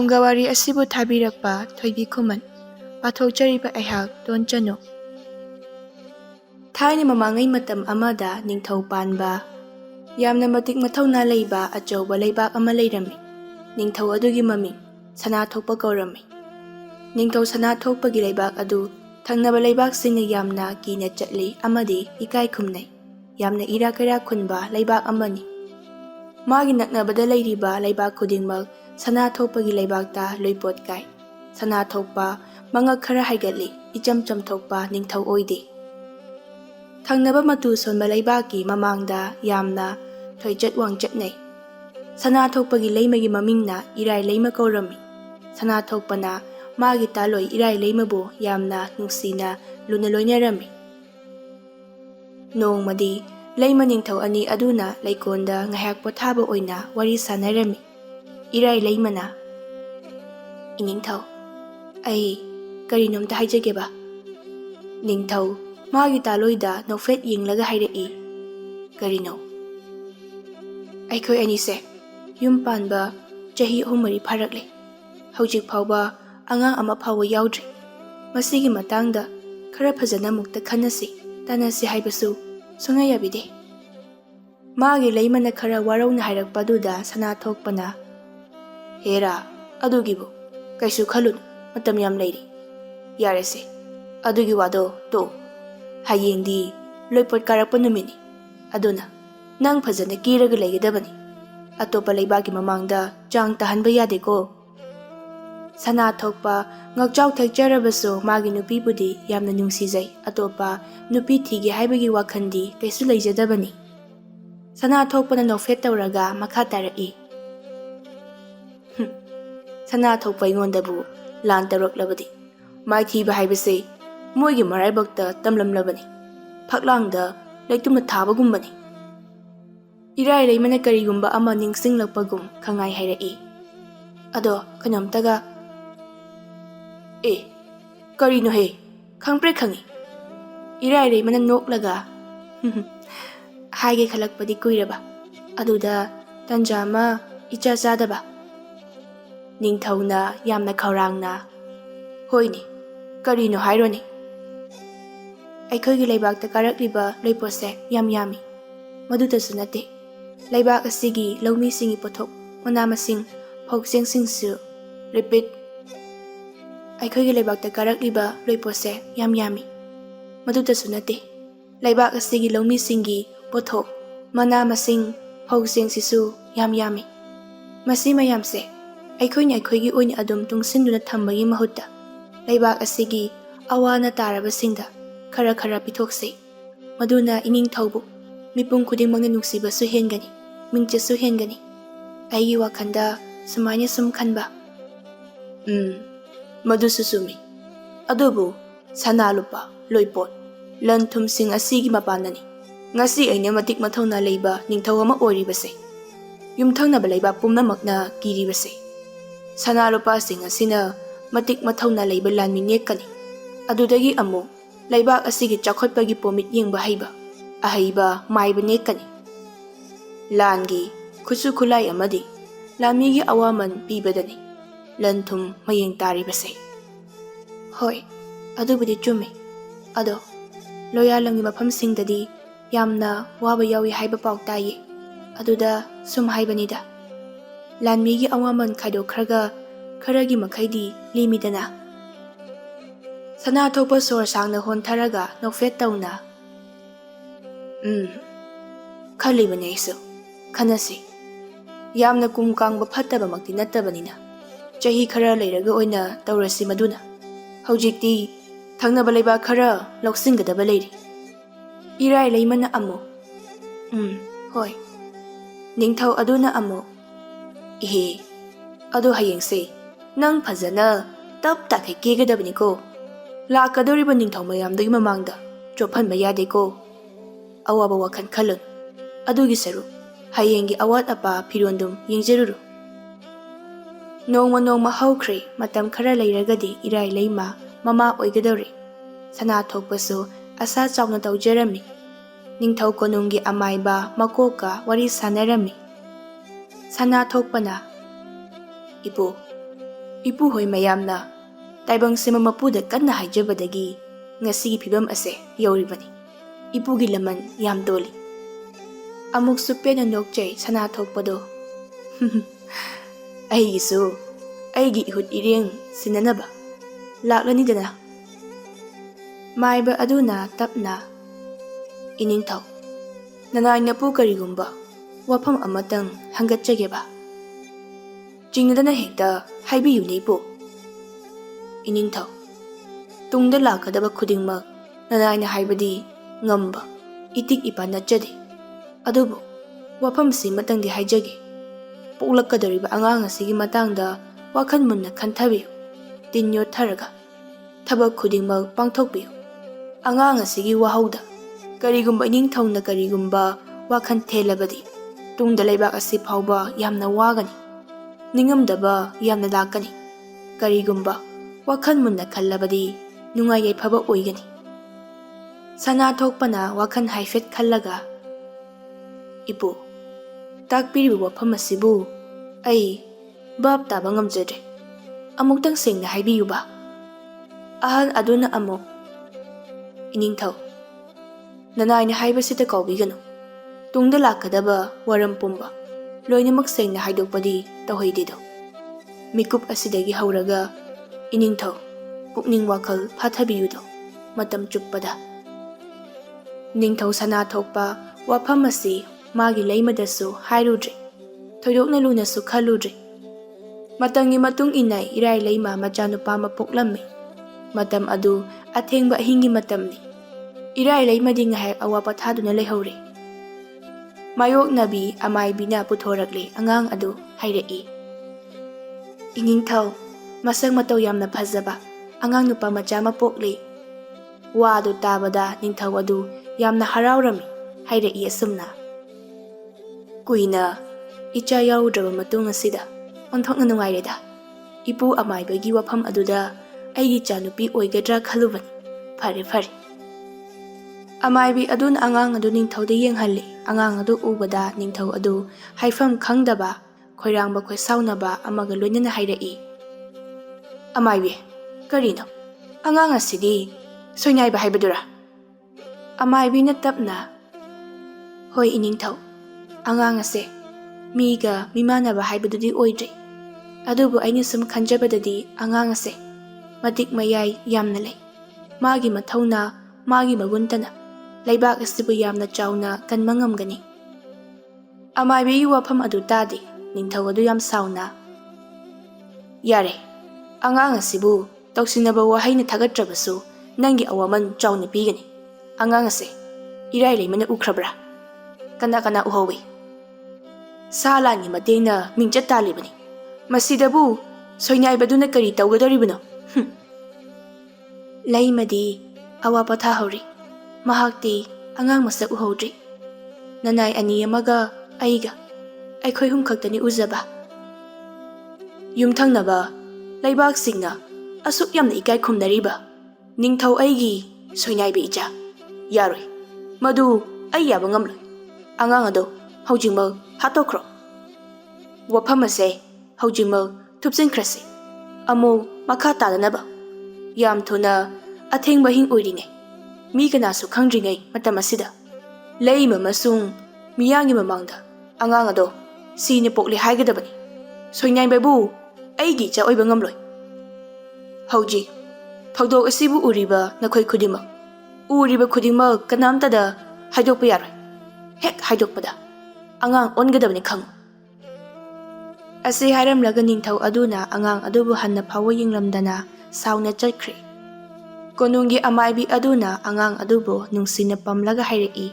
Funga Wari asibu thabirakpa Thoibi Khuman pathokjariba aihak Don Chanu. Thaina mamangai matam amada ningthau panba yamna matik mathauna leiba achauba leibak ama leirami. Ningthau adugi maming sana thokpa kaurami. Ningthau sana thokpagi leibak adu thangnaba leibak singna yamna kina chatli amadi ikai khumnai. Yamna ira kaira khunba leibak amani. Magi naknabada leiriba leibak khudingmak sana thokpagi leibakta loipot kai. Sana thokpa mangak khara haigatli icham cham thokpa ningthau oide. Thangnaba matu sonba leibaki mamangda yamna thoichat wangchatnai. Sana thokpagi leimagi mamingna irai leima kaurami. Sana thokpana magi taloi irai leimabu yamna nungsina luna loinarami. Nongmadi leima ningthau ani aduna leikonda ngayak pothaba oina wari sanarami. Irai leimana iningthau ai karinomta haijageba. Ningthau magi taloida nofet yinglaga hairai. Karino aikhoi anise yum panba chahi 3 pharakle. Hojik phawba angang ama phawa yaudri. Masigi matangda khara phajana mukta khanasi tanasi haibasu sunga yabide. Magi leimana khara warauna hairakpaduda sana thokpana hera adugibu kaisu khalun matam yam leiri. Yarese adugi wado to hayengdi loipot karakpa numini. Aduna nang phajana kiraga leigedabani. Atopa leibaki mamangda chang tahanba yadeko. Sana thokpa ngakchau thekjarabasu magi nupibudi yamna nungsijai. Atopa nupi thige haibagi wakhandi kaisu leijadabani. Sana thokpana nofet tawraga makha tarai. Sana thokpa ingondabu lan taroklabadi. Mai thiba haibase moigi maraibakta tamlamlabani. Phaklangda leitumna thabagumbani. Irai leimana karigumba ama ningsinglakpagum khangai hairai. Ado kanamtaga karino he khangpre khangi. Irai leimana noklaga haige khalakpadi kuiraba. Aduda tanjama icha chadaba. Ningthauna yamna khaurangna hoini karino haironi. Aikhoigi leibakta karakliba loipose yam yami. Madudasu nate leibak asigi laumi singi pothok mana masing phokjeng singsu repeat. Aikhoigi leibakta karakliba loipose yam yami. Madudasu nate leibak asigi laumi singi pothok mana masing phokjeng sisu yam yami. Masi mayamse aikhoina aikhoigi oina adum tungsinduna thambagi mahutta leibak asigi awana tarabasingda khara khara pithokse. Maduna ining thaubu mipung khudingmangna nungsibasu hengani mingchesu hengani. Aigi wakhanda sumaina sum khanba madusu sumi. Adubu sana lupa loipot lan thumsing asigi mapanani. Ngasi aina matik mathawna leiba ningthau ama oribase. Yumthangnaba leiba pumnamakna kiribase. Sana lupa sing asina matik mathawna leiba lanmi nekkani. Adudagi amu leibak asigi chakhotpagi pomit yengba haiba ahaiba maiba nekkani. Langi khusu khulai amadi lamigi awaman pibadani lanthum mayeng taribase. Hoi adubudi chumi. Ado loyalangi mafamsingdadi yamna waba yawi haiba paw taye. Aduda sum haibanida lanmigi awaman khaidokkhraga kharagi makhaidi limidana. Sana thokpa sor sangna hontharaga nofet tawna khalibane isu khanasi. Yamna kumkangba phattaba makti nattabanina chahi khara leiraga oina tawrasi maduna. Hojikti thangnaba leiba khara loksingadaba leiri. Irai leimana amu hoi ningthau aduna amu ado hayengse nang phajana tap takai kegadabani ko. Lakadoriba ningthau mayamdagi mamangda chophanba yadeko. Awaba wakhan khalun adugi saru hayengi awat apa phirondum yengjeruru. Nongma haukhre matam khara leiragadi irai leima mama oigadori. Sana thokpasu asa chawna tawjarami. Ningthau konunggi amaiba makoka wari sanarami. Sana thokpana ibu Ipuhoi mayamna taibang sima mapuda kanna haijabadagi ngasigi phibam ase yauribani. Ipugi laman yam doli. Amuk supena nokjay sana thokpado. Aigisu aigi ihut ireng sinanaba laklani dana. Maiba aduna tapna Iningthau nanay na po karigumba wapam amatang hanggatjage ba. Jingnadana hekta haibiyu ni po. Iningthau tungda lakadaba khudingmak nanay na haibadi ngamba itik ipa natjade. Adubo wapam si matangdi haijage. Poklakadariba angang asigi matangda wakhan munna khanthabiyu. Tinyo tharaga thabak khudingmak pangthokbiyu. Angang asigi wahauda karigumba iningthauna karigumba wakhan thelabadi tungda leibak asi phauba yamna wagani. Ningamdaba yamna lakani. Karigumba wakhan munna khallabadi nungai yaifaba oigani. Sana thokpana wakhan haifet khallaga Ipu takpiribu wafam asibu ai bab taba ngamjadre. Amuktang sengna haibiyu ba. Ahal aduna amuk Iningthau nanay na haibasita kaubigano. Tungda lakadaba waram pumba loinamak sengna haidokpadi tawhaidido. Mikup asidagi hauraga Iningthau pukning wakal phathabiyudo matam chuppada. Ningthau sana thokpa wafam asi magi leimadasu hairudre. Thoidokna lunasu khaludre. Matangi matung inay irai leima machanupa mapuklammi. Matam adu athengba ahingi matamni. Irai leimadi ngahek awapathaduna leihore. Mayok nabi amai bina puthorakle angang adu hairei. Iningthau masang mataw yamna phajaba angang nupa macha mapokle. Wa adu tabada ningthau adu yamna haraurami hairei asumna. Kuina icha yaudraba matung asida onthokna nungaireda. Ipu amaibagi wafam aduda aigi chanupi oigadra khalubani. Fare fare. Amaibi adun angang adu ningthauda yenghalli. Angang adu ubada ningthau adu haifam khangdaba khoirangba khoisaunaba amaga loinana hairei. Amaibi karino angang asidi soinaiba haibadura. Amaibi na tapna hoi iningthau angang ase miga mimanaba haibadudi oidre. Adubu aina sum khanjabadadi angang ase matik mayai yamna lei. Magi mathauna magi maguntana leibak asibu yamna chauna kanma ngamgani. Amaibi wafam adu tadi ningthau adu yam sauna. Yare angang asibu tawsinaba wahaina thagatrabasu nangi awaman chauna pigani. Angang ase irai leimana ukhrabra. Kana kana uhawi. Salani matengna mingchat talibani. Masidabu soinaibaduna kari tawgadoribano. Leimadi awapatha hauri. Mahakti angang masak uhodri. Nanay ani amaga aiga aikhoi humkhaktani uzaba. Yumthangnaba leibak singna asuk yamna ikai khumnariba. Ningthau aigi soinaibi icha. Yaroi madu ai yaba ngamloi. Angang ado haujingmal hatokro. Wafam ase haujingmal thupsinkrase. Amu makha tadanaba. Yam thuna athengba hing oiringai. Mi kanasu khangdringai matam asida. Leima masung miyangi mamangda angang ado sine pokle haigadabani. Soinaibabu aigi cha oiba ngamloi. Hauji thawdok asibu uriba nakhoi khudima. Uriba khudima kanamtada haidokpa yaroi. Hek haidokpada angang ongadabani khang. Asi hairamlaga ningthau aduna angang adubu hanna phawa yinglamdana sauna chakre. Konungi amaibi aduna angang adubu nungsina pamlaga hairei.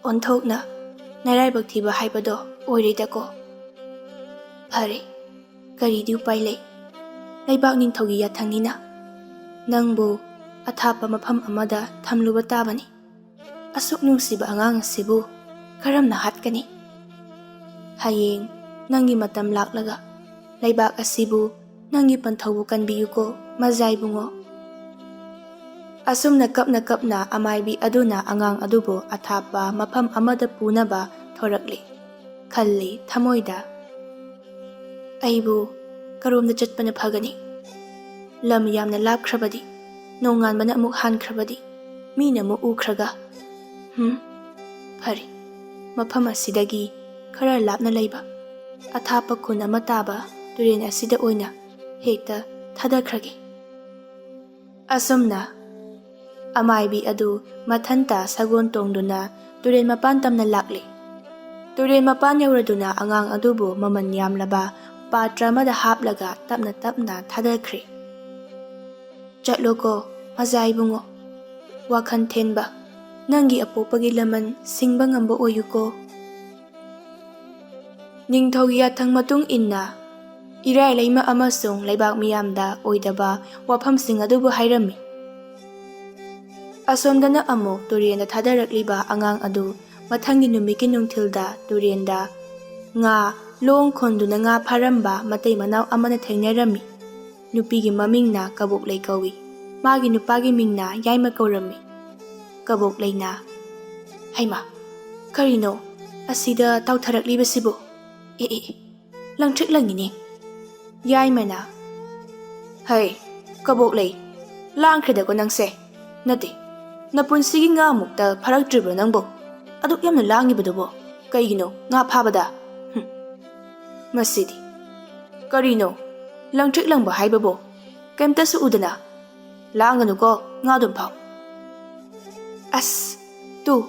Onthokna naraibak thiba haibado oiredako. Phare karidi upai lei. Leibak ningthaugi yathangina. Nangbu athapa mafam amada thamluba tabani. Asuk nungsiba angang asibu karamna hatkani. Hayeng nangi matam laklaga leibak asibu nangi panthaubu kanbiyuko mazai bungo. Asumna kapna amaibi aduna angang adubo athapa mafam amada punaba thorakli. Khalli thamoida. Aibu ꯀꯔꯣꯝꯗ ꯆꯠꯄꯅ ꯐꯒꯅꯤ? ꯂꯝ ꯌꯥꯝꯅ ꯂꯥꯞꯈ꯭ꯔꯕꯗꯤ, ꯅꯣꯡꯉꯥꯟꯕꯅ ꯑꯃꯨꯛ ꯍꯥꯟꯈ꯭ꯔꯕꯗꯤ, ꯃꯤꯅ ꯑꯃꯨꯛ ꯎꯈ꯭ꯔꯒ, ꯐꯔꯦ, ꯃꯐꯝ ꯑꯁꯤꯗꯒꯤ ꯈꯔ ꯂꯥꯞꯅ ꯂꯩꯕ ꯑꯊꯥꯞꯄ ꯈꯨꯟ ꯑꯃ ꯇꯥꯕ ꯇꯨꯔꯦꯟ ꯑꯁꯤꯗ ꯑꯣꯏꯅ ꯍꯦꯛꯇ ꯊꯥꯗꯈ꯭ꯔꯒꯦ꯫ ꯑꯁꯨꯝꯅ ꯑꯃꯥꯏꯕꯤ ꯑꯗꯨ ꯃꯊꯟꯇ ꯁꯒꯣꯜ ꯇꯣꯡꯗꯨꯅ ꯇꯨꯔꯦꯟ ꯃꯄꯥꯟ ꯇꯝꯅ ꯂꯥꯛꯂꯦ꯫ ꯇꯨꯔꯦꯟ ꯃꯄꯥꯟ ꯌꯧꯔꯗꯨꯅ ꯑꯉꯥꯡ ꯑꯗꯨꯕꯨ ꯃꯃꯜ ꯌꯥꯝꯂꯕ ꯄꯥꯇ꯭ꯔ ꯑꯃꯗ ꯍꯥꯞꯂꯒ ꯇꯞꯅ ꯇꯞꯅ ꯊꯥꯗꯈ꯭ꯔꯦ꯫ ꯆꯠꯂꯣꯀꯣ ꯃꯖꯥ ꯏꯕꯨꯡꯉꯣ, ꯋꯥꯈꯜ ꯊꯦꯟꯕ, ꯅꯪꯒꯤ ꯑꯄꯣꯛꯄꯒꯤ ꯂꯃꯟ ꯁꯤꯡꯕ ꯉꯝꯕ ꯑꯣꯏꯌꯨꯀꯣ꯫ ꯅꯤꯡꯊꯧꯒꯤ ꯌꯥꯊꯪ ꯃꯇꯨꯡ ꯏꯟꯅ ꯏꯔꯥꯏ ꯂꯩꯃ ꯑꯃꯁꯨꯡ ꯂꯩꯕꯥꯛ ꯃꯤꯌꯥꯝꯗ ꯑꯣꯏꯗꯕ ꯋꯥꯐꯝꯁꯤꯡ ꯑꯗꯨꯕꯨ ꯍꯥꯏꯔꯝꯃꯤ꯫ ꯑꯁꯣꯝꯗꯅ ꯑꯃꯨꯛ ꯇꯨꯔꯦꯟꯗ ꯊꯥꯗꯔꯛꯂꯤꯕ ꯑꯉꯥꯡ ꯑꯗꯨ ꯃꯊꯪꯒꯤ ꯅꯨꯃꯤꯠꯀꯤ ꯅꯨꯡꯊꯤꯜꯗ ꯇꯨꯔꯦꯟꯗ ꯉꯥ ꯂꯣꯡ ꯈꯣꯟꯗꯨꯅ ꯉꯥ ꯐꯥꯔꯝꯕ ꯃꯇꯩ ꯃꯅꯥꯎ ꯑꯃꯅ ꯊꯦꯡꯅꯔꯝꯃꯤ꯫ ꯅꯨꯄꯤꯒꯤ ꯃꯃꯤꯡꯅ ꯀꯕꯣꯛꯂꯩ ꯀꯧꯏ, ꯃꯥꯒꯤ ꯅꯨꯄꯥꯒꯤ ꯃꯤꯡꯅ ꯌꯥꯏꯃ ꯀꯧꯔꯝꯃꯤ꯫ ꯀꯕꯣꯛꯂꯩꯅ, ꯍꯩꯃꯥ, ꯀꯔꯤꯅꯣ ꯑꯁꯤꯗ ꯇꯥꯎꯊꯔꯛꯂꯤꯕꯁꯤꯕꯨ? ꯂꯪꯇ꯭ꯔꯤꯛ ꯂꯪꯉꯤꯅꯦ꯫ ꯌꯥꯏꯃꯅ, ꯍꯩ ꯀꯕꯣꯛꯂꯩ, ꯂꯥꯡꯈ꯭ꯔꯦꯗꯀꯣ ꯅꯪꯁꯦ꯫ ꯅꯠꯇꯦ, ꯅꯄꯨꯟꯁꯤꯒꯤ ꯉꯥ ꯑꯃꯨꯛꯇ ꯐꯥꯔꯛꯇ꯭ꯔꯤꯕ꯭ꯔꯣ ꯅꯪꯕꯨ? ꯑꯗꯨꯛ ꯌꯥꯝꯅ ꯂꯥꯡꯉꯤꯕꯗꯨꯕꯣ ꯀꯩꯒꯤꯅꯣ ꯉꯥ ꯐꯥꯕꯗ? ꯃꯁꯤꯗꯤ ꯀꯔꯤꯅꯣ ꯂꯪꯇ꯭ꯔꯤꯛ ꯂꯪꯕ ꯍꯥꯏꯕꯕꯣ? ꯀꯩꯝꯇꯁꯨ ꯎꯗꯅ? ꯂꯥꯡꯒꯅꯨꯀꯣ, ꯉꯥꯗꯨꯝ ꯐꯥꯎ꯫ ꯑꯁ, ꯇꯨ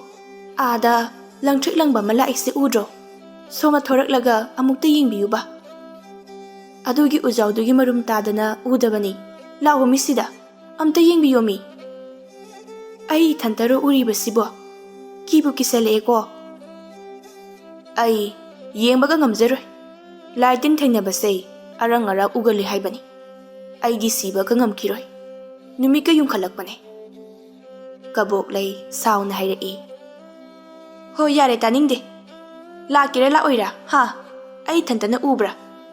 ꯑꯥꯗ ꯂꯪꯇ꯭ꯔꯤꯛ ꯂꯪꯕ ꯑꯃ ꯂꯥꯛꯏꯁꯦ ꯎꯗ꯭ꯔꯣ? ꯁꯣꯝꯅ ꯊꯣꯔꯛꯂꯒ ꯑꯃꯨꯛꯇ ꯌꯦꯡꯕꯤꯌꯨꯕ꯫ ꯑꯗꯨꯒꯤ ꯎꯖꯥꯎꯗꯨꯒꯤ ꯃꯔꯨꯝ ꯇꯥꯗꯅ ꯎꯗꯕꯅꯤ꯫ ꯂꯥꯛꯑꯣ ꯃꯤꯁꯤꯗ, ꯑꯝꯇ ꯌꯦꯡꯕꯤꯌꯣ ꯃꯤ꯫ ꯑꯩ ꯏꯊꯟꯇꯔꯣ ꯎꯔꯤꯕꯁꯤꯕꯣ? ꯀꯤꯕꯨ ꯀꯤꯁꯜꯂꯛꯑꯦꯀꯣ꯫ ꯑꯩ ꯌꯦꯡꯕꯒ ꯉꯝꯖꯔꯣꯏ꯫ ꯂꯥꯏ ꯇꯤꯟ ꯊꯦꯡꯅꯕꯁꯦ ꯑꯔꯪ ꯑꯔꯥꯛ ꯎꯒꯜꯂꯤ ꯍꯥꯏꯕꯅꯤ꯫ ꯑꯩꯗꯤ ꯁꯤꯕꯒ ꯉꯝꯈꯤꯔꯣꯏ, ꯅꯨꯃꯤꯠꯀ ꯌꯨꯡꯈꯠꯂꯛꯄꯅꯦ꯫ ꯀꯕꯣꯛꯂꯩ ꯁꯥꯎꯅ ꯍꯥꯏꯔꯛꯏ꯫ ꯍꯣꯏ ꯌꯥꯔꯦ, ꯇꯥꯅꯤꯡꯗꯦ꯫ ꯂꯥꯛꯀꯦꯔꯥ ꯂꯥꯛꯑꯣꯏꯔꯥ ꯑꯩ ꯏꯊꯟꯇꯅ ꯎꯕ꯭ꯔꯥ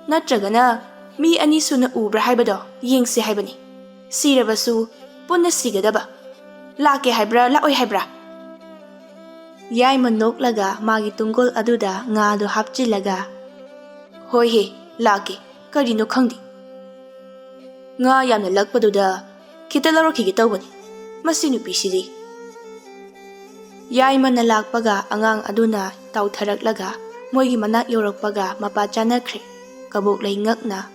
ꯅꯠꯇ꯭ꯔꯒꯅ ꯃꯤ ꯑꯅꯤ ꯁꯨꯅ ꯎꯕ꯭ꯔꯥ ꯍꯥꯏꯕꯗꯣ ꯌꯦꯡꯁꯤ ꯍꯥꯏꯕꯅꯤ꯫ ꯁꯤꯔꯕꯁꯨ ꯄꯨꯟꯅ ꯁꯤꯒꯗꯕ꯫ ꯂꯥꯛꯀꯦ ꯍꯥꯏꯕ꯭ꯔꯥ ꯂꯥꯛꯑꯣꯏ ꯍꯥꯏꯕ꯭ꯔꯥ? ꯌꯥꯏꯃ ꯅꯣꯛꯂꯒ ꯃꯥꯒꯤ ꯇꯨꯡꯒꯣꯜ ꯑꯗꯨꯗ ꯉꯥꯗꯨ ꯍꯥꯞꯆꯤꯜꯂꯒ, ꯍꯣꯏꯍꯦ ꯂꯥꯛꯀꯦ, ꯀꯔꯤꯅꯣ ꯈꯪꯗꯦ꯫ ꯉꯥ ꯌꯥꯝꯅ ꯂꯛꯄꯗꯨꯗ ꯈꯤꯇ ꯂꯧꯔꯛꯈꯤꯒꯦ ꯇꯧꯕꯅꯤ, ꯃꯁꯤ ꯅꯨꯄꯤꯁꯤꯗꯤ꯫ ꯌꯥꯏꯃꯅ ꯂꯥꯛꯄꯒ ꯑꯉꯥꯡ ꯑꯗꯨꯅ ꯇꯥꯎꯊꯔꯛꯂꯒ ꯃꯣꯏꯒꯤ ꯃꯅꯥꯛ ꯌꯧꯔꯛꯄꯒ ꯃꯄꯥ ꯆꯥꯅꯈ꯭ꯔꯦ꯫ ꯀꯕꯣꯛꯂꯩ ꯉꯛꯅ,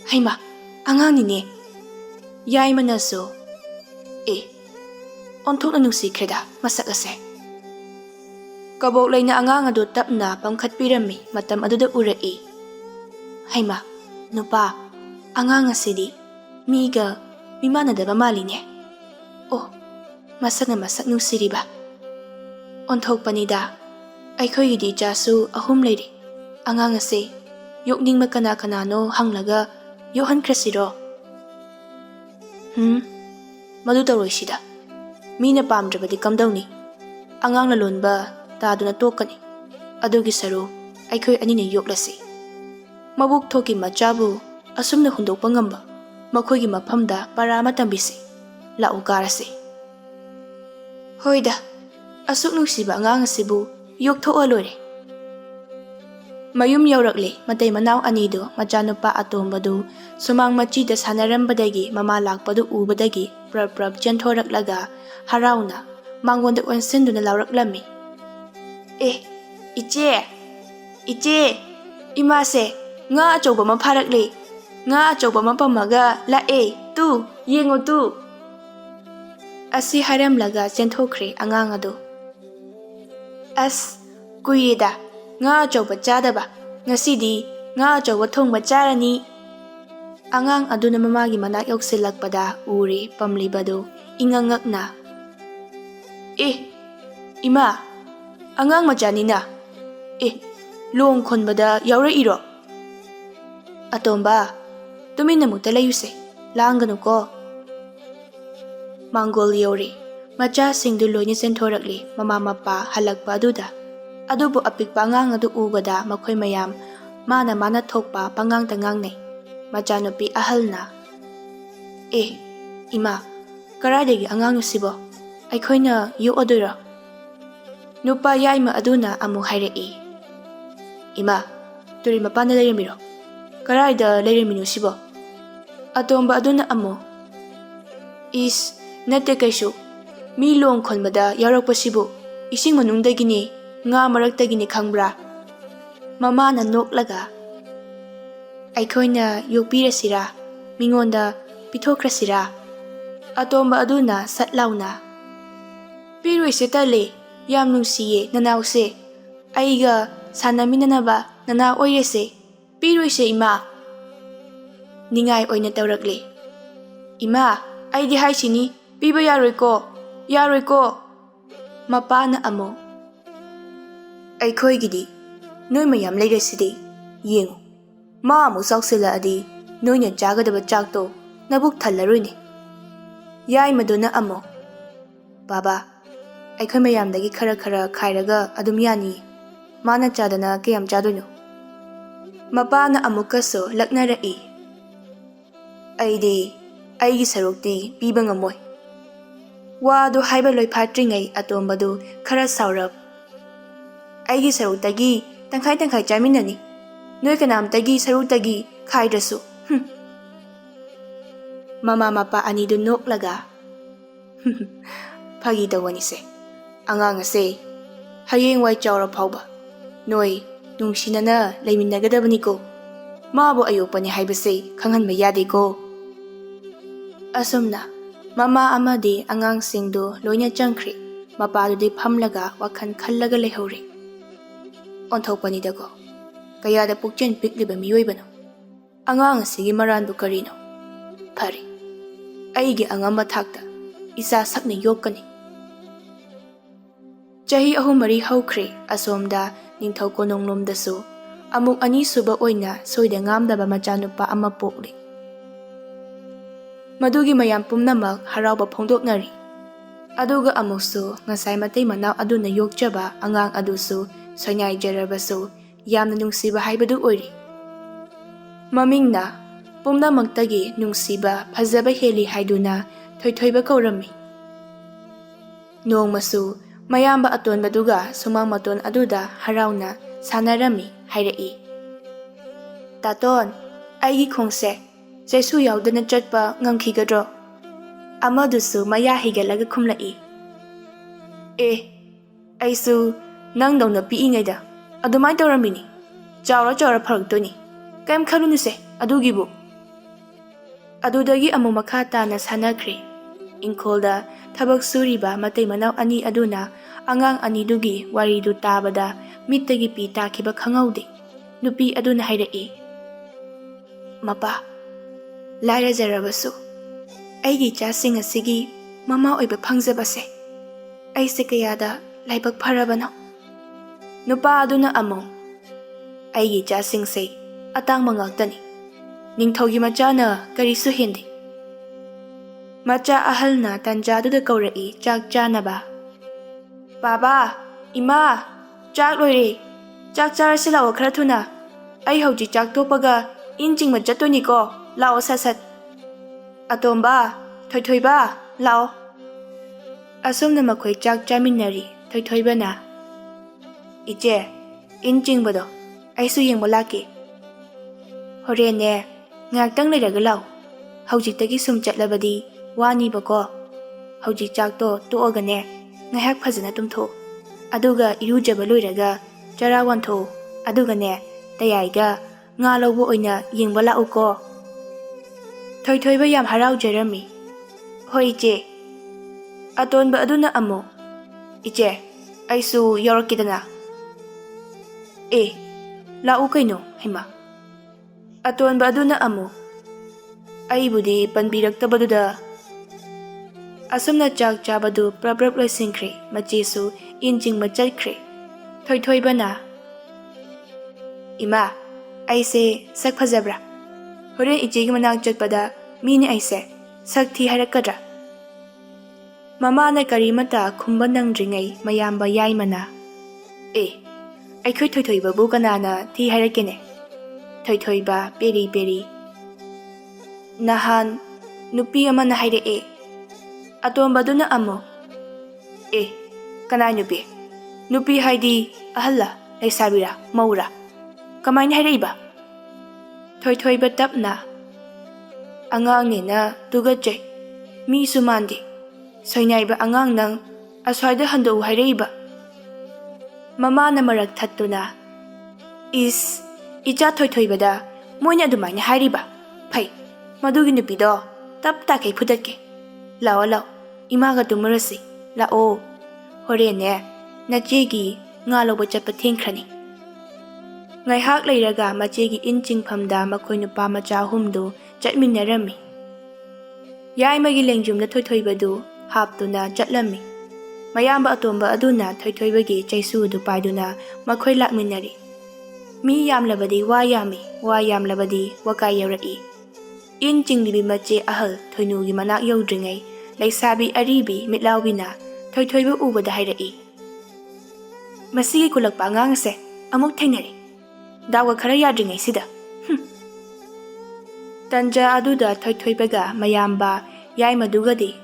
ꯍꯩꯃꯥ, ꯑꯉꯥꯡꯅꯤꯅꯦ꯫ ꯌꯥꯏꯃꯅꯁꯨ, ꯑꯣꯟꯊꯣꯛꯅ ꯅꯨꯡꯁꯤꯈ꯭ꯔꯦꯗ ꯃꯁꯛ ꯑꯁꯦ꯫ ꯀꯕꯣꯛꯂꯩꯅ ꯑꯉꯥꯡ ꯑꯗꯨ ꯇꯞꯅ ꯄꯝꯈꯠꯄꯤꯔꯝꯃꯤ꯫ ꯃꯇꯝ ꯑꯗꯨꯗ ꯎꯔꯛꯏ, ꯍꯩꯃꯥ, ꯅꯨꯄꯥ, ꯑꯉꯥꯡ ꯑꯁꯤꯗꯤ ꯃꯤꯒ ꯃꯤꯃꯥꯟꯅꯗꯕ ꯃꯥꯜꯂꯤꯅꯦ꯫ ꯑꯣ, ꯃꯁꯛꯅ ꯃꯁꯛ ꯅꯨꯡꯁꯤꯔꯤꯕ꯫ ꯑꯣꯟꯊꯣꯛꯄꯅꯤꯗ, ꯑꯩꯈꯣꯏꯒꯤꯗꯤ ꯏꯆꯥꯁꯨ 3 ꯂꯩꯔꯤ꯫ ꯑꯉꯥꯡ ꯑꯁꯦ ꯌꯣꯛꯅꯤꯡꯕ ꯀꯅꯥ ꯀꯅꯥꯅꯣ ꯍꯪꯂꯒ ꯌꯣꯛꯍꯟꯈ꯭ꯔꯁꯤꯔꯣ? ꯃꯗꯨ ꯇꯧꯔꯣꯏꯁꯤꯗ꯫ ꯃꯤꯅ ꯄꯥꯝꯗ꯭ꯔꯕꯗꯤ ꯀꯝꯗꯧꯅꯤ? ꯑꯉꯥꯡ ꯂꯂꯣꯟꯕ ꯇꯥꯗꯨꯅ ꯇꯣꯛꯀꯅꯤ꯫ ꯑꯗꯨꯒꯤ ꯁꯔꯨꯛ ꯑꯩꯈꯣꯏ ꯑꯅꯤꯅ ꯌꯣꯛꯂꯁꯤ꯫ ꯃꯕꯨꯛ ꯊꯣꯛꯀꯤ ꯃꯆꯥꯕꯨ ꯑꯁꯨꯝꯅ ꯍꯨꯟꯗꯣꯛꯄ ꯉꯝꯕ ꯃꯈꯣꯏꯒꯤ ꯃꯐꯝꯗ ꯄꯔꯥ ꯑꯃ ꯇꯝꯕꯤꯁꯤ꯫ ꯂꯥꯛꯎ ꯀꯥꯔꯁꯤ꯫ ꯍꯣꯏꯗ, ꯑꯁꯨꯛ ꯅꯨꯡꯁꯤꯕ ꯑꯉꯥꯡ ꯑꯁꯤꯕꯨ ꯌꯣꯛꯊꯣꯛꯑ ꯂꯣꯏꯔꯦ꯫ ꯃꯌꯨꯝ ꯌꯧꯔꯛꯂꯦ꯫ ꯃꯇꯩ ꯃꯅꯥꯎ ꯑꯅꯤꯗꯨ ꯃꯆꯥꯅꯨꯄꯥ ꯑꯇꯣꯝꯕꯗꯨ ꯁꯨꯃꯥꯡ ꯃꯆꯤꯗ ꯁꯥꯟꯅꯔꯝꯕꯗꯒꯤ ꯃꯃꯥ ꯂꯥꯛꯄꯗꯨ ꯎꯕꯗꯒꯤ ꯄ꯭ꯔꯞ ꯄ꯭ꯔꯞ ꯆꯦꯟꯊꯣꯔꯛꯂꯒ ꯍꯔꯥꯎꯅ ꯃꯥꯡꯒꯣꯟꯗ ꯑꯣꯟꯁꯤꯟꯗꯨꯅ ꯂꯥꯎꯔꯛꯂꯝꯃꯤ꯫ ꯏꯆꯦ, ꯏꯆꯦ, ꯏꯃꯥꯁꯦ ꯉꯥ ꯑꯆꯧꯕ ꯑꯃ ꯐꯥꯔꯛꯂꯦ꯫ ꯉꯥ ꯑꯆꯧꯕ ꯑꯃ ꯄꯝꯃꯒ ꯂꯥꯛꯑꯦ, ꯇꯨ ꯌꯦꯡꯉꯣ ꯇꯨ꯫ ꯑꯁꯤ ꯍꯥꯏꯔꯝꯂꯒ ꯆꯦꯟꯊꯣꯛꯈ꯭ꯔꯦ ꯑꯉꯥꯡ ꯑꯗꯨ꯫ ꯑꯁ, ꯀꯨꯏꯔꯦꯗ ꯉꯥ ꯑꯆꯧꯕ ꯆꯥꯗꯕ, ꯉꯁꯤꯗꯤ ꯉꯥ ꯑꯆꯧꯕ ꯊꯣꯡꯕ ꯆꯥꯔꯅꯤ꯫ ꯑꯉꯥꯡ ꯑꯗꯨꯅ ꯃꯃꯥꯒꯤ ꯃꯅꯥꯛ ꯌꯧꯁꯤꯜꯂꯛꯄꯗ ꯎꯔꯦ ꯄꯝꯂꯤꯕꯗꯨ ꯏꯉꯛ ꯉꯛꯅ꯫ ꯏꯃꯥ, ꯑꯉꯥꯡ ꯃꯆꯥꯅꯤꯅ꯫ ꯂꯣꯡ ꯈꯣꯟꯕꯗ ꯌꯥꯎꯔꯛꯏꯔꯣ? ꯑꯇꯣꯝꯕ, ꯇꯨꯃꯤꯟꯅ ꯑꯃꯨꯛꯇ ꯂꯩꯌꯨꯁꯦ, ꯂꯥꯡꯒꯅꯨꯀꯣ꯫ ꯃꯥꯡꯒꯣꯜ ꯌꯧꯔꯦ꯫ ꯃꯆꯥꯁꯤꯡꯗꯨ ꯂꯣꯏꯅ ꯆꯦꯟꯊꯣꯔꯛꯂꯦ ꯃꯃꯥ ꯃꯄꯥ ꯍꯜꯂꯛꯄ ꯑꯗꯨꯗ꯫ ꯑꯗꯨꯕꯨ ꯑꯄꯤꯛꯄ ꯑꯉꯥꯡ ꯑꯗꯨ ꯎꯕꯗ ꯃꯈꯣꯏ ꯃꯌꯥꯝ ꯃꯥꯅ ꯊꯣꯛꯄ ꯄꯉꯥꯡꯇ ꯉꯥꯡꯅꯩ꯫ ꯃꯆꯥꯅꯨꯄꯤ ꯑꯍꯜꯅ, ꯏꯃꯥ, ꯀꯔꯥꯏꯗꯒꯤ ꯑꯉꯥꯡꯅꯣ ꯁꯤꯕꯣ? ꯑꯩꯈꯣꯏꯅ ꯌꯣꯛꯑꯗꯣꯏꯔꯣ? ꯅꯨꯄꯥ ꯌꯥꯏꯃ ꯑꯗꯨꯅ ꯑꯃꯨꯛ ꯍꯥꯏꯔꯛꯏ, ꯏꯃꯥ, ꯇꯨꯔꯦꯟ ꯃꯄꯥꯟꯗ ꯂꯩꯔꯝꯃꯤꯔꯣ? Karaida leiremino sibo? Atomba aduna amo. Is nate kaisu. Mi long khonbada yarakpa sibo. Ising manungdagini nga maraktagini khangbra. Mama na noklaga. Aikoina yokpirasira. Mingonda pithokrasira. Atomba aduna satlauna. Piruise tale yam nungsiye nanause. Aiga sanaminanaba nana oirese. Piruise ima. Ningay oina tawrakle. Ima, aidi haisini piba yaroiko. Yaroiko. Mapa na amo. Aikoi gidi. Noy mayam leresidi. Yengu. Ma amu sauksila adi. Noy na jagadaba jakto. Nabuk thalaruini. Yai maduna amo. Baba. Aikoi mayam dagi khara khairaga adum yani. Mana chadana kayam chaduno. Mapa na amukaso laknarai. Aidi. Aigi sarukti piba ngamoy. Wado haiba loy patringay atombadu khara saurap. Aigi saruktagi tangkai chaminani. Noy kanamtagi saruktagi khaidrasu. Mama mapa anidu noklaga. Phagi dawanise. Angang ase. Hayeng wai chawra phawba. Noy nungsinana leiminagadabani ko. Maabo ayopani haibase khanghanba yade ko. Asumna mama amadi angang singdo loina changkhri. Mapadudi phamlaga wakhan khallaga lehori. Onthokpani dago. Kayada pukchen pikliba miyoibano. Angang asigi maranbu karino. Phari. Aigi angamba thakta. Isa sakna yokkani. Chahi ahumari haukhri asomda ningthau kononglomdasu. Amuk ani suba oina soida ngamdaba machanupa ama pokli. Madugi mayam pumnamak harauba phongdoknari. Aduga amuksu ngasai matay manaw aduna yokchaba angang adusu soingai jarabasu yamna nungsiba haibadu oiri. Mamingna pumnamaktagi nungsiba phajaba heli haiduna thoiba kaurami. Nongmasu mayamba atonbaduga sumang maton aduda harauna sanarami hairai. Taton, aigi khongse Jesu yaudana chatpa ngamkhigadro. Amadusu maya higalaga khumlai. Aisu nang dongna piingaida. Adumai tawramini. Chawra pharaktoni. Kaim khalunuse adugibu. Adudagi amu makha tana sanakhri. Ingkholda thabak suriba matay manaw ani aduna angang anidugi waridu tabada mittagi pi takhiba khangaude. Nupi aduna hairai. Mapa Laira jarabasu. Aigi chasing asigi mama oiba phangjabase. Aise kayada laibak pharabano. Nupa aduna amo. Aigi chasing se atang mangaktani. Ningthogi machana karisu hindi. Macha ahalna tanjaduda kaurai chak chanaba. Baba, ima, chak loire. Chak charasi lao khara thuna. Ai hauji chak topaga injing majatoni ko. Lao sasat. Atomba, thoiba, lao. Asumna makhoi chak chaminari, thoiba na. Iche, injing bado, aisu yengbo laki. Horene, ngaktang leiraga lao. Haujiktagi sum chatlabadi, wani bako. Haujik chak to toogane, ngahak phajana tumtho. Aduga irujaba loiraga, chara wantho. Aduga ne, tayaiga, nga lawbo oina yengbo lau ko. Thoiba yam harau jerami. Hoi iche. Atonba aduna amo. Iche, aisu yorakidana. Lau kaino, hima. Atonba aduna amo. Aibudi panbiraktabaduda. Asumna chak chabadu prabrap loisingkri. Machesu injing machatkri. Thoiba na. Ima, aise sak phajabra. Horen ichegi manang chatpada mini aise sakthi harakadra. Mama na karimata khumba nangdringai mayamba yaimana. Aikhoi thoiba bu kanana thi harakene. Thoiba peri. Nahan nupi amana haire. Atomba duna amo. Kanai nupi. Nupi haidi ahalla laisabira maura. Kamain hairaiba. Thoibi tapna. Angangnena tugajay. Misu mandi. Soinaiba angang nang aswayda handou hairaiba. Mamana marak thattuna. Is, icha Thoibada, moina adumaina hairiba. Phai, madugi nupido, tap takai phudatke. Lao lao, imaga tumarasi, lao. Horene, nachegi nga loba chappa thengkhrani. Ngaihak leiraga machegi inchingphamda makhoi nupa macha humdu chatminarami. Yaimagi lengjumna Thoibadu haptuna chatlami. Mayamba atomba aduna Thoibagi chaisu du paiduna makhoi lakminari. Mi yamlabadi wa yamlabadi wakai yauraki. Inchinglibi mache ahal Thoinugi manak yaudringai laisabi aribi mitlawbina Thoibi ubada hairai. Masigi kulakpa angangse amuk thengnari. Dawa khara yadringai sida. Tanja aduda Thoibaga mayamba yaimadugadi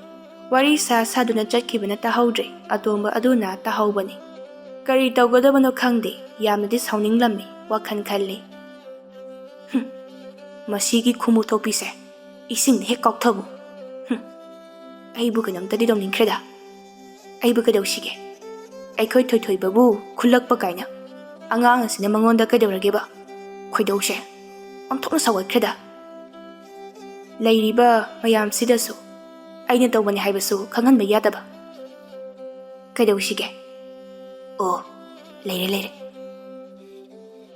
wari sa saduna chatkibana tahaudre atomba aduna tahaubani. Kari tawgadabano khangde yamnadi sauninglammi wakhan khalli. Masigi khumu thopise ising hek kauthabu. Aibu kanamtadi domningkhreda. Aibu kadawsige. Aikhoi Thoibabu khulakpa kaina. Angang asina mangonda kadawrageba. Khoidawse. Amthokna sawatkreda. Leiriba mayam sidasu. Aina tawbani haibasu khanganba yadaba. Kadawsige. Oh, leire.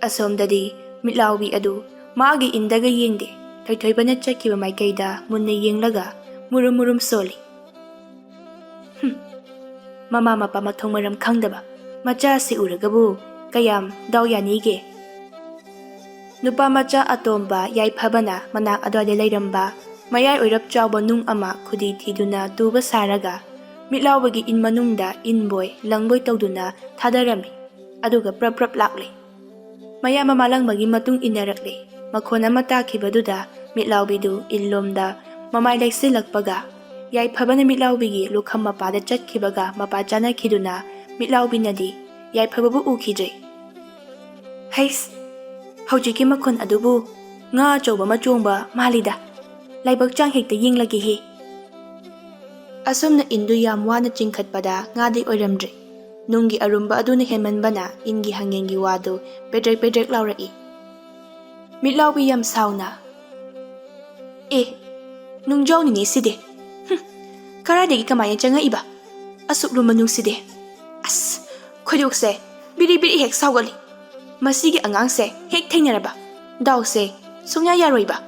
Asomdadi mitlawbi adu maagi indaga yengde Thoibana chakkiba maikaida munna yenglaga murum soli. Mama mapa mathong maram khangdaba macha si uragabu kayam daw yanige. Nupa macha atomba yaiphabana manak adwade leiramba mayai oirap chawba nung ama khudi thiduna tuba saraga mitlawbagi in manungda inboy langboy tawduna thadarami aduga prap lakli. Maya mamalangmagi matung inarakli makhona matakibaduda mitlawbidu illomda mamai laisilakpaga yaiphabana mitlawbigi lukham mapada chatkibaga mapa chanakhiduna mitlawbinadi yaiphababu ukhijai. Heis, haujiki makhon adubu nga chawba machongba malida laibak chang hekta yenglagi he. Asomna indu yam wana chingkhatpada ngadi oiramdri. Nungi arumba aduna hemanbana ingi hangengi wadu pedrek laurai. Mitlawbi yam sauna. Nungjaw ni side. Karadagi kamaya changa iba. Asuklu manung side. As, khoidokse biri hek sawgali. Masigi angangse hek thengnaraba. Dawse sungya yaroiba.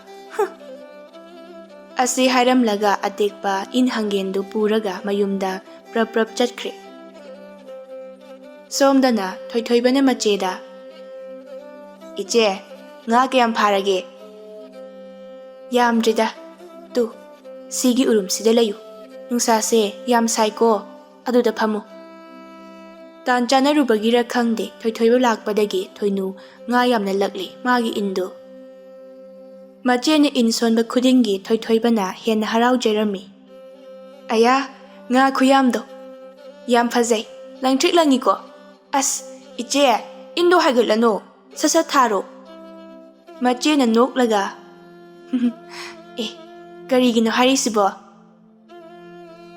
Asi hairamlaga atekpa in hangendu puraga mayumda prap chatkre. Somdana Thoibana macheda. Iche, nga kayam pharage. Yamdrida. Tu, sigi urum sida layu. Nungsa se yam saiko aduda phamu. Tan chanarubagira khangde Thoiba lakpadagi Thoinu nga yamna lakli magi indo. Machene insonba khudingi Thoibana henna haraujerami. Aya, nga khuyamdo. Yam phajai, langtrik langiko. As, iche, indo haigalano, sasa tharo. Machena noklaga. Karigino harisibo.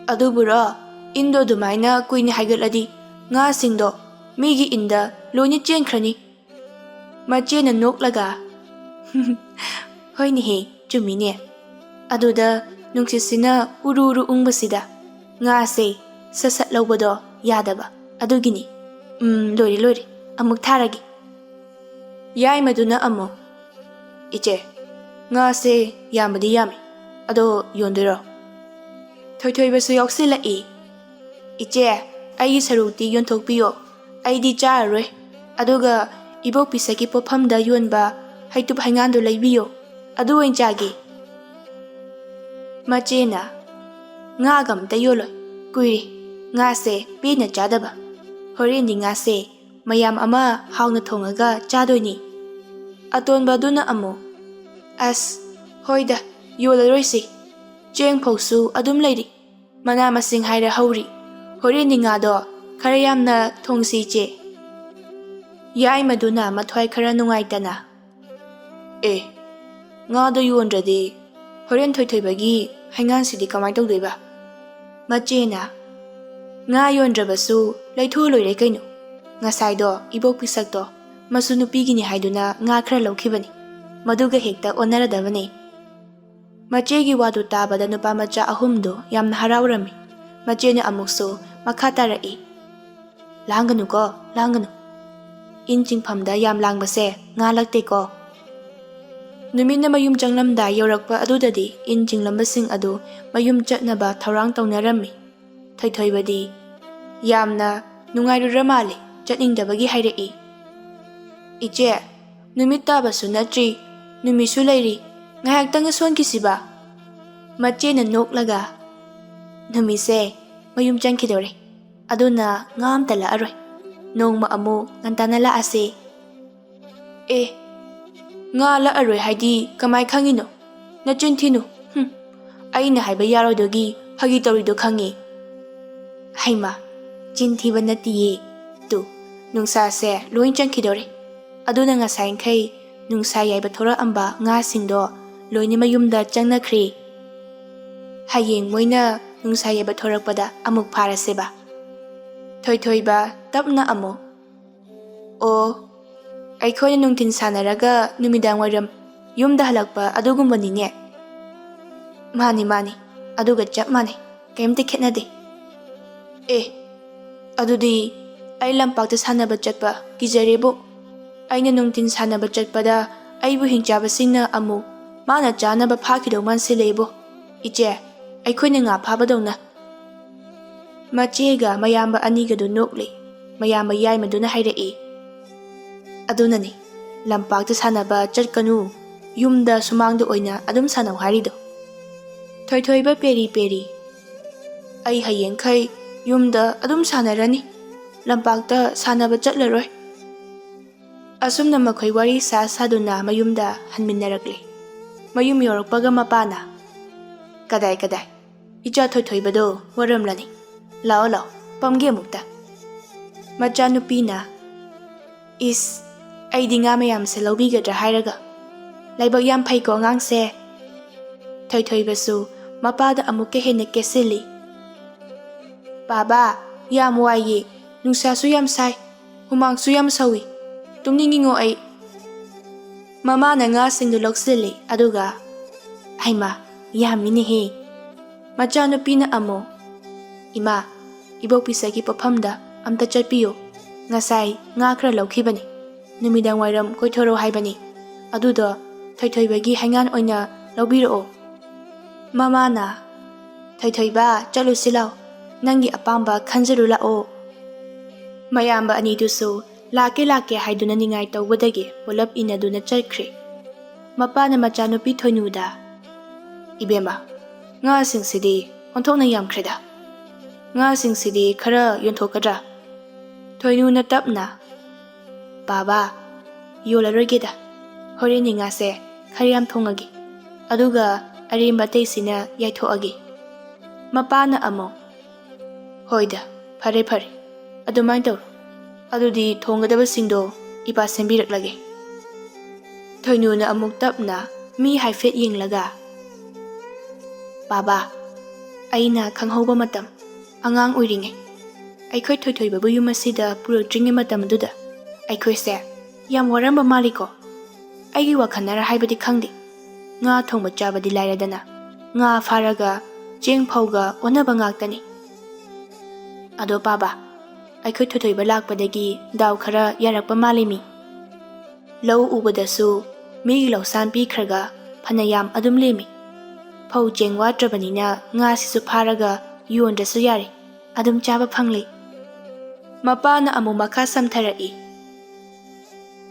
Adubura, indo dumaina kuini haigaladi, nga singdo, migi inda, lonya chenkhrani. Machena noklaga. Hoini he, chumine. Aduda, nungsisina uru ungbasida. Nga se, sasat lawbado, yadaba. Adugini. Lori, amuk tharagi. Yai maduna amo. Iche, nga se yamadi yami. Ado yondiro. Thoibasu yoksila e. Iche, ayi sarukti yonthokpiyo. Aidi chararoi. Aduga ibok pisaki pofamda yonba haitup haingando laibiyo. Adu enchagi. Machena, nga gamta yoloi. Kuiri, nga se pina chadaba. Horendi nga se mayam ama hauna thongaga chadoini. Atonba duna amo. As, hoida, yolaroisi. Cheng phoksu adum leiri. Mana masing haira hauri. Horendi nga do kharayamna thongsi che. Yai maduna mathwai khara nungaitana. Ngado yondradi horen Thoibi haingansidi kamai tawdoiba machena nga yondrabasu laitho loire kaino ngasaido ibok pisakto masu nupigini haiduna nga khara lawkhibani maduga hekta onaradabani machegi wadu tabada nupa macha ahumdo yamna harawrami machena amukso makha tarai langanu ko langanu inching phamda yam langbase nga lakte ko numina mayum changlamda yorakpa adudadi inching lambasing adu mayum chatnaba thorang tawnarami Thoibadi yamna nungairuramali chatningdabagi hairei iche numit tabasu natri numisu lairi ngayaktang sonkisiba machena noklaga numise mayum changkhidore aduna ngam tala aroi nongma amu ngantana la ase nga la aroi haidi kamai khangino nachinthinu aina haiba yarodogi hagi torido khangi haima chinthi banatiye tu nungsa se loin changkhidore aduna nga sainkhai nungsa yaiba thora amba nga singdo loini mayumda changnakhri hayeng moina nungsa yaiba thorakpada amuk pharaseba Thoiba tapna amo o aikhoina nungtin sanaraga numidang waram yumda halakpa adugumbani mani aduga chap mani kaimte khetnade adudi ai lampakta sanaba chatpa kijarebo aina nungtin sanaba chatpada aibu hingchabasingna amu mana chanaba phakido mansilebo iche aikhoina nga phabadona machega mayamba anigadu nokle mayamba yai maduna hairei adunani lampakta sanaba chatkanu yumda sumangda oina adum sanau harido Thoiba peri ai hayengkhai yumda adum sanarani lampakta sanaba chatlaroi asumna makhoi wari saduna mayumda hanminarakle mayum yorakpaga mapana kadai icha Thoibado waramlani lao pamge mukta macha nupina is aidi nga mayam se lawbigadra hairaga laibak yam phaiko ngangse Thoibasu mapada amukke henne kesili baba yam waye nungsa su yam sai humang su yam sawi tumningingo ai mama na nga singdu loksili aduga aima yamini he macha nupina amo ima ibok pisagi pafamda amta chatpiyo ngasai nga khra lawkhibani numidang wairam koithoro haibani adudo Thoibagi haingan oina lawbiro mama na Thoiba chalusilao nangi apamba khanjaru lao mayamba anidusu lake haiduna ningai tawbadagi pulap inaduna chakhre mapana machanupi thoinuda ibema nga singsidi onthokna yamkhreda nga singsidi khara yonthokadra thoinuna tapna baba yolarogeda horeni nga se khariam thongagi aduga arimba teisina yaithoagi mapana amo hoida phare adumai taw adudi thongadaba singdo ipa sembiraklage thoinuna amuk tapna mi haifet yenglaga baba aina khanghoba matam angang oiringe aikhoi Thoibabu yumasida purakdringe matam duda aikhoi se yam waramba maliko aigi wakhanara haibadi khangdi nga thongba chabadi lairadana nga faraga cheng phauga onaba ngaktani ado baba aikhoi Thoiba lakpadagi daw khara yarakpa malimi law ubadasu mi lawsan pi khraga phanayam adum lemi phau cheng watrabanina nga sisu pharaga yondrasu yare adum chaba phangli mapana amu makha samtharai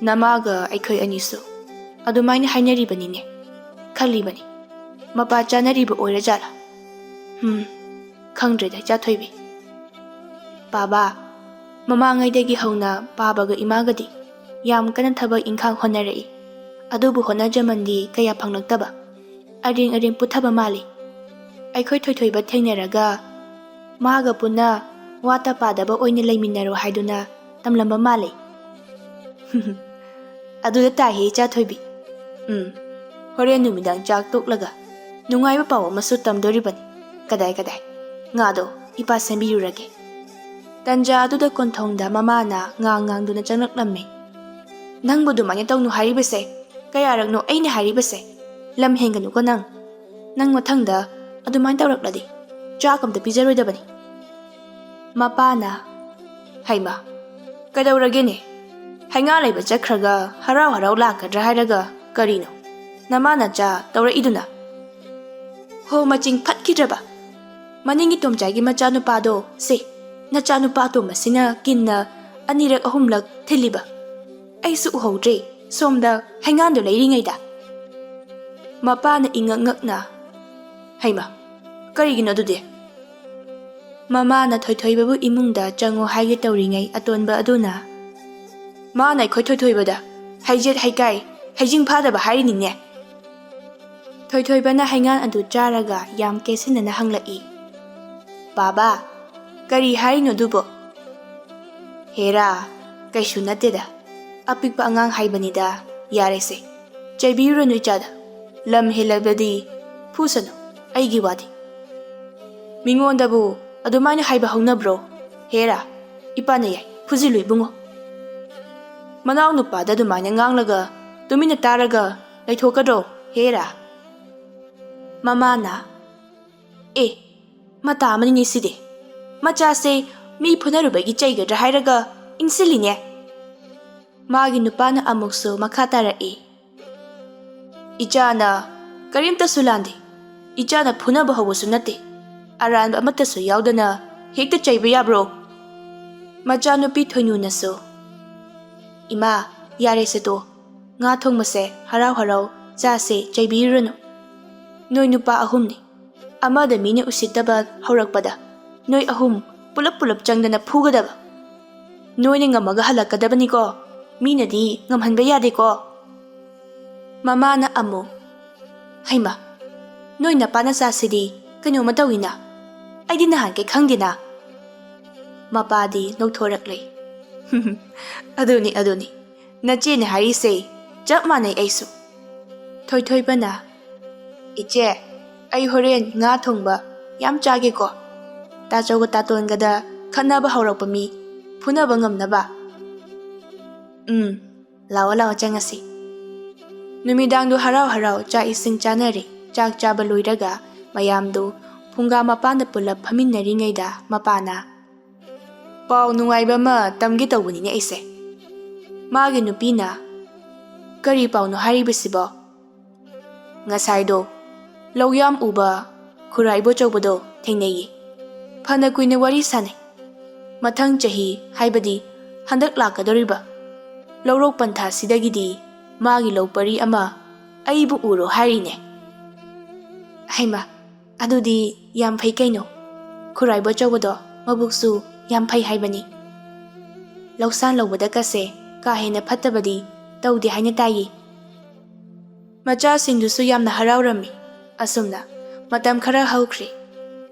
namaga aikhoi anisu adumaina hainaribanine khalibani mapa chanariba oirajala khangdreda cha Thoibi baba mamangaidagi hauna babaga imagadi yam kana thabak inkhang honarai adubu honajamandi kaya phanglaktaba aring puthaba mali aikhoi Thoiba thengnaraga maga puna wata padaba oina leiminaro haiduna tamlamba mali aduda tahi cha Thoibi Horen numidang chak toklaga nungaiba paw amasu tamdoribani. Kadai ngado ipa sembirurage. Tanja aduda konthongda mamana ngang duna changlaknamme. Nangbu dumanya tawnu haribase kayaragno aina haribase lam henganu ko nang mathangda adumain tawrakladi chakamta pijaroidabani. Mapana haima kadawragene hainga laiba chakraga harau lakadra hairaga karino namana cha tawra iduna ho maching phatkidraba maningi tomjagi machanupado se nachanupato masina kinna anirak ahumlak thiliba aisu uhodre somda haingando leiringaida. Mapana ingangakna haima karigino dude. Mamana thoibabu imungda chango haige tawringai atonba aduna mana thoibada haijet haikai haijing phadaba hainingne. Thoibana haingan adu charaga yam kesinana hanglai. Baba kari haino dubo. Hera kaisu nateda apikpa angang haibanida yarese chaibirunu chada lam helabadi phusano aigi wadi. Mingondabu adumaina haiba haunabro. Hera ipana yai phuzilui bungo. Manaw nupada adumaina nganglaga tumina taraga laithokadro. Hera mamana mata amani niside macha se mi phunarubagi chaigadra hairaga insiline. Magi nupana amukso makhatara ichana karimta sulandi ichana phunaba hawasu nate aranba amata su yaudana hekta chaiba yabro. Macha nupi thoinunaso ima yare se to nga thongmase harau chase chaibirunu. Noi nupa ahumni amada mine usitaba haurakpada noi ahum pulap changdana phugadaba. Noine ngamaga halakadabani ko minadi ngamhanba yade ko. Mamana amu haima noi napana sasidi kano matawina aidi nahan ke khangdina. Mapadi nokthoraqlei. Aduni nachene harise chap manai aisu. Thoibana iche ai horen nga thongba yam chage ko tachoga tatongada khanaba haurakpa mi phunaba ngamnaba. Lawa changasi. Numidangdu harau cha ising chanari chak chaba loiraga mayamdu phunga mapanda pulap phaminnaringaida mapana paw nungaiba ma tamgi tawbunine aise. Magi nupina kari pawno haribasibo ngasaido lowyam uba khuraibo chawbado thengnayi phana kuina wari sanai. Mathang chahi haibadi handak lakadoriba lawrok pantha sidagidi magi lawpari ama aibu uro harine. Haima adudi yam phai kaino khuraibo chawbado mabuksu yam phai haibani. Lawsan lawbada kase ka hena phattabadi tawdi haina tayi. Macha singdusu yamna haraurami. Asumna matam khara haukhri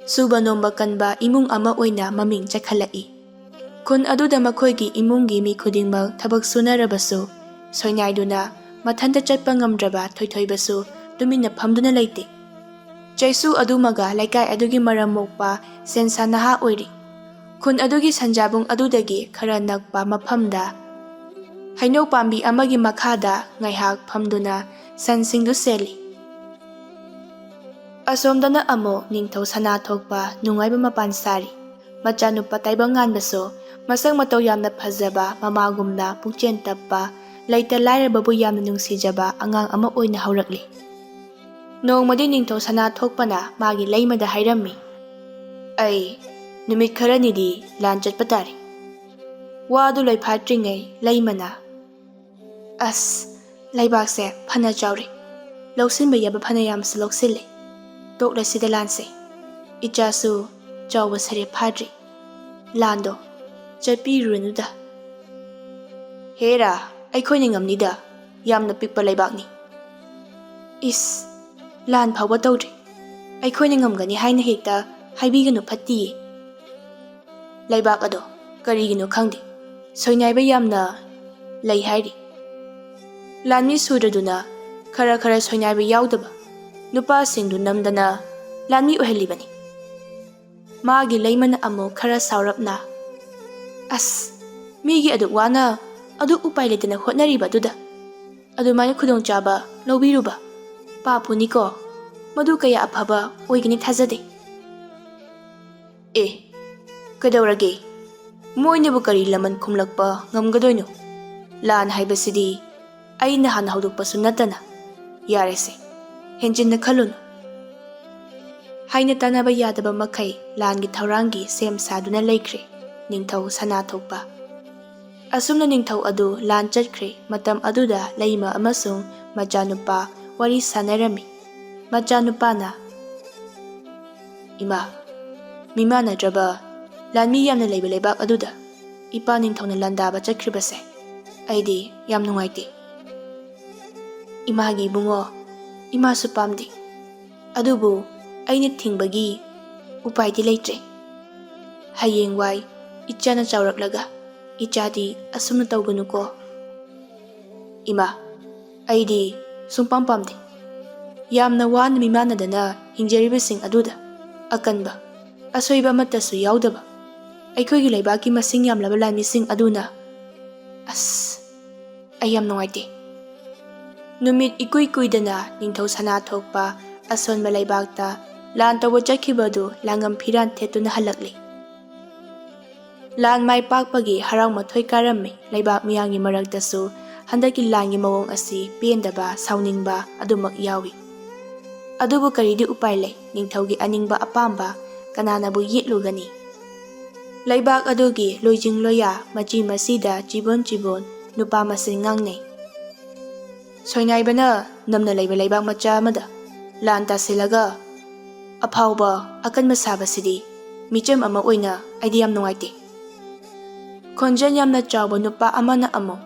suba nomba kanba imung ama oina maming chakhalai. Kun aduda makhoigi imungi mi khudingmak thabak sunarabasu soinaiduna mathanda chatpa ngamdraba thoibasu tumina phamduna leite. Chaisu adumaga laikai adugi maram mokpa sensa naha oiri. Kun adugi sanjabung adudagi khara nakpa maphamda hainau pambi amagi makhada ngaihak phamduna sansingdu seli. Asomdana amo ningthau sana thokpa nungaiba mapan sari. Machanupa taiba nganbaso masang mataw yamna phajaba mamagumna pukchen tappa laita lairababu yamna nungsijaba angang ama oina haurakli. Nongmadi ningthau sana thokpana magi leimada hairammi. Ai numit kharanidi lan chatpa tari. Wadu laiphatringai leimana as laibakse phana chawri lawsinba yaba phana yamsa loksille. Tokla sida lanse ichasu chawba sare phadri lando chapi runuda. Hera aikhoini ngamnida yamna pikpa laibakni. Is lan phawba tawdri aikhoini ngamgani haina hekta haibiganu phatti. Laibak ado karigino khangdi soinaiba yamna lei hairi. Lanmi sudraduna ꯈꯔ ꯁꯣꯏꯅꯥꯏꯕ ꯌꯥꯎꯗꯕ ꯅꯨꯄꯥꯁꯤꯡꯗꯨ ꯅꯝꯗꯅ ꯂꯥꯟꯃꯤ ꯑꯣꯏꯍꯜꯂꯤꯕꯅꯤ꯫ ꯃꯥꯒꯤ ꯂꯩꯃꯅ ꯑꯃꯨꯛ ꯈꯔ ꯁꯥꯎꯔꯞꯅ, ꯑꯁ, ꯃꯤꯒꯤ ꯑꯗꯨꯛ ꯋꯥꯅ ꯑꯗꯨꯛ ꯎꯄꯥꯏ ꯂꯩꯇꯅ ꯍꯣꯠꯅꯔꯤꯕ ꯑꯗꯨꯗ ꯑꯗꯨꯃꯥꯏꯅ ꯈꯨꯗꯣꯡꯆꯥꯕ ꯂꯧꯕꯤꯔꯨꯕ ꯄꯥꯞꯄꯨꯅꯤꯀꯣ, ꯃꯗꯨ ꯀꯌꯥ ꯑꯐꯕ ꯑꯣꯏꯒꯅꯤ ꯊꯥꯖꯗꯦ꯫ ꯑꯦ, ꯀꯩꯗꯧꯔꯒꯦ? ꯃꯣꯏꯅꯕꯨ ꯀꯔꯤ ꯂꯃꯟ ꯈꯨꯝꯂꯛꯄ ꯉꯝꯒꯗꯣꯏꯅꯣ? ꯂꯥꯟ ꯍꯥꯏꯕꯁꯤꯗꯤ ꯑꯩꯅ ꯍꯥꯟꯅ ꯍꯧꯗꯣꯛꯄꯁꯨ ꯅꯠꯇꯅ, ꯌꯥꯔꯦꯁꯦ, ꯍꯦꯟꯖꯤꯟꯅ ꯈꯜꯂꯨꯅꯨ꯫ ꯍꯥꯏꯅ ꯇꯥꯟꯅꯕ ꯌꯥꯗꯕ ꯃꯈꯩ ꯂꯥꯟꯒꯤ ꯊꯧꯔꯥꯡꯒꯤ ꯁꯦꯝ ꯁꯥꯗꯨꯅ ꯂꯩꯈ꯭ꯔꯦ ꯅꯤꯡꯊꯧ ꯁꯅꯥꯊꯣꯛꯄ꯫ ꯑꯁꯨꯝꯅ ꯅꯤꯡꯊꯧ ꯑꯗꯨ ꯂꯥꯟ ꯆꯠꯈ꯭ꯔꯦ꯫ ꯃꯇꯝ ꯑꯗꯨꯗ ꯂꯩꯃ ꯑꯃꯁꯨꯡ ꯃꯆꯥꯅꯨꯄꯥ ꯋꯥꯔꯤ ꯁꯥꯟꯅꯔꯝꯃꯤ꯫ ꯃꯆꯥꯅꯨꯄꯥꯅ, ꯏꯃꯥ, ꯃꯤꯃꯥꯟꯅꯗ꯭ꯔꯕ ꯂꯥꯟꯃꯤ ꯌꯥꯝꯅ ꯂꯩꯕ ꯂꯩꯕꯥꯛ ꯑꯗꯨꯗ ꯏꯄꯥ ꯅꯤꯡꯊꯧꯅ ꯂꯥꯟꯗꯥꯕ ꯆꯠꯈ꯭ꯔꯤꯕꯁꯦ ꯑꯩꯗꯤ ꯌꯥꯝ ꯅꯨꯡꯉꯥꯏꯇꯦ꯫ ꯏꯃꯥꯒꯤ ꯏꯕꯨꯡꯉꯣ, ꯏꯃꯥꯁꯨ ꯄꯥꯝꯗꯦ, ꯑꯗꯨꯕꯨ ꯑꯩꯅ ꯊꯤꯡꯕꯒꯤ ꯎꯄꯥꯏꯗꯤ ꯂꯩꯇ꯭ꯔꯦ꯫ ꯍꯌꯦꯡꯋꯥꯏ ꯏꯆꯥꯅ ꯆꯥꯎꯔꯛꯂꯒ ꯏꯆꯥꯗꯤ ꯑꯁꯨꯝꯅ ꯇꯧꯒꯅꯨꯀꯣ꯫ ꯏꯃꯥ, ꯑꯩꯗꯤ ꯁꯨꯡꯄꯥꯝ ꯄꯥꯝꯗꯦ꯫ ꯌꯥꯝꯅ ꯋꯥꯅ ꯃꯤꯃꯥꯟꯅꯗꯅ ꯍꯤꯡꯖꯔꯤꯕꯁꯤꯡ ꯑꯗꯨꯗ ꯑꯀꯟꯕ, ꯑꯁꯣꯏꯕ ꯑꯃꯠꯇꯁꯨ ꯌꯥꯎꯗꯕ ꯑꯩꯈꯣꯏꯒꯤ ꯂꯩꯕꯥꯛꯀꯤ ꯃꯁꯤꯡ ꯌꯥꯝꯂꯕ ꯂꯥꯟꯃꯤꯁꯤꯡ ꯑꯗꯨꯅ, ꯑꯁ, ꯑꯩ ꯌꯥꯝ ꯅꯨꯡꯉꯥꯏꯇꯦ꯫ ꯅꯨꯃꯤꯠ ꯏꯀꯨꯏ ꯀꯨꯏꯗꯅ ꯅꯤꯡꯊꯧ ꯁꯅꯥꯊꯣꯛꯄ ꯑꯁꯣꯟꯕ ꯂꯩꯕꯥꯛꯇ ꯂꯥꯟ ꯇꯧꯕ ꯆꯠꯈꯤꯕ ꯑꯗꯨ ꯂꯥꯡꯉꯝ ꯐꯤꯔꯥꯟ ꯊꯦꯠꯇꯨꯅ ꯍꯜꯂꯛꯂꯤ꯫ ꯂꯥꯟ ꯃꯥꯏ ꯄꯥꯛꯄꯒꯤ ꯍꯔꯥꯎ ꯃꯊꯣꯏ ꯀꯥꯔꯝꯃꯤ꯫ ꯂꯩꯕꯥꯛ ꯃꯤꯌꯥꯝꯒꯤ ꯃꯔꯛꯇꯁꯨ ꯍꯟꯗꯛꯀꯤ ꯂꯥꯟꯒꯤ ꯃꯑꯣꯡ ꯑꯁꯤ ꯄꯦꯟꯗꯕ, ꯁꯥꯎꯅꯤꯡꯕ ꯑꯗꯨꯃꯛ ꯌꯥꯎꯏ꯫ ꯑꯗꯨꯕꯨ ꯀꯔꯤꯗꯤ ꯎꯄꯥꯏ ꯂꯩ? ꯅꯤꯡꯊꯧꯒꯤ ꯑꯅꯤꯡꯕ ꯑꯄꯥꯝꯕ ꯀꯅꯥꯅꯕꯨ ꯌꯦꯠꯂꯨꯒꯅꯤ? ꯂꯩꯕꯥꯛ ꯑꯗꯨꯒꯤ ꯂꯣꯏꯖꯤꯡ ꯂꯣꯌꯥ ꯃꯆꯤ ꯃꯆꯤꯗ ꯆꯤꯕꯣꯟ ꯅꯨꯄꯥ ꯃꯁꯦꯟ ꯉꯥꯡꯅꯩ꯫ ꯁꯣꯏꯅꯥꯏꯕꯅ ꯅꯝꯅ ꯂꯩꯕ ꯂꯩꯕꯥꯛ ꯃꯆꯥ ꯑꯃꯗ ꯂꯥꯟ ꯇꯥꯁꯤꯜꯂꯒ ꯑꯐꯥꯎꯕ ꯑꯀꯟꯕ ꯁꯥꯕꯁꯤꯗꯤ ꯃꯤꯆꯝ ꯑꯃ ꯑꯣꯏꯅ ꯑꯩꯗꯤ ꯌꯥꯝ ꯅꯨꯡꯉꯥꯏꯇꯦ꯫ ꯈꯣꯟꯖꯦꯜ ꯌꯥꯝꯅ ꯆꯥꯎꯕ ꯅꯨꯄꯥ ꯑꯃꯅ ꯑꯃꯨꯛ,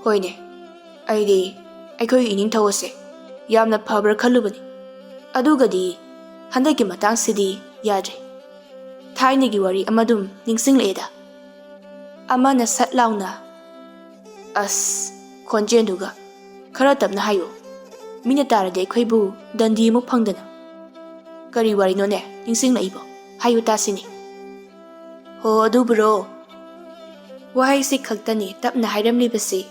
ꯍꯣꯏꯅꯦ, ꯑꯩꯗꯤ ꯑꯩꯈꯣꯏꯒꯤ ꯏꯅꯤꯡꯊꯧ ꯑꯁꯦ ꯌꯥꯝꯅ ꯐꯕ꯭ꯔꯥ ꯈꯜꯂꯨꯕꯅꯤ, ꯑꯗꯨꯒꯗꯤ ꯍꯟꯗꯛꯀꯤ ꯃꯇꯥꯡꯁꯤꯗꯤ ꯌꯥꯗ꯭ꯔꯦ꯫ ꯊꯥꯏꯅꯒꯤ ꯋꯥꯔꯤ ꯑꯃꯗꯨꯝ ꯅꯤꯡꯁꯤꯡꯂꯛꯑꯦꯗ꯫ ꯑꯃꯅ ꯁꯠ ꯂꯥꯎꯅ, ꯑꯁ, ꯈꯣꯟꯖꯦꯜꯗꯨꯒ ꯈꯔ ꯇꯞꯅ ꯍꯥꯏꯌꯨ, ꯃꯤꯅ ꯇꯥꯔꯗꯤ ꯑꯩꯈꯣꯏꯕꯨ ꯗꯟꯗꯤ ꯑꯃꯨꯛ ꯐꯪꯗꯅ꯫ ꯀꯔꯤ ꯋꯥꯔꯤꯅꯣꯅꯦ ꯅꯤꯡꯁꯤꯡꯂꯛꯏꯕꯣ? ꯍꯥꯏꯌꯨ ꯇꯥꯁꯤꯅꯦ꯫ ꯍꯣ, ꯑꯗꯨꯕꯨꯔꯣ, ꯋꯥꯍꯩꯁꯤ ꯈꯛꯇꯅꯤ ꯇꯞꯅ ꯍꯥꯏꯔꯝꯂꯤꯕꯁꯤ꯫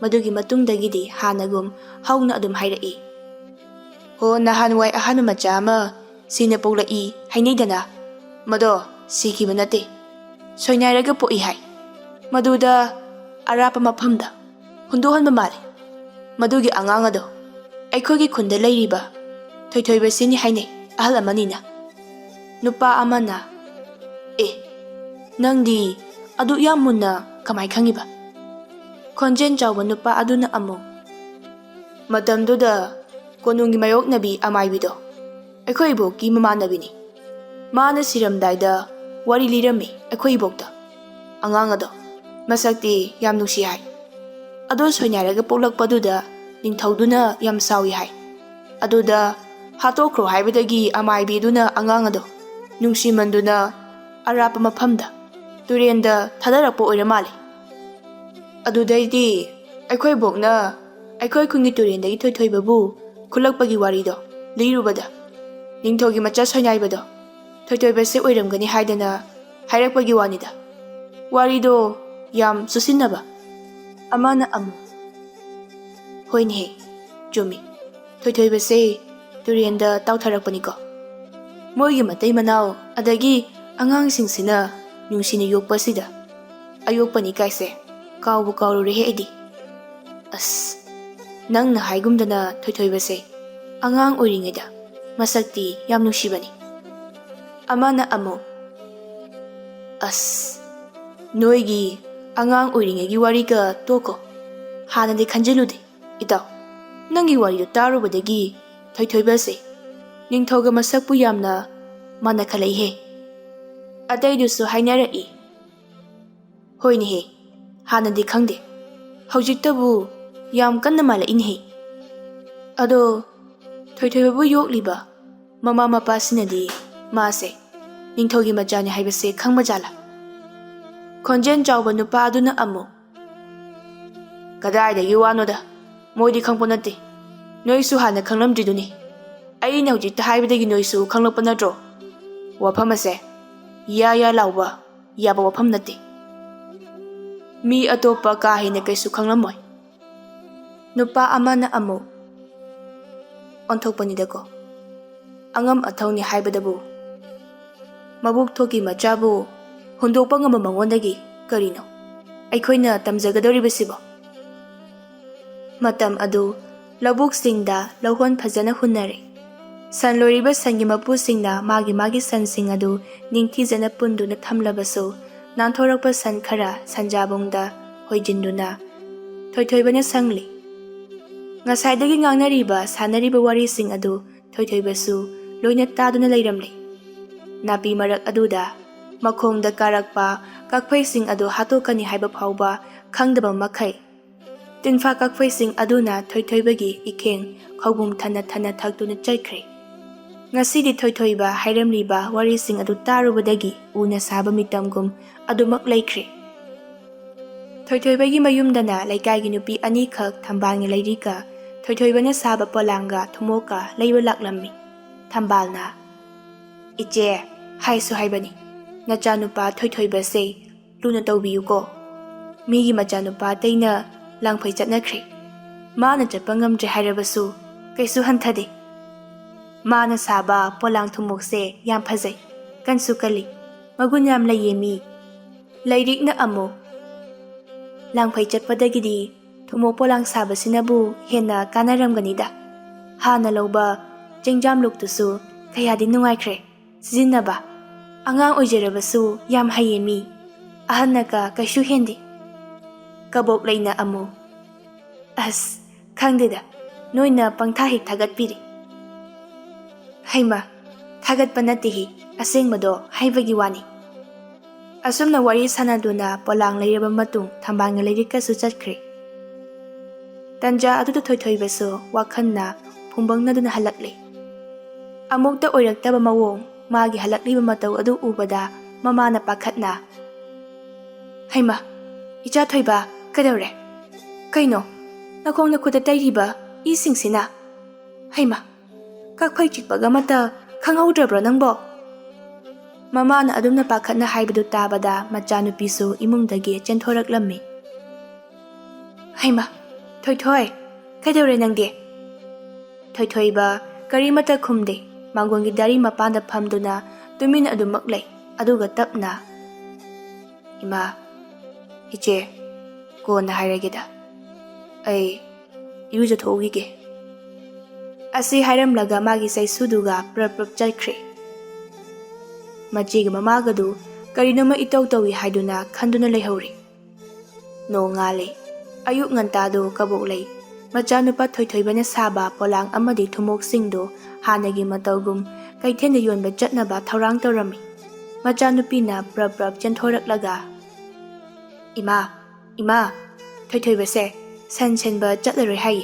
ꯃꯗꯨꯒꯤ ꯃꯇꯨꯡꯗꯒꯤꯗꯤ ꯍꯥꯟꯅꯒꯨꯝ ꯍꯧꯅ ꯑꯗꯨꯝ ꯍꯥꯏꯔꯛꯏ꯫ ꯍꯣ, ꯅꯍꯥꯟꯋꯥꯏ ꯑꯍꯥꯟꯕ ꯃꯆꯥ ꯑꯃ ꯁꯤꯅ ꯄꯣꯛꯂꯛꯏ ꯍꯥꯏꯅꯩꯗꯅ, ꯃꯗꯣ ꯁꯤꯈꯤꯕ ꯅꯠꯇꯦ, ꯁꯣꯏꯅꯥꯏꯔꯒ ꯄꯣꯛꯏ ꯍꯥꯏ꯫ ꯃꯗꯨꯗ ꯑꯔꯥꯞꯄ ꯃꯐꯝꯗ ꯍꯨꯟꯗꯣꯛꯍꯟꯕ ꯃꯥꯜꯂꯤ꯫ ꯃꯗꯨꯒꯤ ꯑꯉꯥꯡ ꯑꯗꯣ ꯑꯩꯈꯣꯏꯒꯤ ꯈꯨꯟꯗ ꯂꯩꯔꯤꯕ ꯊꯣꯏꯊꯣꯏꯕꯁꯤꯅꯤ ꯍꯥꯏꯅꯩ, ꯑꯍꯜ ꯑꯃꯅꯤꯅ꯫ ꯅꯨꯄꯥ ꯑꯃꯅ, ꯑꯦ, ꯅꯪꯗꯤ ꯑꯗꯨꯛ ꯌꯥꯝ ꯃꯨꯟꯅ ꯀꯃꯥꯏ ꯈꯪꯉꯤꯕ? ꯈꯣꯟꯖꯦꯜ ꯆꯥꯎꯕ ꯅꯨꯄꯥ ꯑꯗꯨꯅ ꯑꯃꯨꯛ, ꯃꯇꯝꯗꯨꯗ ꯀꯣꯅꯨꯡꯒꯤ ꯃꯥꯌꯣꯛꯅꯕꯤ ꯑꯃꯥꯏꯕꯤꯗꯣ ꯑꯩꯈꯣꯏ ꯏꯕꯣꯛꯀꯤ ꯃꯃꯥꯟꯅꯕꯤꯅꯤ꯫ ꯃꯥꯅ ꯁꯤꯔꯝꯗꯥꯏꯗ ꯋꯥꯔꯤ ꯂꯤꯔꯝꯃꯤ ꯑꯩꯈꯣꯏ ꯏꯕꯣꯛꯇ꯫ ꯑꯉꯥꯡ ꯑꯗꯣ ꯃꯁꯛꯇꯤ ꯌꯥꯝ ꯅꯨꯡꯁꯤ ꯍꯥꯏ, ꯑꯗꯣ ꯁꯣꯏꯅꯥꯏꯔꯒ ꯄꯣꯛꯂꯛꯄꯗꯨꯗ ꯅꯤꯡꯊꯧꯗꯨꯅ ꯌꯥꯝ ꯁꯥꯎꯏ ꯍꯥꯏ꯫ ꯑꯗꯨꯗ ꯍꯥꯠꯇꯣꯛꯈ꯭ꯔꯣ ꯍꯥꯏꯕꯗꯒꯤ ꯑꯃꯥꯏꯕꯤꯗꯨꯅ ꯑꯉꯥꯡ ꯑꯗꯣ ꯅꯨꯡꯁꯤꯃꯟꯗꯨꯅ ꯑꯔꯥꯞꯄ ꯃꯐꯝꯗ ꯇꯨꯔꯦꯟꯗ ꯊꯥꯗꯔꯛꯄ ꯑꯣꯏꯔ ꯃꯥꯜꯂꯤ꯫ ꯑꯗꯨꯗꯩꯗꯤ ꯑꯩꯈꯣꯏ ꯕꯣꯛꯅ ꯑꯩꯈꯣꯏ ꯈꯨꯟꯒꯤ ꯇꯨꯔꯦꯟꯗꯒꯤ ꯊꯣꯏꯊꯣꯏꯕꯕꯨ ꯈꯨꯠꯂꯛꯄꯒꯤ ꯋꯥꯔꯤꯗꯣ ꯂꯤꯔꯨꯕꯗ ꯅꯤꯡꯊꯧꯒꯤ ꯃꯆꯥ ꯁꯣꯏꯅꯥꯏꯕꯗꯣ ꯊꯣꯏꯊꯣꯏꯕꯁꯦ ꯑꯣꯏꯔꯝꯒꯅꯤ ꯍꯥꯏꯗꯅ ꯍꯥꯏꯔꯛꯄꯒꯤ ꯋꯥꯅꯤꯗ꯫ ꯋꯥꯔꯤꯗꯣ ꯌꯥꯝ ꯆꯨꯁꯤꯟꯅꯕ꯫ ꯑꯃꯅ ꯑꯃꯨꯛ, ꯍꯣꯏꯅꯦꯍꯦ, ꯆꯨꯝꯃꯤ, ꯊꯣꯏꯊꯣꯏꯕꯁꯦ ꯇꯨꯔꯦꯟꯗ ꯇꯥꯎꯊꯔꯛꯄꯅꯤꯀꯣ꯫ ꯃꯣꯏꯒꯤ ꯃꯇꯩ ꯃꯅꯥꯎ ꯑꯗꯒꯤ ꯑꯉꯥꯡꯁꯤꯡꯁꯤꯅ ꯅꯨꯡꯁꯤꯅ ꯌꯣꯛꯄꯁꯤꯗ ꯑꯌꯣꯛꯄꯅꯤ ꯀꯥꯏꯁꯦ ꯀꯥꯎꯕꯨ ꯀꯥꯎꯔꯨꯔꯦꯍꯦ ꯑꯩꯗꯤ꯫ ꯑꯁ, ꯅꯪꯅ ꯍꯥꯏꯒꯨꯝꯗꯅ ꯊꯣꯏꯊꯣꯏꯕꯁꯦ ꯑꯉꯥꯡ ꯑꯣꯏꯔꯤꯉꯩꯗ ꯃꯁꯛꯇꯤ ꯌꯥꯝ ꯅꯨꯡꯁꯤꯕꯅꯤ꯫ ꯑꯃꯅ ꯑꯃꯨꯛ, ꯑꯁ, ꯅꯣꯏꯒꯤ ꯑꯉꯥꯡ ꯑꯣꯏꯔꯤꯉꯩꯒꯤ ꯋꯥꯔꯤꯒ ꯇꯣꯛꯈꯣ, ꯍꯥꯟꯅꯗꯤ ꯈꯟꯖꯤꯜꯂꯨꯗꯦ ꯏꯇꯥꯎ, ꯅꯪꯒꯤ ꯋꯥꯔꯤꯗꯣ ꯇꯥꯔꯨꯕꯗꯒꯤ ꯊꯣꯏꯊꯣꯏꯕꯁꯦ ꯅꯤꯡꯊꯧꯒ ꯃꯁꯛꯄꯨ ꯌꯥꯝꯅ ꯃꯥꯟꯅꯈꯠꯂꯛꯏꯍꯦ꯫ ꯑꯇꯩꯗꯨꯁꯨ ꯍꯥꯏꯅꯔꯛꯏ꯫ ꯍꯣꯏꯅꯦꯍꯦ, ꯍꯥꯟꯅꯗꯤ ꯈꯪꯗꯦ, ꯍꯧꯖꯤꯛꯇꯕꯨ ꯌꯥꯝ ꯀꯟꯅ ꯃꯥꯜꯂꯛꯏꯅꯦꯍꯦ꯫ ꯑꯗꯣ ꯊꯣꯏꯊꯣꯏꯕꯕꯨ ꯌꯣꯛꯂꯤꯕ ꯃꯃꯥ ꯃꯄꯥꯁꯤꯅꯗꯤ ꯃꯥꯁꯦ ꯅꯤꯡꯊꯧꯒꯤ ꯃꯆꯥꯅꯤ ꯍꯥꯏꯕꯁꯦ ꯈꯪꯕ ꯖꯥꯠꯂꯥ? ꯈꯣꯟꯖꯦꯜ ꯆꯥꯎꯕ ꯅꯨꯄꯥ ꯑꯗꯨꯅ ꯑꯃꯨꯛ, ꯀꯗꯥꯏꯗꯒꯤ ꯋꯥꯅꯣꯗ, ꯃꯣꯏꯗꯤ ꯈꯪꯄꯣꯠ ꯅꯠꯇꯦ꯫ Noisu hana khanglamdriduni. Aina hojikta haibadagi noisu khanglakpa natro. Wafam ase ya lauba yaba wafam nate. Mi atopa ka hina kaisu khanglamoy. Nupa amana amo onthokpanidako. Angam athawni haibadabu. Mabuk thoki machabu hundokpa ngama mangondagi karino. Aikhoina tamjagadoribasibo. Matam adu labuk singda lauhon phajana hunnare. Sanloriba sangi mapu singna magi san sing adu ningthijana punduna thamlabaso nanthorokpa san khara sanjabongda hoijinduna thoithoibana sangli. Ngasaidagi ngangnariba sanariba wari sing adu thoithoibasu loina taduna leiramli. Napi marak aduda makhongda karakpa kakphai sing adu hatokani haiba phauba khangdaba makhai. Tinfa kakphai sing aduna thoithoibagi ikheng khawbum thana thakduna chaikhre. Ngasidi thoithoiba hairamliba wari sing adu tarubadagi una saba mitamgum adumak laikhre. Thoithoibagi mayumdana laikaigi nupi ani khak thambalngi lairika thoithoibana saba polanga thumoka leiba laklammi. Thambalna iche haisu haibani nachanupa thoithoiba se luna tawbiyuko. Migi machanupa teina langphai chatnakhre. Mana chatpa ngamdre hairabasu kaisu hanthade. Mana saba polang thumokse yam phajai kansu kali magun yam layemi lairikna amo langphai chatpadagidi thumo polang saba sinabu hena kanaramganida. Hana loba jengjam luktusu kayadi nungaikre sijinnaba angang oijarabasu yam hayemi ahannaka kaisu hendi. Kabok leina amo as khangdeda noina pangtha hik thagatpiri. Haima thagatpa natihi asengmado haibagi wani. Asumna wari sanaduna polang leiraba matung thambanga leirikasu chatkre. Tanja aduda thoithoibasu wakhanna phungbangnaduna halakle. Amukta oiraktaba mawong magi halakliba matau adu ubada mamana pakhatna. Haima icha thoiba kadawre kaino nakongna khuda tairiba isingsina. Haima kakphai chikpaga mata khanghaudrabra nangbo. Mamana adumna pakhatna haibadu tabada machanupisu imungdagi chenthoraklammi. Haima thoithoi kadawre nangde. Thoithoiba karimata khumde mangongi dari mapanda phamduna tumina adumak lei aduga tapna. Ima iche kona hairageda ai yuja thogige. Asi hairamlaga magi saisuduga prap chaikhre. Machiga mamagadu karinoma itau tawi haiduna khanduna leihori. No ngale ayuk ngantado kabok lei machanupa thoithoibana saba polang amadi thumok singdo hanagi matawgum kaithenda yonba chatnaba thaurang tawrami. Machanupina prap chenthoraklaga ima thoithoibase sansenba chatlaroi hai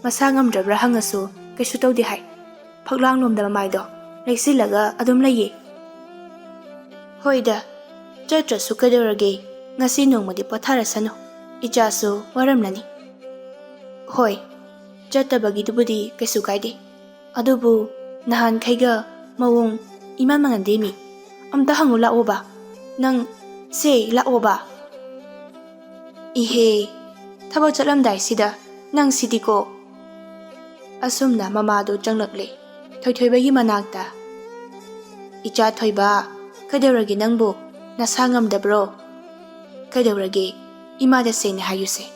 masa ngamdrabra hangasu kaisu tawdi hai phaklang lomda mamaido leisilaga adum laye. Hoida chatrasu kadorage ngasi nongmadi potharasano ichasu waramlani. Hoi chatabagi dubudi kaisu kaide adubu nahan khaiga mawong iman mangandemi amta hangu laoba nang se laoba. Ihe thaba chalamdai sida nang sidiko. Asumna mamado changlakle thoithoibagi manakta. Icha thoiba kadawragi nangbu nasa ngamdabro. Kadawragi imada sena hayuse.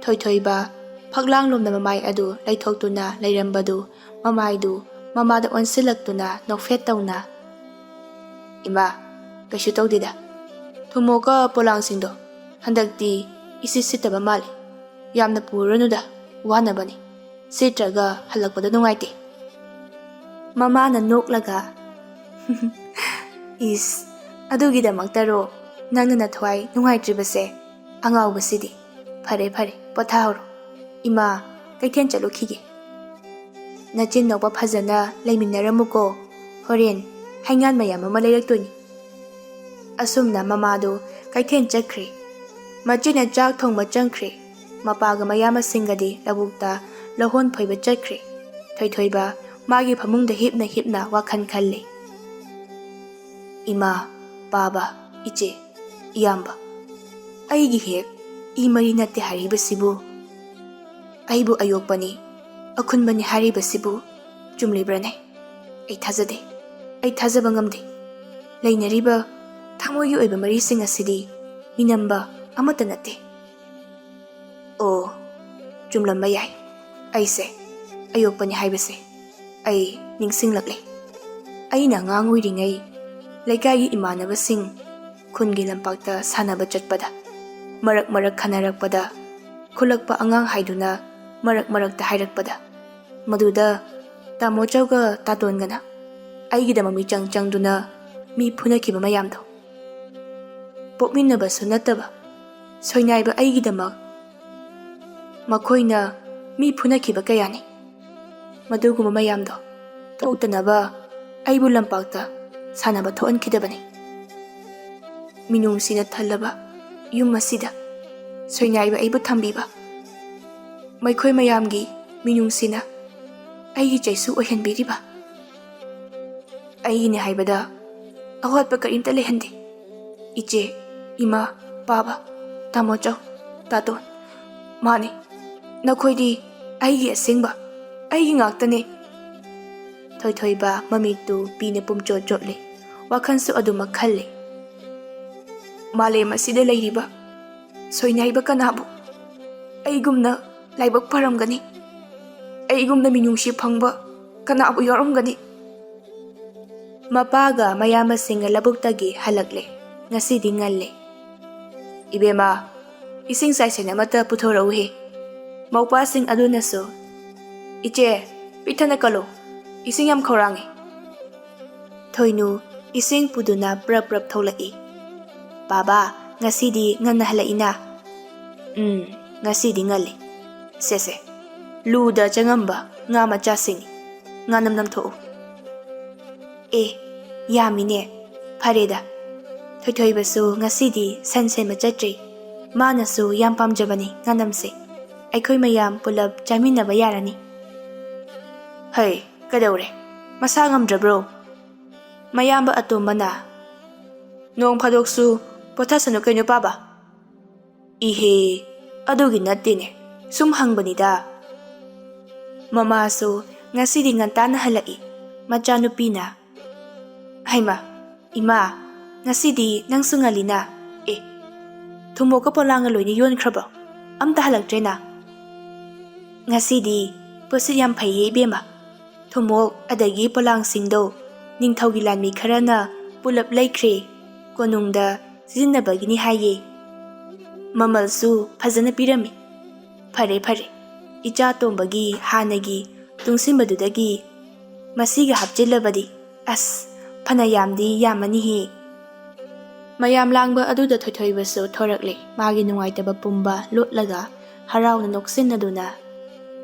Thoithoiba phaklang lomna mamai adu laithoktuna leirambadu mamaidu mamada onsilaktuna nokfet tawna. Ima kaisu tawdida thumoka polangsingdo handakti isi sitaba mali yamna purunuda wanabani sitraga halakpada nungaite. Mamana noklaga is adugidamakdaro nangna nathwai nungaitribase angawbasidi phare pothahoro. Ima kaithen chalukhige nachin nokpa phajana leiminaramuko horen haingan mayam ama leiraktoini. Asumna mamado kaithen chakre. Machina chak thongma changkre mapaga mayama singadi labukta ꯂꯧꯍꯣꯟ ꯐꯣꯏꯕ ꯆꯠꯈ꯭ꯔꯦ꯫ ꯊꯣꯏꯊꯣꯏꯕ ꯃꯥꯒꯤ ꯐꯃꯨꯡꯗ ꯍꯤꯞꯅ ꯍꯤꯞꯅ ꯋꯥꯈꯜ ꯈꯜꯂꯤ꯫ ꯏꯃꯥ, ꯕꯥꯕꯥ, ꯏꯆꯦ, ꯏꯌꯥꯝꯕ, ꯑꯩꯒꯤ ꯍꯦꯛ ꯏ ꯃꯔꯤ ꯅꯠꯇꯦ ꯍꯥꯏꯔꯤꯕꯁꯤꯕꯨ, ꯑꯩꯕꯨ ꯑꯌꯣꯛꯄꯅꯤ, ꯑꯈꯨꯟꯕꯅꯤ ꯍꯥꯏꯔꯤꯕꯁꯤꯕꯨ ꯆꯨꯝꯂꯤꯕ꯭ꯔꯅꯦ? ꯑꯩ ꯊꯥꯖꯗꯦ, ꯑꯩ ꯊꯥꯖꯕ ꯉꯝꯗꯦ꯫ ꯂꯩꯅꯔꯤꯕ ꯊꯃꯣꯏꯒꯤ ꯑꯣꯏꯕ ꯃꯔꯤꯁꯤꯡ ꯑꯁꯤꯗꯤ ꯃꯤꯅꯝꯕ ꯑꯃꯠꯇ ꯅꯠꯇꯦ꯫ ꯑꯣ, ꯆꯨꯝꯂꯝꯕ ꯌꯥꯏ, ꯑꯩꯁꯦ ꯑꯌꯣꯛꯄꯅꯤ ꯍꯥꯏꯕꯁꯦ ꯑꯩ ꯅꯤꯡꯁꯤꯡꯂꯛꯂꯦ꯫ ꯑꯩꯅ ꯑꯉꯥꯡ ꯑꯣꯏꯔꯤꯉꯩ ꯂꯩꯀꯥꯏꯒꯤ ꯏꯃꯥꯟꯅꯕꯁꯤꯡ ꯈꯨꯟꯒꯤ ꯂꯝꯄꯥꯛꯇ ꯁꯥꯟꯅꯕ ꯆꯠꯄꯗ ꯃꯔꯛ ꯃꯔꯛ ꯈꯟꯅꯔꯛꯄꯗ ꯈꯨꯜꯂꯛꯄ ꯑꯉꯥꯡ ꯍꯥꯏꯗꯨꯅ ꯃꯔꯛ ꯃꯔꯛꯇ ꯍꯥꯏꯔꯛꯄꯗ ꯃꯗꯨꯗ ꯇꯥꯃꯣꯆꯧꯒ ꯇꯥꯇꯣꯟꯒꯅ ꯑꯩꯒꯤꯗꯃꯛ ꯃꯤꯆꯪ ꯆꯪꯗꯨꯅ ꯃꯤ ꯐꯨꯅꯈꯤꯕ ꯃꯌꯥꯝꯗꯣ, ꯄꯣꯛꯃꯤꯟꯅꯕꯁꯨ ꯅꯠꯇꯕ ꯁꯣꯏꯅꯥꯏꯕ ꯑꯩꯒꯤꯗꯃꯛ ꯃꯈꯣꯏꯅ ꯃꯤ ꯐꯨꯅꯈꯤꯕ ꯀꯌꯥꯅꯤ꯫ ꯃꯗꯨꯒꯨꯝꯕ ꯃꯌꯥꯝꯗꯣ ꯊꯣꯛꯇꯅꯕ ꯑꯩꯕꯨ ꯂꯝꯄꯥꯛꯇ ꯁꯥꯟꯅꯕ ꯊꯣꯛꯍꯟꯈꯤꯗꯕꯅꯤ꯫ ꯃꯤꯅꯨꯡꯁꯤꯅ ꯊꯜꯂꯕ ꯌꯨꯝ ꯑꯁꯤꯗ ꯁꯣꯏꯅꯥꯏꯕ ꯑꯩꯕꯨ ꯊꯝꯕꯤꯕ ꯃꯈꯣꯏ ꯃꯌꯥꯝꯒꯤ ꯃꯤꯅꯨꯡꯁꯤꯅ ꯑꯩꯒꯤ ꯆꯩꯁꯨ ꯑꯣꯏꯍꯟꯕꯤꯔꯤꯕ, ꯑꯩꯒꯤꯅꯦ ꯍꯥꯏꯕꯗ ꯑꯋꯥꯠꯄ ꯀꯔꯤꯝꯇ ꯂꯩꯍꯟꯗꯦ꯫ ꯏꯆꯦ, ꯏꯃꯥ, ꯕꯥꯕꯥ, ꯇꯥꯃꯣꯆꯧ, ꯇꯥꯇꯣꯟ, ꯃꯥꯅꯤ, ꯅꯈꯣꯏꯗꯤ ꯑꯩꯒꯤ ꯑꯁꯦꯡꯕ, ꯑꯩꯒꯤ ꯉꯥꯛꯇꯅꯦ꯫ ꯊꯣꯏꯊꯣꯏꯕ ꯃꯃꯤꯠꯇꯨ ꯄꯤꯅ ꯄꯨꯝꯆꯣꯠ ꯆꯣꯠꯂꯤ, ꯋꯥꯈꯜꯁꯨ ꯑꯗꯨꯃꯛ ꯈꯜꯂꯤ꯫ ꯃꯥꯂꯦꯝ ꯑꯁꯤꯗ ꯂꯩꯔꯤꯕ ꯁꯣꯏꯅꯥꯏꯕ ꯀꯅꯥꯕꯨ ꯑꯩꯒꯨꯝꯅ ꯂꯥꯏꯕꯛ ꯐꯔꯝꯒꯅꯤ? ꯑꯩꯒꯨꯝꯅ ꯃꯤꯅꯨꯡꯁꯤ ꯐꯪꯕ ꯀꯅꯥꯕꯨ ꯌꯥꯎꯔꯝꯒꯅꯤ? ꯃꯄꯥꯒ ꯃꯌꯥꯝꯕꯁꯤꯡꯒ ꯂꯧꯕꯨꯛꯇꯒꯤ ꯍꯜꯂꯛꯂꯦ꯫ ꯉꯁꯤꯗꯤ ꯉꯜꯂꯦ꯫ ꯏꯕꯦꯝꯃ, ꯏꯁꯤꯡ ꯆꯥꯏꯁꯦꯟ ꯑꯃꯠꯇ ꯄꯨꯊꯣꯔꯛꯎꯍꯦ꯫ ꯃꯧꯄꯥꯁꯤꯡ ꯑꯗꯨꯅꯁꯨ, ꯏꯆꯦ, ꯄꯤꯛꯊꯟꯅ ꯀꯜꯂꯨ, ꯏꯁꯤꯡ ꯌꯥꯝ ꯈꯧꯔꯥꯡꯉꯤ꯫ ꯊꯣꯏꯅꯨ ꯏꯁꯤꯡ ꯄꯨꯗꯨꯅ ꯄ꯭ꯔꯞ ꯄ꯭ꯔꯞ ꯊꯣꯛꯂꯛꯏ꯫ ꯕꯥꯕꯥ, ꯉꯁꯤꯗꯤ ꯉꯟꯅ ꯍꯜꯂꯛꯏꯅ? ꯉꯁꯤꯗꯤ ꯉꯜꯂꯤ꯫ ꯁꯦꯁꯦ, ꯂꯨꯗ ꯆꯪꯉꯝꯕ ꯉꯥ ꯃꯆꯥꯁꯤꯡꯅꯤ, ꯉꯥꯅꯝ ꯅꯝꯊꯣꯛꯎ꯫ ꯑꯦ, ꯌꯥꯝꯃꯤꯅꯦ, ꯐꯔꯦꯗ꯫ ꯊꯣꯏꯊꯣꯏꯕꯁꯨ ꯉꯁꯤꯗꯤ ꯁꯟ ꯁꯦꯟꯕ ꯆꯠꯇ꯭ꯔꯤ, ꯃꯥꯅꯁꯨ ꯌꯥꯝ ꯄꯥꯝꯖꯕꯅꯤ ꯉꯥꯅꯝꯁꯦ, ꯑꯩꯈꯣꯏ ꯃꯌꯥꯝ ꯄꯨꯂꯞ ꯆꯥꯃꯤꯟꯅꯕ ꯌꯥꯔꯅꯤ꯫ ꯍꯩ, ꯀꯩꯗꯧꯔꯦ, ꯃꯁꯥ ꯉꯝꯗ꯭ꯔꯕ꯭ꯔꯣ? ꯃꯌꯥꯝꯕ ꯑꯇꯣꯝꯕꯅ, ꯅꯣꯡ ꯐꯥꯗꯣꯛꯁꯨ ꯄꯣꯊꯥꯁꯅꯨ ꯀꯩꯅꯣ ꯄꯥꯕ? ꯏꯍꯦ, ꯑꯗꯨꯒꯤ ꯅꯠꯇꯦꯅꯦ, ꯁꯨꯝ ꯍꯪꯕꯅꯤꯗ꯫ ꯃꯃꯥꯁꯨ ꯉꯁꯤꯗꯤ ꯉꯟꯇꯥꯅ ꯍꯜꯂꯛꯏ꯫ ꯃꯆꯥꯅꯨꯄꯤꯅ, ꯍꯩꯃꯥ, ꯏꯃꯥ, ꯉꯁꯤꯗꯤ ꯅꯪꯁꯨ ꯉꯜꯂꯤꯅ? ꯑꯦ, ꯊꯨꯝꯃꯣꯛꯀ ꯄꯣꯂꯥꯡꯒ ꯂꯣꯏꯅ ꯌꯣꯟꯈ꯭ꯔꯕꯣ? ꯑꯝꯇ ꯍꯜꯂꯛꯇ꯭ꯔꯦꯅ? ꯉꯁꯤꯗꯤ ꯄꯣꯠꯁꯤꯠ ꯌꯥꯝ ꯐꯩꯌꯦ ꯏꯕꯦꯝꯃ꯫ ꯊꯨꯝꯃꯣꯛ ꯑꯗꯒꯤ ꯄꯣꯂꯥꯡꯁꯤꯡꯗꯣ ꯅꯤꯡꯊꯧꯒꯤ ꯂꯥꯟꯃꯤ ꯈꯔꯅ ꯄꯨꯂꯞ ꯂꯩꯈ꯭ꯔꯦ, ꯀꯣꯅꯨꯡꯗ ꯁꯤꯖꯤꯟꯅꯕꯒꯤꯅꯤ ꯍꯥꯏꯌꯦ꯫ ꯃꯃꯜꯁꯨ ꯐꯖꯅ ꯄꯤꯔꯝꯃꯤ꯫ ꯐꯔꯦ ꯐꯔꯦ, ꯏꯆꯥ ꯇꯣꯝꯕꯒꯤ ꯍꯥꯟꯅꯒꯤ ꯇꯨꯡꯁꯤꯟꯕꯗꯨꯗꯒꯤ ꯃꯁꯤꯒ ꯍꯥꯞꯆꯤꯜꯂꯕꯗꯤ ꯑꯁ ꯐꯅ ꯌꯥꯝꯗꯤ ꯌꯥꯝꯃꯅꯤꯍꯦ꯫ ꯃꯌꯥꯝ ꯂꯥꯡꯕ ꯑꯗꯨꯗ ꯊꯣꯏꯊꯣꯏꯕꯁꯨ ꯊꯣꯔꯛꯂꯦ, ꯃꯥꯒꯤ ꯅꯨꯡꯉꯥꯏꯇꯕ ꯄꯨꯝꯕ ꯂꯣꯠꯂꯒ ꯍꯔꯥꯎꯅ ꯅꯣꯛꯁꯤꯟꯅꯗꯨꯅ꯫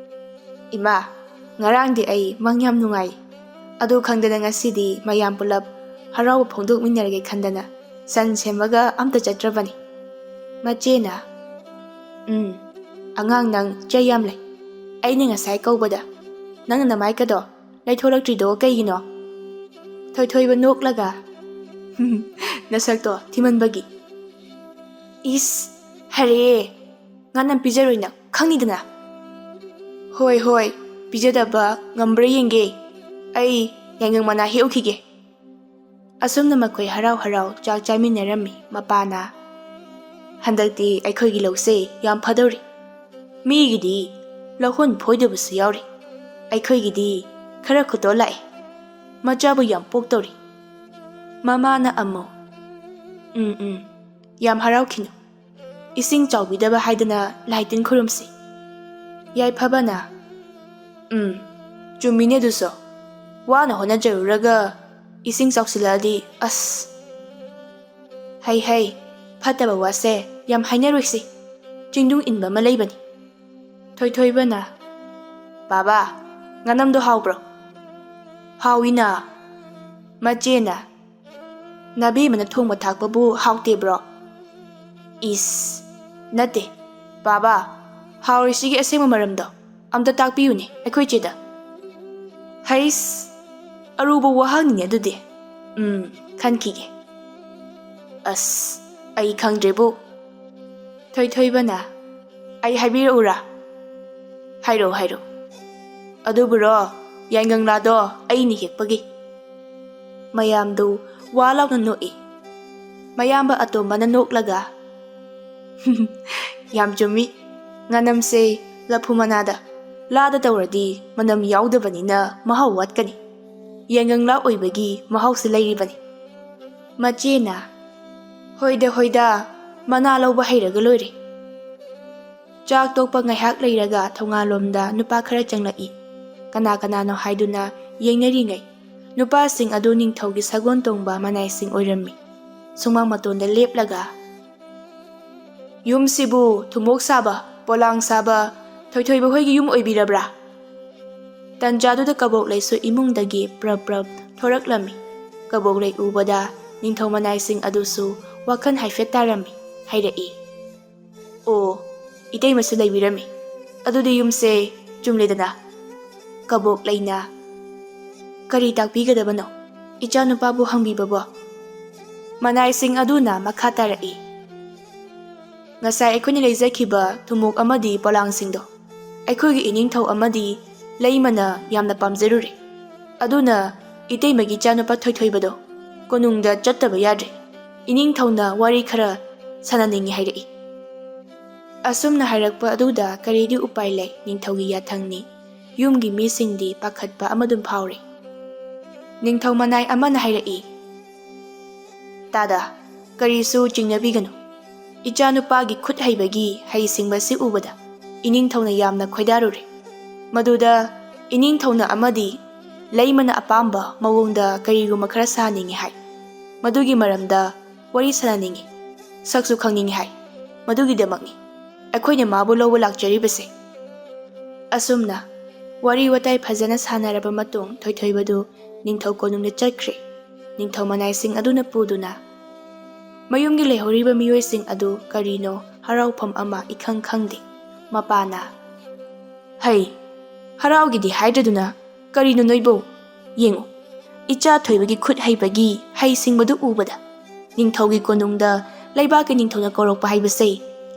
ꯏꯃꯥ, ꯉꯔꯥꯡꯗꯤ ꯑꯩ ꯃꯪ ꯌꯥꯝ ꯅꯨꯡꯉꯥꯏ, ꯑꯗꯨ ꯈꯪꯗꯅ ꯉꯁꯤꯗꯤ ꯃꯌꯥꯝ ꯄꯨꯂꯞ ꯍꯔꯥꯎꯕ ꯐꯣꯡꯗꯣꯛꯃꯤꯟꯅꯔꯒꯦ ꯈꯟꯗꯅ ꯁꯟ ꯁꯦꯝꯃꯒ ꯑꯝꯇ ꯆꯠꯇ꯭ꯔꯕꯅꯤ꯫ ꯃꯆꯦꯅ, ꯑꯉꯥꯡ ꯅꯪ ꯆꯩ ꯌꯥꯝ ꯂꯩ꯫ ꯑꯩꯅ ꯉꯁꯥꯏ ꯀꯧꯕꯗ ꯅꯪꯅ ꯅꯃꯥꯏꯀꯗꯣ ꯂꯩꯊꯣꯔꯛꯇ꯭ꯔꯤꯗꯣ ꯀꯩꯒꯤꯅꯣ? ꯊꯣꯏꯊꯣꯏꯕ ꯅꯣꯛꯂꯒ, ꯅꯁꯛꯇꯣ ꯊꯤꯃꯟꯕꯒꯤ꯫ ꯏꯁ, ꯍꯔꯦ, ꯉꯥꯅꯝ ꯄꯤꯖꯔꯣꯏꯅ ꯈꯪꯅꯤꯗꯅ꯫ ꯍꯣꯏ ꯍꯣꯏ, ꯄꯤꯖꯗꯕ ꯉꯝꯕ꯭ꯔꯥ ꯌꯦꯡꯒꯦ, ꯑꯩ ꯌꯥꯏꯉꯪ ꯃꯅꯥ ꯍꯦꯛꯎꯈꯤꯒꯦ꯫ ꯑꯁꯨꯝꯅ ꯃꯈꯣꯏ ꯍꯔꯥꯎ ꯍꯔꯥꯎ ꯆꯥꯛ ꯆꯥꯃꯤꯟꯅꯔꯝꯃꯤ꯫ ꯃꯄꯥꯅ, ꯍꯟꯗꯛꯇꯤ ꯑꯩꯈꯣꯏꯒꯤ ꯂꯧꯁꯦ ꯌꯥꯝ ꯐꯗꯧꯔꯤ, ꯃꯤꯒꯤꯗꯤ ꯂꯧꯍꯣꯟ ꯐꯣꯏꯗꯕꯁꯨ ꯌꯥꯎꯔꯤ, ꯑꯩꯈꯣꯏꯒꯤꯗꯤ ꯈꯔ ꯈꯨꯠꯇꯣꯜ ꯂꯥꯛꯑꯦ, ꯃꯆꯥꯕꯨ ꯌꯥꯝ ꯄꯣꯛꯇꯧꯔꯤ꯫ ꯃꯃꯥꯅ ꯑꯃꯨꯛ, ꯌꯥꯝ ꯍꯔꯥꯎꯈꯤꯅꯨ, ꯏꯁꯤꯡ ꯆꯥꯎꯕꯤꯗꯕ ꯍꯥꯏꯗꯅ ꯂꯥꯏ ꯇꯤꯟ ꯈꯨꯔꯨꯝꯁꯤ꯫ ꯌꯥꯏꯐꯕꯅ, ꯆꯨꯝꯃꯤꯅꯦ ꯑꯗꯨꯁꯨ, ꯋꯥꯅ ꯍꯣꯠꯅꯖꯔꯨꯔꯒ ꯏꯁꯤꯡ ꯆꯥꯎꯁꯤꯜꯂꯛꯑꯗꯤ ꯑꯁ꯫ ꯍꯩ, ꯐꯠꯇꯕ ꯋꯥꯁꯦ ꯌꯥꯝ ꯍꯥꯏꯅꯔꯣꯏꯁꯤ, ꯆꯤꯡꯅꯨꯡ ꯏꯟꯕ ꯑꯃ ꯂꯩꯕꯅꯤ꯫ ꯊꯣꯏꯊꯣꯏꯕꯅ, ꯕꯥꯕꯥ, ꯉꯥꯅꯝꯗꯣ ꯍꯥꯎꯕ꯭ꯔꯣ? ꯍꯥꯎꯏꯅ꯫ ꯃꯆꯦꯅ, ꯅꯕꯦꯝꯃꯅ ꯊꯣꯡꯕ ꯊꯥꯛꯄꯕꯨ ꯍꯥꯎꯇꯦꯕ꯭ꯔꯣ? ꯏꯁ, ꯅꯠꯇꯦ, ꯕꯥꯕꯥ, ꯍꯥꯎꯔꯤꯁꯤꯒꯤ ꯑꯁꯦꯡꯕ ꯃꯔꯝꯗꯣ Amta takpiyune ꯑꯩꯈꯣꯏ ꯆꯦꯗ. ꯍꯩꯁ, ꯑꯔꯨꯕ ꯋꯥꯍꯪꯅꯤꯅꯦ ꯑꯗꯨꯗꯤ. ꯈꯟꯈꯤꯒꯦ. ꯑꯁ, ꯑꯩ ꯈꯪꯗ꯭ꯔꯦꯕꯨ. ꯊꯣꯏꯊꯣꯏꯕꯅ ꯑꯩ ꯍꯥꯏꯕꯤꯔꯛꯎꯔꯥ? ꯍꯥꯏꯔꯣ. ꯑꯗꯨꯕꯨꯔꯣ, ꯌꯥꯏꯉꯪꯂꯥꯗꯣ ꯑꯩꯅ ꯍꯦꯛꯄꯒꯤ. ꯃꯌꯥꯝꯗꯨ ꯋꯥ ꯂꯥꯎꯅ ꯅꯣꯛꯏ. ꯃꯌꯥꯝꯕ ꯑꯇꯣꯝꯕꯅ ꯅꯣꯛꯂꯒ ꯌꯥꯝ ꯆꯨꯝꯃꯤ. ꯉꯥꯅꯝꯁꯦ ꯂꯐꯨ ꯃꯅꯥꯗ ꯂꯥꯗ ꯇꯧꯔꯗꯤ ꯃꯅꯝ ꯌꯥꯎꯗꯕꯅꯤꯅ ꯃꯍꯥꯎ ꯋꯥꯠꯀꯅꯤ. ꯌꯥꯏꯉꯪꯂꯥ ꯑꯣꯏꯕꯒꯤ ꯃꯍꯥꯎꯁꯨ ꯂꯩꯔꯤꯕꯅꯤ. ꯃꯆꯦꯅ ꯍꯣꯏꯗ ꯃꯅꯥ ꯂꯧꯕ ꯍꯩꯔꯒ ꯂꯣꯏꯔꯦ. ꯆꯥꯛ ꯇꯣꯛꯄ ꯉꯥꯏꯍꯥꯛ ꯂꯩꯔꯒ ꯊꯣꯡꯒꯥꯜꯂꯣꯝꯗ ꯅꯨꯄꯥ ꯈꯔ ꯆꯪꯂꯛꯏ. ꯀꯅꯥꯅꯣ ꯍꯥꯏꯗꯨꯅ ꯌꯦꯡꯅꯔꯤꯉꯩ ꯅꯨꯄꯥꯁꯤꯡ ꯑꯗꯨ ꯅꯤꯡꯊꯧꯒꯤ ꯁꯒꯣꯜ ꯇꯣꯡꯕ ꯃꯅꯥꯏꯁꯤꯡ ꯑꯣꯏꯔꯝꯃꯤ. ꯁꯨꯃꯥꯡ ꯃꯇꯣꯟꯗ ꯂꯦꯞꯂꯒ ꯌꯨꯝꯁꯤꯕꯨ ꯊꯨꯝꯃꯣꯛ ꯁꯥꯕ, ꯄꯣꯂꯥꯡ ꯁꯥꯕ ꯊꯣꯏꯊꯣꯏꯕ ꯍꯣꯏꯒꯤ ꯌꯨꯝ ꯑꯣꯏꯕꯤꯔꯕ꯭ꯔꯥ? ꯇꯟꯖꯥꯗꯨꯗ ꯀꯕꯣꯛꯂꯩꯁꯨ ꯏꯃꯨꯡꯗꯒꯤ ꯄ꯭ꯔꯞ ꯊꯣꯔꯛꯂꯝꯃꯤ. ꯀꯕꯣꯛꯂꯩ ꯎꯕꯗ ꯅꯤꯡꯊꯧ ꯃꯅꯥꯏꯁꯤꯡ ꯑꯗꯨꯁꯨ ꯋꯥꯈꯜ ꯍꯥꯏꯐꯦꯠ ꯇꯥꯔꯝꯃꯤ. ꯍꯥꯏꯔꯛꯏ. ꯑꯣ, ꯏꯇꯩꯃꯁꯨ ꯂꯩꯕꯤꯔꯝꯃꯤ. ꯑꯗꯨꯗꯤ ꯌꯨꯝꯁꯦ ꯆꯨꯝꯂꯦꯗꯅ. ꯀꯕꯣꯛꯂꯩꯅ ꯀꯔꯤ ꯇꯥꯛꯄꯤꯒꯗꯕꯅꯣ ꯏꯆꯥꯅꯨꯄꯥꯕꯨ ꯍꯪꯕꯤꯕꯕꯣ? ꯃꯅꯥꯏꯁꯤꯡ ꯑꯗꯨꯅ ꯃꯈꯥ ꯇꯥꯔꯛꯏ. ꯉꯁꯥꯏ ꯑꯩꯈꯣꯏꯅ ꯂꯩꯖꯈꯤꯕ ꯊꯨꯝꯃꯣꯛ ꯑꯃꯗꯤ ꯄꯣꯂꯥꯡꯁꯤꯡꯗꯣ ꯑꯩꯈꯣꯏꯒꯤ ꯏꯅꯤꯡꯊꯧ ꯑꯃꯗꯤ ꯂꯩꯃꯅ ꯌꯥꯝꯅ ꯄꯥꯝꯖꯔꯨꯔꯦ. ꯑꯗꯨꯅ ꯏꯇꯩꯃꯒꯤ ꯏꯆꯥꯅꯨꯄꯥ ꯊꯣꯏꯊꯣꯏꯕꯗꯣ ꯀꯣꯅꯨꯡꯗ ꯆꯠꯇꯕ ꯌꯥꯗ꯭ꯔꯦ. ꯏꯅꯤꯡꯊꯧꯅ ꯋꯥꯔꯤ ꯈꯔ ꯁꯥꯟꯅꯅꯤꯡꯉꯤ ꯍꯥꯏꯔꯛꯏ. ꯑꯁꯨꯝꯅ ꯍꯥꯏꯔꯛꯄ ꯑꯗꯨꯗ ꯀꯔꯤꯗꯤ ꯎꯄꯥꯏ ꯂꯩ, ꯅꯤꯡꯊꯧꯒꯤ ꯌꯥꯊꯪꯅꯤ. ꯌꯨꯝꯒꯤ ꯃꯤꯁꯤꯡꯗꯤ ꯄꯥꯈꯠꯄ ꯑꯃꯗꯨꯝ ꯐꯥꯎꯔꯤ. ꯅꯤꯡꯊꯧ ꯃꯅꯥꯏ ꯑꯃꯅ ꯍꯥꯏꯔꯛꯏ. ꯇꯥꯗ, ꯀꯔꯤꯁꯨ ꯆꯤꯡꯅꯕꯤꯒꯅꯨ. ꯏꯆꯥꯅꯨꯄꯥꯒꯤ ꯈꯨꯠ ꯍꯩꯕꯒꯤ ꯍꯩꯁꯤꯡꯕꯁꯤ ꯎꯕꯗ ꯏꯅꯤꯡꯊꯧꯅ ꯌꯥꯝꯅ ꯈꯣꯏꯗꯥꯔꯨꯔꯦ. ꯃꯗꯨꯗ ꯏꯅꯤꯡꯊꯧꯅ ꯑꯃꯗꯤ ꯂꯩꯃꯅ ꯑꯄꯥꯝꯕ ꯃꯑꯣꯡꯗ ꯀꯔꯤꯒꯨꯝꯕ ꯈꯔ ꯁꯥꯅꯤꯡꯉꯤ ꯍꯥꯏ. ꯃꯗꯨꯒꯤ ꯃꯔꯝꯗ ꯋꯥꯔꯤ ꯁꯥꯟꯅꯅꯤꯡꯉꯤ, ꯁꯛꯁꯨ ꯈꯪꯅꯤꯡꯉꯤ ꯍꯥꯏ. ꯃꯗꯨꯒꯤꯗꯃꯛꯅꯤ ꯑꯩꯈꯣꯏꯅ ꯃꯥꯕꯨ ꯂꯧꯕ ꯂꯥꯛꯆꯔꯤꯕꯁꯦ. ꯑꯁꯨꯝꯅ ꯋꯥꯔꯤ ꯋꯥꯇꯥꯏ ꯐꯖꯅ ꯁꯥꯟꯅꯔꯕ ꯃꯇꯨꯡ ꯊꯣꯏꯊꯣꯏꯕꯗꯨ ꯅꯤꯡꯊꯧ ꯀꯣꯅꯨꯡꯗ ꯆꯠꯈ꯭ꯔꯦ. ꯅꯤꯡꯊꯧ ꯃꯅꯥꯏꯁꯤꯡ ꯑꯗꯨꯅ ꯄꯨꯗꯨꯅ ꯃꯌꯨꯝꯒꯤ ꯂꯩꯍꯧꯔꯤꯕ ꯃꯤꯑꯣꯏꯁꯤꯡ ꯑꯗꯨ ꯀꯔꯤꯅꯣ ꯍꯔꯥꯎꯐꯝ ꯑꯃ ꯏꯈꯪ ꯈꯪꯗꯦ. ꯃꯄꯥꯅ ꯍꯩ, ꯍꯔꯥꯎꯒꯤꯗꯤ ꯍꯥꯏꯗ꯭ꯔꯗꯨꯅ ꯀꯔꯤꯅꯣ ꯅꯣꯏꯕꯨ? ꯌꯦꯡꯉꯨ, ꯏꯆꯥ ꯊꯣꯏꯕꯒꯤ ꯈꯨꯠ ꯍꯩꯕꯒꯤ ꯍꯩꯁꯤꯡꯕꯗꯨ ꯎꯕꯗ ꯅꯤꯡꯊꯧꯒꯤ ꯀꯣꯅꯨꯡꯗ ꯂꯩꯕꯥꯛꯀꯤ ꯅꯤꯡꯊꯧꯅ ꯀꯧꯔꯛꯄ ꯍꯥꯏꯕꯁꯦ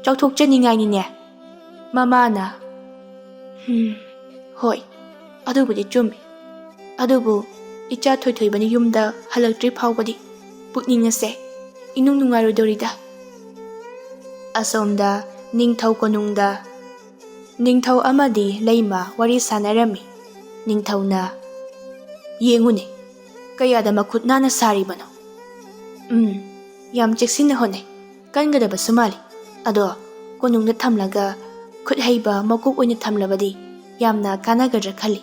ꯆꯥꯎꯊꯣꯛꯆꯅꯤꯡꯉꯥꯏꯅꯤꯅꯦ. ꯃꯃꯥꯅ ꯍꯣꯏ, ꯑꯗꯨꯕꯨꯗꯤ ꯆꯨꯝꯃꯤ. ꯑꯗꯨꯕꯨ ꯏꯆꯥ ꯊꯣꯏꯊꯣꯏꯕꯅ ꯌꯨꯝꯗ ꯍꯜꯂꯛꯇ꯭ꯔꯤ ꯐꯥꯎꯕꯗꯤ ꯄꯨꯛꯅꯤꯡ ꯑꯁꯦ ꯏꯅꯨꯡ ꯅꯨꯡꯉꯥꯏꯔꯣꯏꯗꯧꯔꯤꯗ. ꯑꯁꯣꯝꯗ ꯅꯤꯡꯊꯧ ꯀꯣꯅꯨꯡꯗ ꯅꯤꯡꯊꯧ ꯑꯃꯗꯤ ꯂꯩꯃ ꯋꯥꯔꯤ ꯁꯥꯟꯅꯔꯝꯃꯤ. ꯅꯤꯡꯊꯧꯅ ꯌꯦꯡꯉꯨꯅꯦ, ꯀꯌꯥꯗ ꯃꯈꯨꯠ ꯅꯥꯟꯅ ꯁꯥꯔꯤꯕꯅꯣ. ꯌꯥꯝ ꯆꯦꯛꯁꯤꯟꯅ ꯍꯣꯠꯅꯩ, ꯀꯟꯒꯗꯕꯁꯨ ꯃꯥꯜꯂꯤ. ꯑꯗꯣ ꯀꯣꯅꯨꯡꯗ ꯊꯝꯂꯒ ꯈꯨꯠ ꯍꯩꯕ ꯃꯀꯣꯛ ꯑꯣꯏꯅ ꯊꯝꯂꯕꯗꯤ ꯌꯥꯝꯅ ꯀꯥꯟꯅꯒꯗ꯭ꯔꯥ ꯈꯜꯂꯤ.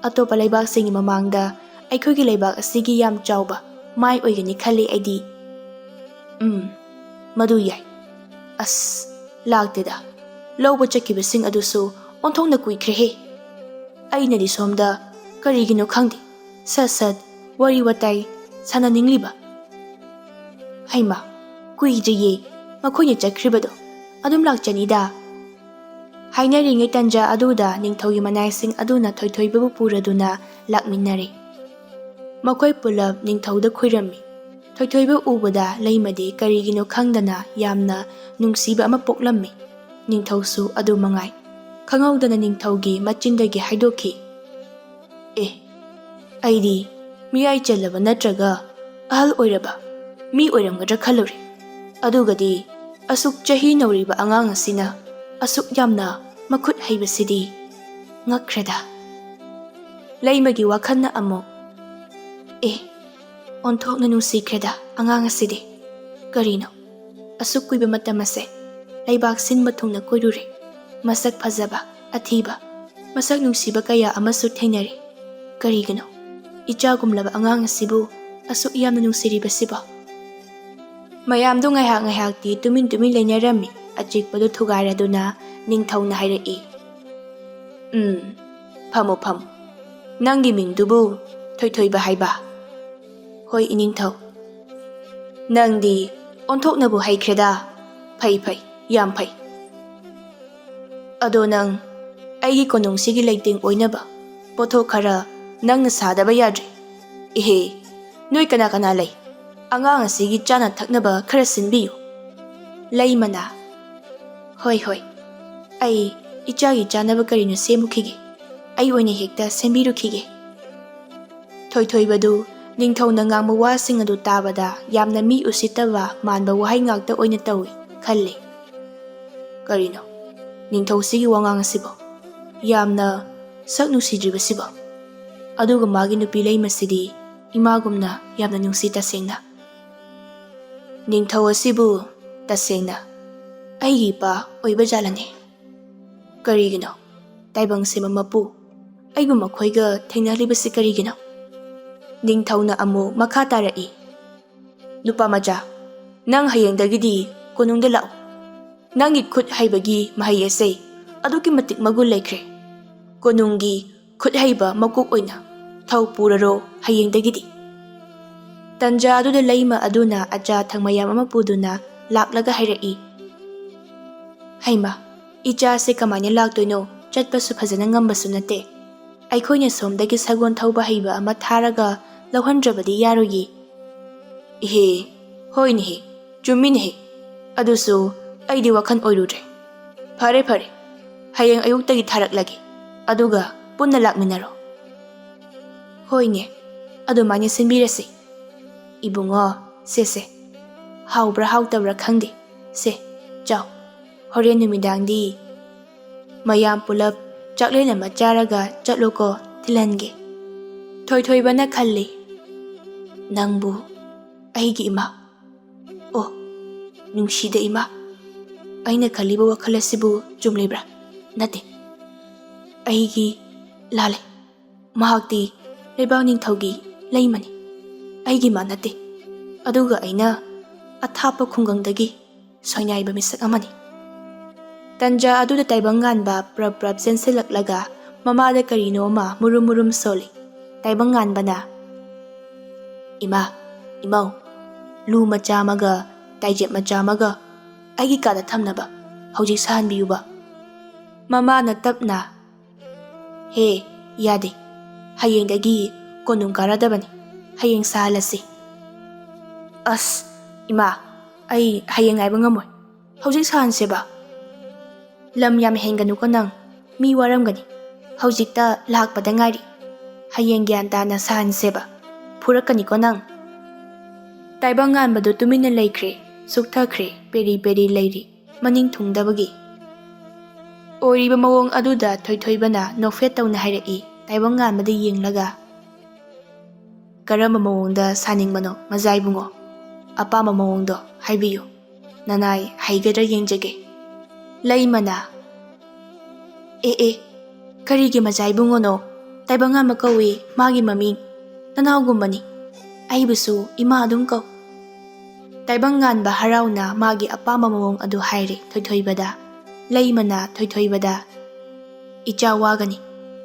ꯑꯇꯣꯞꯄ ꯂꯩꯕꯥꯛꯁꯤꯡꯒꯤ ꯃꯃꯥꯡꯗ ꯑꯩꯈꯣꯏꯒꯤ ꯂꯩꯕꯥꯛ ꯑꯁꯤꯒꯤ ꯌꯥꯝ ꯆꯥꯎꯕ ꯃꯥꯏ ꯑꯣꯏꯒꯅꯤ ꯈꯜꯂꯤ ꯑꯩꯗꯤ. ꯃꯗꯨ ꯌꯥꯏ. ꯑꯁ, ꯂꯥꯛꯇꯦꯗ. ꯂꯧꯕ ꯆꯠꯈꯤꯕꯁꯤꯡ ꯑꯗꯨꯁꯨ ꯑꯣꯟꯊꯣꯛꯅ ꯀꯨꯏꯈ꯭ꯔꯦꯍꯦ. ꯑꯩꯅꯗꯤ ꯁꯣꯝꯗ ꯀꯔꯤꯒꯤꯅꯣ ꯈꯪꯗꯦ ꯁꯠ ꯋꯥꯔꯤ ꯋꯥꯇꯥꯏ ꯁꯥꯟꯅꯅꯤꯡꯂꯤꯕ. ꯍꯩꯃ, ꯀꯨꯏꯗ꯭ꯔꯤꯌꯦ ꯃꯈꯣꯏꯅ ꯆꯠꯈ꯭ꯔꯤꯕꯗꯣ. ꯑꯗꯨꯝ ꯂꯥꯛꯆꯅꯤꯗ. ꯍꯥꯏꯅꯔꯤꯉꯩ ꯇꯟꯖꯥ ꯑꯗꯨꯗ ꯅꯤꯡꯊꯧꯒꯤ ꯃꯅꯥꯏꯁꯤꯡ ꯑꯗꯨꯅ ꯊꯣꯏꯊꯣꯏꯕꯕꯨ ꯄꯨꯔꯗꯨꯅ ꯂꯥꯛꯃꯤꯟꯅꯔꯦ. ꯃꯈꯣꯏ ꯄꯨꯂꯞ ꯅꯤꯡꯊꯧꯗ ꯈꯨꯏꯔꯝꯃꯤ. ꯊꯣꯏꯊꯣꯏꯕ ꯎꯕꯗ ꯂꯩꯃꯗꯤ ꯀꯔꯤꯒꯤꯅꯣ ꯈꯪꯗꯅ ꯌꯥꯝꯅ ꯅꯨꯡꯁꯤꯕ ꯑꯃ ꯄꯣꯛꯂꯝꯃꯤ. ꯅꯤꯡꯊꯧꯁꯨ ꯑꯗꯨ ꯃꯉꯥꯏ. ꯈꯪꯍꯧꯗꯅ ꯅꯤꯡꯊꯧꯒꯤ ꯃꯆꯤꯟꯗꯒꯤ ꯍꯥꯏꯗꯣꯛꯈꯤ. ꯑꯩꯗꯤ ꯃꯤꯌꯥꯏ ꯆꯜꯂꯕ ꯅꯠꯇ꯭ꯔꯒ ꯑꯍꯜ ꯑꯣꯏꯔꯕ ꯃꯤ ꯑꯣꯏꯔꯝꯒꯗ꯭ꯔꯥ ꯈꯜꯂꯨꯔꯦ. ꯑꯗꯨꯒꯗꯤ ꯑꯁꯨꯛ ꯆꯍꯤ ꯅꯧꯔꯤꯕ ꯑꯉꯥꯡ ꯑꯁꯤꯅ ꯑꯁꯨꯛ ꯌꯥꯝꯅ ꯃꯈꯨꯠ ꯍꯩꯕꯁꯤꯗꯤ ꯉꯛꯈ꯭ꯔꯦꯗ. ꯂꯩꯃꯒꯤ ꯋꯥꯈꯜꯅ ꯑꯃꯨꯛ ꯑꯣꯟꯊꯣꯛꯅ ꯅꯨꯡꯁꯤꯈ꯭ꯔꯦꯗ ꯑꯉꯥꯡ ꯑꯁꯤꯗꯤ. ꯀꯔꯤꯅꯣ, ꯑꯁꯨꯛ ꯀꯨꯏꯕ ꯃꯇꯝ ꯑꯁꯦ ꯂꯩꯕꯥꯛ ꯁꯤꯟꯕ ꯊꯨꯡꯅ ꯀꯣꯏꯔꯨꯔꯦ. ꯃꯁꯛ ꯐꯖꯕ, ꯑꯊꯤꯕ, ꯃꯁꯛ ꯅꯨꯡꯁꯤꯕ ꯀꯌꯥ ꯑꯃꯁꯨ ꯊꯦꯡꯅꯔꯦ. ꯀꯔꯤꯒꯤꯅꯣ ꯏꯆꯥꯒꯨꯝꯂꯕ ꯑꯉꯥꯡ ꯑꯁꯤꯕꯨ ꯑꯁꯨꯛ ꯌꯥꯝꯅ ꯅꯨꯡꯁꯤꯔꯤꯕꯁꯤꯕꯣ? ꯃꯌꯥꯝꯗꯨ ꯉꯥꯏꯍꯥꯛꯇꯤ ꯇꯨꯃꯤꯟ ꯂꯩꯅꯔꯝꯃꯤ. ꯑꯆꯤꯛꯄꯗꯨ ꯊꯨꯒꯥꯏꯔꯗꯨꯅ ꯅꯤꯡꯊꯧꯅ ꯍꯥꯏꯔꯛꯏ. ꯐꯝꯃꯨ. ꯅꯪꯒꯤ ꯃꯤꯡꯗꯨꯕꯨ ꯊꯣꯏꯊꯣꯏꯕ ꯍꯥꯏꯕ? ꯍꯣꯏ ꯏꯅꯤꯡꯊꯧ. ꯅꯪꯗꯤ ꯑꯣꯟꯊꯣꯛꯅꯕꯨ ꯍꯩꯈ꯭ꯔꯦꯗ. ꯐꯩ, ꯌꯥꯝ ꯐꯩ. ꯑꯗꯣ ꯅꯪ ꯑꯩꯒꯤ ꯀꯣꯅꯨꯡꯁꯤꯒꯤ ꯂꯩꯇꯦꯡ ꯑꯣꯏꯅꯕ ꯄꯣꯠꯊꯣꯛ ꯈꯔ ꯅꯪꯅ ꯁꯥꯗꯕ ꯌꯥꯗ꯭ꯔꯦ꯫ ꯏꯍꯦ, ꯅꯣꯏ ꯀꯅꯥ ꯀꯅꯥ ꯂꯩ? ꯑꯉꯥꯡ ꯑꯁꯤꯒꯤ ꯆꯥꯅ ꯊꯛꯅꯕ ꯈꯔ ꯁꯤꯟꯕꯤꯌꯨ꯫ ꯂꯩꯃꯅ: ꯍꯣꯏ ꯍꯣꯏ, ꯑꯩ ꯏꯆꯥꯒꯤ ꯆꯥꯅꯕ ꯀꯔꯤꯅꯣ ꯁꯦꯝꯃꯨꯈꯤꯒꯦ, ꯑꯩ ꯑꯣꯏꯅ ꯍꯦꯛꯇ ꯁꯦꯝꯕꯤꯔꯨꯈꯤꯒꯦ꯫ ꯊꯣꯏꯊꯣꯏꯕꯗꯨ ꯅꯤꯡꯊꯧꯅ ꯉꯥꯡꯕ ꯋꯥꯁꯤꯡ ꯑꯗꯨ ꯇꯥꯕꯗ ꯌꯥꯝꯅ ꯃꯤ ꯎꯁꯤꯠꯇꯕ ꯃꯥꯟꯕ ꯋꯥꯍꯩ ꯉꯥꯛꯇ ꯑꯣꯏꯅ ꯇꯧꯏ ꯈꯜꯂꯤ꯫ ꯀꯔꯤꯅꯣ ꯅꯤꯡꯊꯧꯁꯤꯒꯤ ꯋꯥꯉꯥꯡ ꯑꯁꯤꯕꯣ? ꯌꯥꯝꯅ ꯁꯛ ꯅꯨꯡꯁꯤꯗ꯭ꯔꯤꯕꯁꯤꯕꯣ? ꯑꯗꯨꯒ ꯃꯥꯒꯤ ꯅꯨꯄꯤ ꯂꯩꯃꯁꯤꯗꯤ ꯏꯃꯥꯒꯨꯝꯅ ꯌꯥꯝꯅ ꯅꯨꯡꯁꯤ ꯇꯁꯦꯡꯅ꯫ ꯅꯤꯡꯊꯧ ꯑꯁꯤꯕꯨ ꯇꯁꯦꯡꯅ ꯑꯩꯒꯤ ꯏꯄꯥ ꯑꯣꯏꯕ ꯖꯥꯠꯂꯅꯦ? ꯀꯔꯤꯒꯤꯅꯣ ꯇꯥꯏꯕꯪꯁꯤꯕ ꯃꯄꯨ ꯑꯩꯕꯨ ꯃꯈꯣꯏꯒ ꯊꯦꯡꯅꯍꯜꯂꯤꯕꯁꯤ ꯀꯔꯤꯒꯤꯅꯣ? ꯅꯤꯡꯊꯧꯅ ꯑꯃꯨꯛ ꯃꯈꯥ ꯇꯥꯔꯛꯏ: ꯅꯨꯄꯥ ꯃꯆꯥ, ꯅꯪ ꯍꯌꯦꯡꯗꯒꯤꯗꯤ ꯀꯣꯅꯨꯡꯗ ꯂꯥꯛꯎ꯫ ꯅꯪꯒꯤ ꯈꯨꯠ ꯍꯩꯕꯒꯤ ꯃꯍꯩ ꯑꯁꯦ ꯑꯗꯨꯛꯀꯤ ꯃꯇꯤꯛ ꯃꯒꯨꯟ ꯂꯩꯈ꯭ꯔꯦ꯫ ꯀꯣꯅꯨꯡꯒꯤ ꯈꯨꯠ ꯍꯩꯕ ꯃꯀꯣꯛ ꯑꯣꯏꯅ ꯊꯧ ꯄꯨꯔꯔꯣ ꯍꯌꯦꯡꯗꯒꯤꯗꯤ꯫ ꯇꯟꯖꯥ ꯑꯗꯨꯗ ꯂꯩꯃ ꯑꯗꯨꯅ ꯑꯆꯥ ꯑꯊꯛ ꯃꯌꯥꯝ ꯑꯃ ꯄꯨꯗꯨꯅ ꯂꯥꯛꯂꯒ ꯍꯥꯏꯔꯛꯏ: ꯍꯩꯃ, ꯏꯆꯥꯁꯦ ꯀꯃꯥꯏꯅ ꯂꯥꯛꯇꯣꯏꯅꯣ? ꯆꯠꯄꯁꯨ ꯐꯖꯅ ꯉꯝꯕꯁꯨ ꯅꯠꯇꯦ꯫ ꯑꯩꯈꯣꯏꯅ ꯁꯣꯝꯗꯒꯤ ꯁꯒꯣꯜ ꯊꯧꯕ ꯍꯩꯕ ꯑꯃ ꯊꯥꯔꯒ ꯂꯧꯍꯟꯗ꯭ꯔꯕꯗꯤ ꯌꯥꯔꯣꯏꯌꯦ꯫ ꯏꯍꯦ, ꯍꯣꯏꯅꯦꯍꯦ, ꯆꯨꯝꯃꯤꯅꯦꯍꯦ, ꯑꯗꯨꯁꯨ ꯑꯩꯗꯤ ꯋꯥꯈꯜ ꯑꯣꯏꯔꯨꯗ꯭ꯔꯦ꯫ ꯐꯔꯦ ꯐꯔꯦ, ꯍꯌꯦꯡ ꯑꯌꯨꯛꯇꯒꯤ ꯊꯥꯔꯛꯂꯒꯦ, ꯑꯗꯨꯒ ꯄꯨꯟꯅ ꯂꯥꯛꯃꯤꯟꯅꯔꯣ꯫ ꯍꯣꯏꯅꯦ, ꯑꯗꯨꯃꯥꯏꯅ ꯁꯤꯟꯕꯤꯔꯁꯤ꯫ ꯏꯕꯨꯡꯉꯣ, ꯁꯦ ꯍꯥꯎꯕ꯭ꯔꯥ ꯍꯥꯎꯇꯕ꯭ꯔꯥ ꯈꯪꯗꯦ, ꯁꯦ ꯆꯥꯎ, ꯍꯣꯔꯦꯟ ꯅꯨꯃꯤꯗꯥꯡꯗꯤ ꯃꯌꯥꯝ ꯄꯨꯂꯞ ꯆꯥꯛꯂꯦꯟ ꯑꯃ ꯆꯥꯔꯒ ꯆꯠꯂꯣꯀꯣ, ꯊꯤꯜꯍꯟꯒꯦ꯫ ꯊꯣꯏꯊꯣꯏꯕꯅ ꯈꯜꯂꯤ: ꯅꯪꯕꯨ ꯑꯩꯒꯤ ꯏꯃꯥ? ꯑꯣ, ꯅꯨꯡꯁꯤꯗ ꯏꯃꯥ, ꯑꯩꯅ ꯈꯜꯂꯤꯕ ꯋꯥꯈꯜ ꯑꯁꯤꯕꯨ ꯆꯨꯝꯂꯤꯕ꯭ꯔꯥ? ꯅꯠꯇꯦ, ꯑꯩꯒꯤ ꯂꯥꯜꯂꯦ꯫ ꯃꯍꯥꯛꯇꯤ ꯂꯩꯕꯥꯛ ꯅꯤꯡꯊꯧꯒꯤ ꯂꯩꯃꯅꯤ, ꯑꯩꯒꯤ ꯏꯃꯥ ꯅꯠꯇꯦ꯫ ꯑꯗꯨꯒ ꯑꯩꯅ ꯑꯊꯥꯞꯄ ꯈꯨꯡꯒꯪꯗꯒꯤ ꯁꯣꯏꯅꯥꯏꯕ ꯃꯤꯁꯛ ꯑꯃꯅꯤ꯫ ꯇꯟꯖꯥ ꯑꯗꯨꯗ ꯇꯥꯏꯕꯪꯉꯥꯟꯕ ꯄ꯭ꯔꯞ ꯄ꯭ꯔꯞ ꯆꯦꯟꯁꯤꯜꯂꯛꯂꯒ ꯃꯃꯥꯗ ꯀꯔꯤꯅꯣꯃ ꯃꯨꯔꯨꯝ ꯃꯨꯔꯨꯝ ꯁꯣꯜꯂꯤ꯫ ꯇꯥꯏꯕꯪꯉꯥꯟꯕꯅ: ꯏꯃꯥ, ꯏꯃꯧ, ꯂꯨ ꯃꯆꯥ ꯑꯃꯒ ꯇꯥꯏꯖꯦꯞ ꯃꯆꯥ ꯑꯃꯒ ꯑꯩꯒꯤ ꯀꯥꯗ ꯊꯝꯅꯕ ꯍꯧꯖꯤꯛ ꯁꯥꯍꯟꯕꯤꯌꯨꯕ꯫ ꯃꯃꯥꯅ ꯇꯞꯅ: ꯍꯦ, ꯌꯥꯗꯦ, ꯍꯌꯦꯡꯗꯒꯤ ꯀꯣꯅꯨꯡ ꯀꯥꯔꯗꯕꯅꯤ, ꯍꯌꯦꯡ ꯁꯥꯍꯜꯂꯁꯤ꯫ ꯑꯁ ꯏꯃꯥ, ꯑꯩ ꯍꯌꯦꯡ ꯉꯥꯏꯕ ꯉꯝꯃꯣꯏ, ꯍꯧꯖꯤꯛ ꯁꯥꯍꯟꯁꯦꯕ꯫ ꯂꯝ ꯌꯥꯝ ꯍꯦꯟꯒꯅꯨꯀꯣ ꯅꯪ, ꯃꯤ ꯋꯥꯔꯝꯒꯅꯤ, ꯍꯧꯖꯤꯛꯇ ꯂꯥꯛꯄꯗ ꯉꯥꯏꯔꯤ꯫ ꯍꯌꯦꯡ ꯒ꯭ꯌꯥꯟ ꯇꯥꯅ ꯁꯥꯍꯟꯁꯦꯕ, ꯐꯨꯔꯛꯀꯅꯤꯀꯣ ꯅꯪ꯫ ꯇꯥꯏꯕꯪꯉꯥꯟꯕꯗꯨ ꯇꯨꯃꯤꯟꯅ ꯂꯩꯈ꯭ꯔꯦ, ꯁꯨꯛꯊꯈ꯭ꯔꯦ, ꯄꯦꯔꯤ ꯄꯦꯔꯤ ꯂꯩꯔꯤ, ꯃꯅꯤꯡ ꯊꯨꯡꯗꯕꯒꯤ꯫ ꯑꯣꯏꯔꯤꯕ ꯃꯑꯣꯡ ꯑꯗꯨꯗ ꯊꯣꯏꯊꯣꯏꯕꯅ ꯅꯣꯛꯐꯦꯠ ꯇꯧꯅ ꯍꯥꯏꯔꯛꯏ, ꯇꯥꯏꯕꯪꯉꯥꯟꯕꯗ ꯌꯦꯡꯂꯒ: ꯀꯔꯝꯕ ꯃꯑꯣꯡꯗ ꯁꯥꯅꯤꯡꯕꯅꯣ ꯃꯖꯥ ꯏꯕꯨꯡꯉꯣ? ꯑꯄꯥꯝꯕ ꯃꯑꯣꯡꯗꯣ ꯍꯥꯏꯕꯤꯌꯨ, ꯅꯅꯥꯏ ꯍꯩꯒꯗ꯭ꯔꯥ ꯌꯦꯡꯖꯒꯦ꯫ ꯂꯩꯃꯅ: ꯑꯦ, ꯀꯔꯤꯒꯤ ꯃꯖꯥ ꯏꯕꯨꯡꯉꯣꯅꯣ? ꯇꯥꯏꯕꯪꯉꯥꯟꯕ ꯀꯧꯏ, ꯃꯥꯒꯤ ꯃꯃꯤꯡ, ꯅꯅꯥꯎꯒꯨꯝꯕꯅꯤ, ꯑꯩꯕꯨꯁꯨ ꯏꯃꯥ ꯑꯗꯨꯝ ꯀꯧ꯫ ꯇꯥꯏꯕꯪꯉꯥꯟꯕ ꯍꯔꯥꯎꯅ ꯃꯥꯒꯤ ꯑꯄꯥꯝꯕ ꯃꯑꯣꯡ ꯑꯗꯨ ꯍꯥꯏꯔꯦ ꯊꯣꯏꯊꯣꯏꯕꯗ꯫ ꯂꯩꯃꯅ ꯊꯣꯏꯊꯣꯏꯕꯗ: ꯏꯆꯥ ꯋꯥꯒꯅꯤ,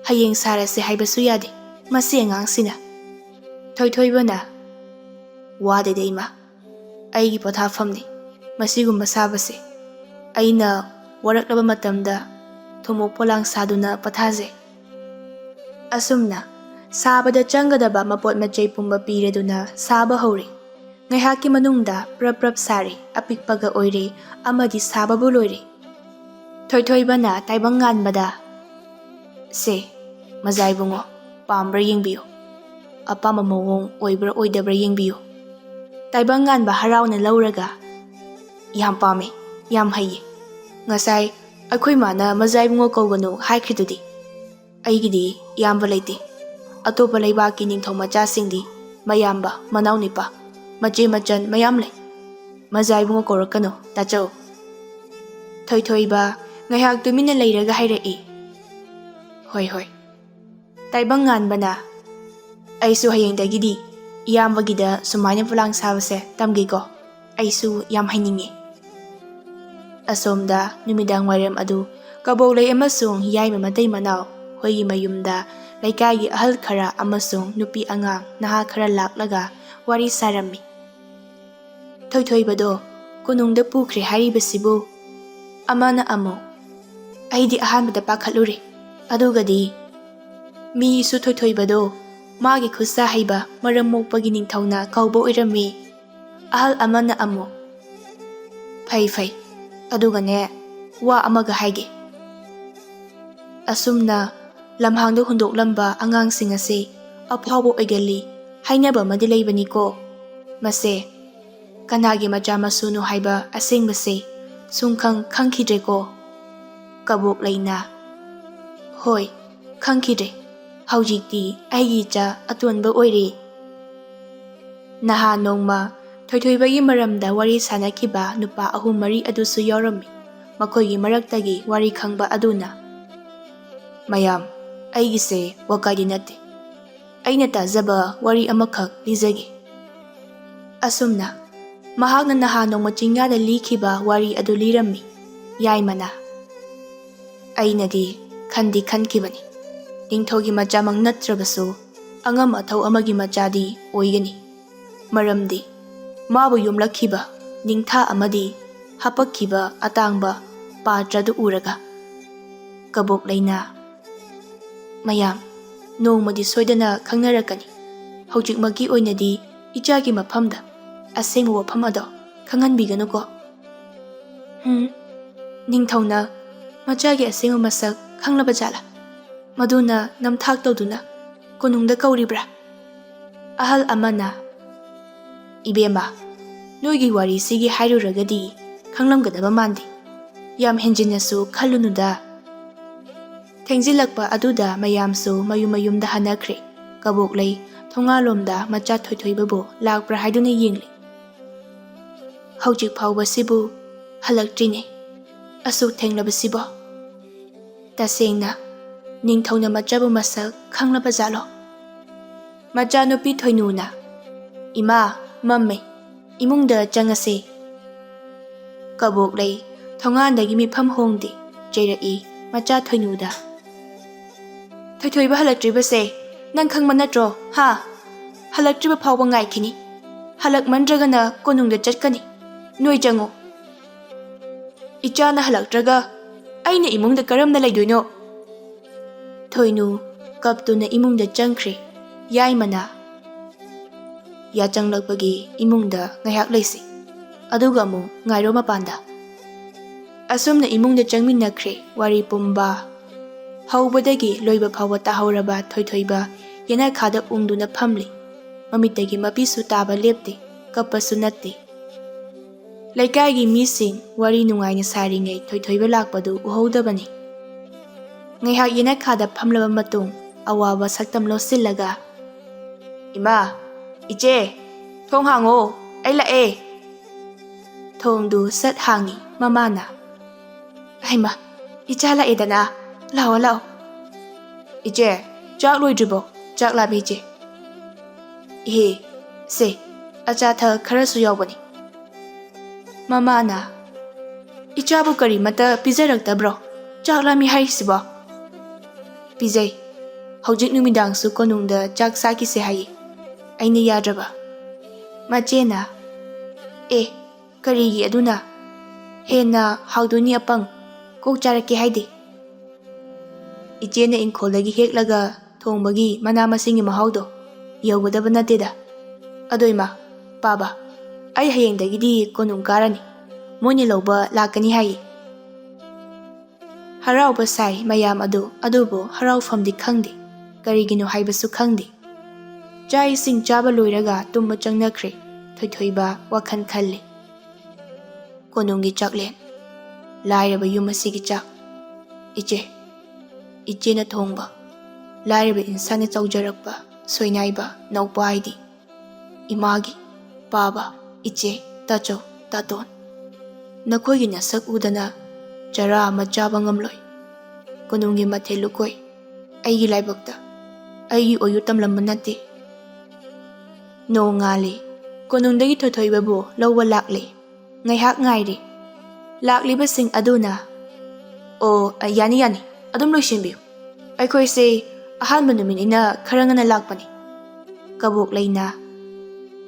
ꯍꯌꯦꯡ ꯁꯥꯔꯁꯦ ꯍꯥꯏꯕꯁꯨ ꯌꯥꯗꯦ, ꯃꯁꯤ ꯑꯉꯥꯡꯁꯤꯅ꯫ ꯊꯣꯏꯊꯣꯏꯕꯅ: ꯋꯥꯗꯦꯗ ꯏꯃꯥ, ꯑꯩꯒꯤ ꯄꯣꯊꯥꯐꯝꯅꯤ ꯃꯁꯤꯒꯨꯝꯕ ꯁꯥꯕꯁꯦ꯫ ꯑꯩꯅ ꯋꯥꯔꯛꯂꯕ ꯃꯇꯝꯗ ꯊꯨꯝꯃꯣꯛ ꯄꯣꯂꯥꯡ ꯁꯥꯗꯨꯅ ꯄꯣꯊꯥꯖꯩ꯫ ꯑꯁꯨꯝꯅ ꯁꯥꯕꯗ ꯆꯪꯒꯗꯕ ꯃꯄꯣꯠ ꯃꯆꯩ ꯄꯨꯝꯕ ꯄꯤꯔꯗꯨꯅ ꯁꯥꯕ ꯍꯧꯔꯦ꯫ ꯉꯥꯏꯍꯥꯛꯀꯤ ꯃꯅꯨꯡꯗ ꯄ꯭ꯔꯞ ꯄ꯭ꯔꯞ ꯁꯥꯔꯦ, ꯑꯄꯤꯛꯄꯒ ꯑꯣꯏꯔꯦ, ꯑꯃꯗꯤ ꯁꯥꯕꯕꯨ ꯂꯣꯏꯔꯦ꯫ ꯊꯣꯏꯊꯣꯏꯕꯅ ꯇꯥꯏꯕꯪꯉꯥꯟꯕꯗ: ꯁꯦ ꯃꯖꯥ ꯏꯕꯨꯡꯉꯣ, ꯄꯥꯝꯕ꯭ꯔꯥ ꯌꯦꯡꯕꯤꯌꯨ, ꯑꯄꯥꯝꯕ ꯃꯑꯣꯡ ꯑꯣꯏꯕ꯭ꯔꯥ ꯑꯣꯏꯗꯕ꯭ꯔꯥ ꯌꯦꯡꯕꯤꯌꯨ꯫ ꯇꯥꯏꯕꯪꯉꯥꯟꯕ ꯍꯔꯥꯎꯅ ꯂꯧꯔꯒ: ꯌꯥꯝ ꯄꯥꯝꯃꯦ, ꯌꯥꯝ ꯍꯩꯌꯦ, ꯉꯁꯥꯏ ꯑꯩꯈꯣꯏ ꯃꯥꯅ ꯃꯖꯥ ꯏꯕꯨꯡꯉꯣ ꯀꯧꯒꯅꯨ ꯍꯥꯏꯈ꯭ꯔꯤꯗꯨꯗꯤ꯫ ꯑꯩꯒꯤꯗꯤ ꯏꯌꯥꯝꯕ ꯂꯩꯇꯦ, ꯑꯇꯣꯞꯄ ꯂꯩꯕꯥꯛꯀꯤ ꯅꯤꯡꯊꯧ ꯃꯆꯥꯁꯤꯡꯗꯤ ꯃꯌꯥꯝꯕ, ꯃꯅꯥꯎꯅꯤꯄꯥ, ꯃꯆꯦ ꯃꯆꯟ ꯃꯌꯥꯝ ꯂꯩ, ꯃꯖꯥ ꯏꯕꯨꯡꯉꯣ ꯀꯧꯔꯛꯀꯅꯨ, ꯇꯥꯆꯧ꯫ ꯊꯣꯏꯊꯣꯏꯕ ꯉꯥꯏꯍꯥꯛ ꯇꯨꯃꯤꯟꯅ ꯂꯩꯔꯒ ꯍꯥꯏꯔꯛꯏ: ꯍꯣꯏ ꯍꯣꯏ꯫ ꯇꯥꯏꯕꯪꯉꯥꯟꯕꯅ: ꯑꯩꯁꯨ ꯍꯌꯦꯡꯗꯒꯤꯗꯤ ꯏꯌꯥꯝꯕꯒꯤꯗ ꯁꯨꯃꯥꯏꯅ ꯄꯣꯂꯥꯡ ꯁꯥꯕꯁꯦ ꯇꯝꯒꯦꯀꯣ, ꯑꯩꯁꯨ ꯌꯥꯝ ꯍꯩꯅꯤꯡꯉꯤ꯫ ꯑꯁꯣꯝꯗ ꯅꯨꯃꯤꯗꯥꯡ ꯋꯥꯏꯔꯝ ꯑꯗꯨ ꯀꯕꯣꯛꯂꯩ ꯑꯃꯁꯨꯡ ꯌꯥꯏꯃ ꯃꯇꯩ ꯃꯅꯥꯎ ꯍꯣꯏꯒꯤ ꯃꯌꯨꯝꯗ ꯂꯩꯀꯥꯏꯒꯤ ꯑꯍꯜ ꯈꯔ ꯑꯃꯁꯨꯡ ꯅꯨꯄꯤ ꯑꯉꯥꯡ ꯅꯍꯥ ꯈꯔ ꯂꯥꯛꯂꯒ ꯋꯥꯔꯤ ꯁꯥꯔꯝꯃꯤ꯫ ꯊꯣꯏꯊꯣꯏꯕꯗꯣ ꯀꯣꯅꯨꯡꯗ ꯄꯨꯈ꯭ꯔꯦ ꯍꯥꯏꯔꯤꯕꯁꯤꯕꯨ? ꯑꯃꯅ ꯑꯃꯨꯛ: ꯑꯩꯗꯤ ꯑꯍꯥꯟꯕꯗ ꯄꯥꯈꯠꯂꯨꯔꯦ, ꯑꯗꯨꯒꯗꯤ ꯃꯤ ꯏꯁꯨ ꯊꯣꯏꯊꯣꯏꯕꯗꯣ ꯃꯥꯒꯤ ꯈꯨꯠꯁꯥ ꯍꯩꯕ ꯃꯔꯝ ꯃꯣꯛꯄꯒꯤ ꯅꯤꯡꯊꯧꯅ ꯀꯧꯕ ꯑꯣꯏꯔꯝꯃꯤ꯫ ꯑꯍꯜ ꯑꯃꯅ ꯑꯃꯨꯛ ꯐꯩ ꯑꯗꯨꯒꯅꯦ ꯋꯥ ꯑꯃꯒ ꯍꯥꯏꯒꯦ꯫ ꯑꯁꯨꯝꯅ ꯂꯝꯍꯥꯡꯗ ꯍꯨꯟꯗꯣꯛꯂꯝꯕ ꯑꯉꯥꯡꯁꯤꯡ ꯑꯁꯤ ꯑꯐꯥꯎꯕ ꯑꯣꯏꯒꯜꯂꯤ ꯍꯥꯏꯅꯕ ꯑꯃꯗꯤ ꯂꯩꯕꯅꯤꯀꯣ꯫ ꯃꯁꯦ ꯀꯅꯥꯒꯤ ꯃꯆꯥ ꯃꯁꯨꯅꯣ ꯍꯥꯏꯕ ꯑꯁꯦꯡꯕꯁꯦ ꯁꯨꯡꯈꯪ ꯈꯪꯈꯤꯗ꯭ꯔꯦꯀꯣ꯫ ꯀꯕꯣꯛ ꯂꯩꯅ ꯍꯣꯏ ꯈꯪꯈꯤꯗ꯭ꯔꯦ, ꯍꯧꯖꯤꯛꯇꯤ ꯑꯩꯒꯤ ꯏꯆꯥ ꯑꯇꯣꯟꯕ ꯑꯣꯏꯔꯦ꯫ ꯅꯍꯥꯟ ꯅꯣꯡꯃ ꯊꯣꯏꯊꯣꯏꯕꯒꯤ ꯃꯔꯝꯗ ꯋꯥꯔꯤ ꯁꯥꯅꯈꯤꯕ ꯅꯨꯄꯥ 3-4 ꯑꯗꯨꯁꯨ ꯌꯥꯎꯔꯝꯃꯤ꯫ ꯃꯈꯣꯏꯒꯤ ꯃꯔꯛꯇꯒꯤ ꯋꯥꯔꯤ ꯈꯪꯕ ꯑꯗꯨꯅ ꯃꯌꯥꯝ, ꯑꯩꯒꯤꯁꯦ ꯋꯥꯀꯥꯏꯗꯤ ꯅꯠꯇꯦ, ꯑꯩꯅ ꯇꯥꯖꯕ ꯋꯥꯔꯤ ꯑꯃꯈꯛ ꯂꯤꯖꯒꯦ꯫ ꯑꯁꯨꯝꯅ ꯃꯍꯥꯛꯅ ꯅꯍꯥꯟ ꯅꯣꯡꯃ ꯆꯤꯡꯌꯥꯗ ꯂꯤꯈꯤꯕ ꯋꯥꯔꯤ ꯑꯗꯨ ꯂꯤꯔꯝꯃꯤ꯫ ꯌꯥꯏꯃꯅ ꯑꯩꯅꯗꯤ ꯈꯟꯈꯤꯕꯅꯤ ꯅꯤꯡꯊꯧꯒꯤ ꯃꯆꯥꯃꯛ ꯅꯠꯇ꯭ꯔꯕꯁꯨ ꯑꯉꯝ ꯑꯊꯧ ꯑꯃꯒꯤ ꯃꯆꯥꯗꯤ ꯑꯣꯏꯒꯅꯤ, ꯃꯔꯝꯗꯤ ꯃꯥꯕꯨ ꯌꯣꯝꯂꯛꯈꯤꯕ ꯅꯤꯡꯊꯥ ꯑꯃꯗꯤ ꯍꯥꯄꯛꯈꯤꯕ ꯑꯇꯥꯡꯕ ꯄꯥꯇ꯭ꯔꯗꯨ ꯎꯔꯒ꯫ ꯀꯕꯣꯛ ꯂꯩꯅ ꯃꯌꯥꯝ, ꯅꯣꯡꯃꯗꯤ ꯁꯣꯏꯗꯅ ꯈꯪꯅꯔꯛꯀꯅꯤ, ꯍꯧꯖꯤꯛꯃꯛꯀꯤ ꯑꯣꯏꯅꯗꯤ ꯏꯆꯥꯒꯤ ꯃꯐꯝꯗ ꯑꯁꯦꯡꯕ ꯋꯥꯐꯝ ꯑꯗꯣ ꯈꯪꯍꯟꯕꯤꯒꯅꯨꯀꯣ꯫ ꯅꯤꯡꯊꯧꯅ ꯃꯆꯥꯒꯤ ꯑꯁꯦꯡꯕ ꯃꯁꯛ ꯈꯪꯂꯕ ꯖꯥꯠꯂꯥ? ꯃꯗꯨꯅ ꯅꯝꯊꯥꯛ ꯇꯧꯗꯨꯅ ꯀꯣꯅꯨꯡꯗ ꯀꯧꯔꯤꯕ꯭ꯔꯥ? ꯑꯍꯜ ꯑꯃꯅ ꯏꯕꯦꯝꯃ, ꯅꯣꯏꯒꯤ ꯋꯥꯔꯤꯁꯤꯒꯤ ꯍꯥꯏꯔꯨꯔꯒꯗꯤ ꯈꯪꯂꯝꯒꯗꯕ ꯃꯥꯟꯗꯦ, ꯌꯥꯝ ꯍꯦꯟꯖꯤꯟꯅꯁꯨ ꯈꯜꯂꯨꯅꯨꯗ꯫ ꯊꯦꯡꯖꯤꯜꯂꯛꯄ ꯑꯗꯨꯗ ꯃꯌꯥꯝꯁꯨ ꯃꯌꯨꯝꯗ ꯍꯟꯅꯈ꯭ꯔꯦ꯫ ꯀꯕꯣꯛꯂꯩ ꯊꯣꯡꯒꯥꯜꯂꯣꯝꯗ ꯃꯆꯥ ꯊꯣꯏꯊꯣꯏꯕꯕꯨ ꯂꯥꯛꯄ꯭ꯔꯥ ꯍꯥꯏꯗꯨꯅ ꯌꯦꯡꯂꯤ꯫ ꯍꯧꯖꯤꯛ ꯐꯥꯎꯕꯁꯤꯕꯨ ꯍꯜꯂꯛꯇ꯭ꯔꯤꯅꯦ, ꯑꯁꯨꯛ ꯊꯦꯡꯂꯕꯁꯤꯕꯣ꯫ ꯇꯁꯦꯡꯅ ꯅꯤꯡꯊꯧꯅ ꯃꯆꯥꯕꯨ ꯃꯁꯛ ꯈꯪꯂꯕ ꯖꯥꯠꯂꯣ? ꯃꯆꯥꯅꯨꯄꯤ ꯊꯣꯏꯅꯨꯅ ꯏꯃꯥ, ꯃꯝꯃꯦ, ꯏꯃꯨꯡꯗ ꯆꯪꯉꯁꯦ꯫ ꯀꯕꯣꯛꯂꯩ ꯊꯣꯡꯒꯥꯟꯗꯒꯤ ꯃꯤꯐꯝ ꯍꯣꯡꯗꯦ ꯆꯩꯔꯛꯏ ꯃꯆꯥ ꯊꯣꯏꯅꯨꯗ꯫ ꯊꯣꯏꯊꯣꯏꯕ ꯍꯜꯂꯛꯇ꯭ꯔꯤꯕꯁꯦ ꯅꯪ ꯈꯪꯕ ꯅꯠꯇ꯭ꯔꯣ? ꯍꯜꯂꯛꯇ꯭ꯔꯤꯕ ꯐꯥꯎꯕ ꯉꯥꯏꯈꯤꯅꯤ, ꯍꯜꯂꯛꯃꯟꯗ꯭ꯔꯒꯅ ꯀꯣꯅꯨꯡꯗ ꯆꯠꯀꯅꯤ, ꯅꯣꯏ ꯆꯪꯉꯣ꯫ ꯏꯆꯥꯅ ꯍꯜꯂꯛꯇ꯭ꯔꯒ ꯑꯩꯅ ꯏꯃꯨꯡꯗ ꯀꯔꯝꯅ ꯂꯩꯗꯣꯏꯅꯣ? ꯊꯣꯏꯅꯨ ꯀꯞꯇꯨꯅ ꯏꯃꯨꯡꯗ ꯆꯪꯈ꯭ꯔꯦ꯫ ꯌꯥꯏꯃꯅ ꯌꯥꯆꯪꯂꯛꯄꯒꯤ ꯏꯃꯨꯡꯗ ꯉꯥꯏꯍꯥꯛ ꯂꯩꯁꯤ, ꯑꯗꯨꯒ ꯑꯃꯨꯛ ꯉꯥꯏꯔꯣ ꯃꯄꯥꯟꯗ꯫ ꯑꯁꯨꯝꯅ ꯏꯃꯨꯡꯗ ꯆꯪꯃꯤꯟꯅꯈ꯭ꯔꯦ꯫ ꯋꯥꯔꯤ ꯄꯨꯝꯕ ꯍꯧꯕꯗꯒꯤ ꯂꯣꯏꯕ ꯐꯥꯎꯕ ꯇꯥꯍꯧꯔꯕ ꯊꯣꯏꯊꯣꯏꯕ ꯌꯦꯅꯈꯥꯗ ꯎꯡꯗꯨꯅ ꯐꯝꯂꯤ꯫ ꯃꯃꯤꯠꯇꯒꯤ ꯃꯄꯤꯁꯨ ꯇꯥꯕ ꯂꯦꯞꯇꯦ, ꯀꯞꯄꯁꯨ ꯅꯠꯇꯦ꯫ ꯂꯩꯀꯥꯏꯒꯤ ꯃꯤꯁꯤꯡ ꯋꯥꯔꯤ ꯅꯨꯡꯉꯥꯏꯅ ꯁꯥꯔꯤꯉꯩ ꯊꯣꯏꯊꯣꯏꯕ ꯂꯥꯛꯄꯗꯨ ꯎꯍꯧꯗꯕꯅꯤ꯫ ꯉꯥꯏꯍꯥꯛ ꯌꯦꯅꯈꯥꯗ ꯐꯝꯂꯕ ꯃꯇꯨꯡ ꯑꯋꯥꯕ ꯁꯛꯇꯝ ꯂꯣꯠꯁꯤꯜꯂꯒ ꯏꯃꯥ, ꯏꯆꯦ, ꯊꯣꯡ ꯍꯥꯡꯉꯣ, ꯑꯩ ꯂꯥꯛꯑꯦ꯫ ꯊꯣꯡꯗꯨ ꯁꯠ ꯍꯥꯡꯉꯤ꯫ ꯃꯃꯥꯅ ꯍꯩꯃꯥ, ꯏꯆꯥ ꯂꯥꯛꯑꯦꯗꯅ, ꯂꯥꯛꯑꯣ꯫ ꯏꯆꯦ, ꯆꯥꯛ ꯂꯣꯏꯗ꯭ꯔꯤꯕꯣ? ꯆꯥꯛ ꯂꯥꯝꯃꯤ ꯏꯆꯦ꯫ ꯏꯍꯦ, ꯁꯦ ꯑꯆꯥꯊꯛ ꯈꯔꯁꯨ ꯌꯥꯎꯕꯅꯤ꯫ ꯃꯃꯥꯅ ꯏꯆꯥꯕꯨ ꯀꯔꯤꯃꯠꯇ ꯄꯤꯖꯔꯛꯇꯕ꯭ꯔꯣ? ꯆꯥꯛ ꯂꯥꯝꯃꯤ ꯍꯥꯏꯔꯤꯁꯤꯕꯣ? ꯄꯤꯖꯩ, ꯍꯧꯖꯤꯛ ꯅꯨꯃꯤꯗꯥꯡꯁꯨ ꯀꯣꯅꯨꯡꯗ ꯆꯥꯛ ꯆꯥꯈꯤꯁꯦ ꯍꯥꯏꯌꯦ, ꯑꯩꯅ ꯌꯥꯗ꯭ꯔꯕ꯫ ꯃꯆꯦꯅ ꯀꯔꯤꯒꯤ ꯑꯗꯨꯅ? ꯍꯦꯟꯅ ꯍꯥꯎꯗꯣꯏꯅꯤ ꯑꯄꯪ, ꯀꯣꯛ ꯆꯥꯔꯛꯀꯦ ꯍꯥꯏꯗꯦ꯫ ꯏꯆꯦꯅ ꯏꯪꯈꯣꯜꯗꯒꯤ ꯍꯦꯛꯂꯒ ꯊꯣꯡꯕꯒꯤ ꯃꯅꯥ ꯃꯁꯤꯡꯒꯤ ꯃꯍꯥꯎꯗꯣ ꯌꯧꯒꯗꯕ ꯅꯠꯇꯦꯗ꯫ ꯑꯗꯣ ꯏꯃꯥ, ꯄꯥꯕ, ꯑꯩ ꯍꯌꯦꯡꯗꯒꯤꯗꯤ ꯀꯣꯅꯨꯡ ꯀꯥꯔꯅꯤ, ꯃꯣꯏꯅ ꯂꯧꯕ ꯂꯥꯛꯀꯅꯤ ꯍꯥꯏꯌꯦ꯫ ꯍꯔꯥꯎꯕ ꯁꯥꯏ ꯃꯌꯥꯝ ꯑꯗꯨꯕꯨ ꯍꯔꯥꯎꯐꯝꯗꯤ ꯈꯪꯗꯦ, ꯀꯔꯤꯒꯤꯅꯣ ꯍꯥꯏꯕꯁꯨ ꯈꯪꯗꯦ꯫ ꯆꯥꯛ ꯏꯁꯤꯡ ꯆꯥꯕ ꯂꯣꯏꯔꯒ ꯇꯨꯝꯕ ꯆꯪꯅꯈ꯭ꯔꯦ꯫ ꯊꯣꯏꯊꯣꯏꯕ ꯋꯥꯈꯜ ꯈꯜꯂꯤ꯫ ꯀꯣꯅꯨꯡꯒꯤ ꯆꯥꯛꯂꯦꯟ, ꯂꯥꯏꯔꯕ ꯌꯨꯝ ꯑꯁꯤꯒꯤ ꯆꯥꯛ, ꯏꯆꯦꯅ ꯊꯣꯡꯕ, ꯂꯥꯏꯔꯕ ꯏꯟꯁꯥꯡꯅ ꯆꯥꯎꯖꯔꯛꯄ ꯁꯣꯏꯅꯥꯏꯕ ꯅꯧꯄꯥ ꯍꯥꯏꯗꯤ ꯏꯃꯥꯒꯤ, ꯄꯥꯕ, ꯏꯆꯦ, ꯇꯥꯆꯧ, ꯇꯥꯇꯣꯟ, ꯅꯈꯣꯏꯒꯤ ꯅꯁꯛ ꯎꯗꯅ ꯆꯔꯥ ꯑꯃ ꯆꯥꯕ ꯉꯝꯂꯣꯏ꯫ ꯀꯣꯅꯨꯡꯒꯤ ꯃꯊꯦꯜ ꯂꯨꯀꯣꯏ ꯑꯩꯒꯤ ꯂꯥꯏꯕꯛꯇ, ꯑꯩꯒꯤ ꯑꯣꯏꯌꯨ ꯇꯝꯂꯝꯕ ꯅꯠꯇꯦ꯫ ꯅꯣꯡ ꯉꯥꯜꯂꯤ꯫ ꯀꯣꯅꯨꯡꯗꯒꯤ ꯊꯣꯏꯊꯣꯏꯕꯕꯨ ꯂꯧꯕ ꯂꯥꯛꯂꯦ꯫ ꯉꯥꯏꯍꯥꯛ ꯉꯥꯏꯔꯦ꯫ ꯂꯥꯛꯂꯤꯕꯁꯤꯡ ꯑꯗꯨꯅ ꯌꯥꯅꯤ, ꯑꯗꯨꯝ ꯂꯣꯏꯁꯤꯟꯕꯤꯌꯨ, ꯑꯩꯈꯣꯏꯁꯦ ꯑꯍꯥꯟꯕ ꯅꯨꯃꯤꯠꯅꯤꯅ ꯈꯔ ꯉꯟꯅ ꯂꯥꯛꯄꯅꯤ꯫ ꯀꯕꯣꯛ ꯂꯩꯅ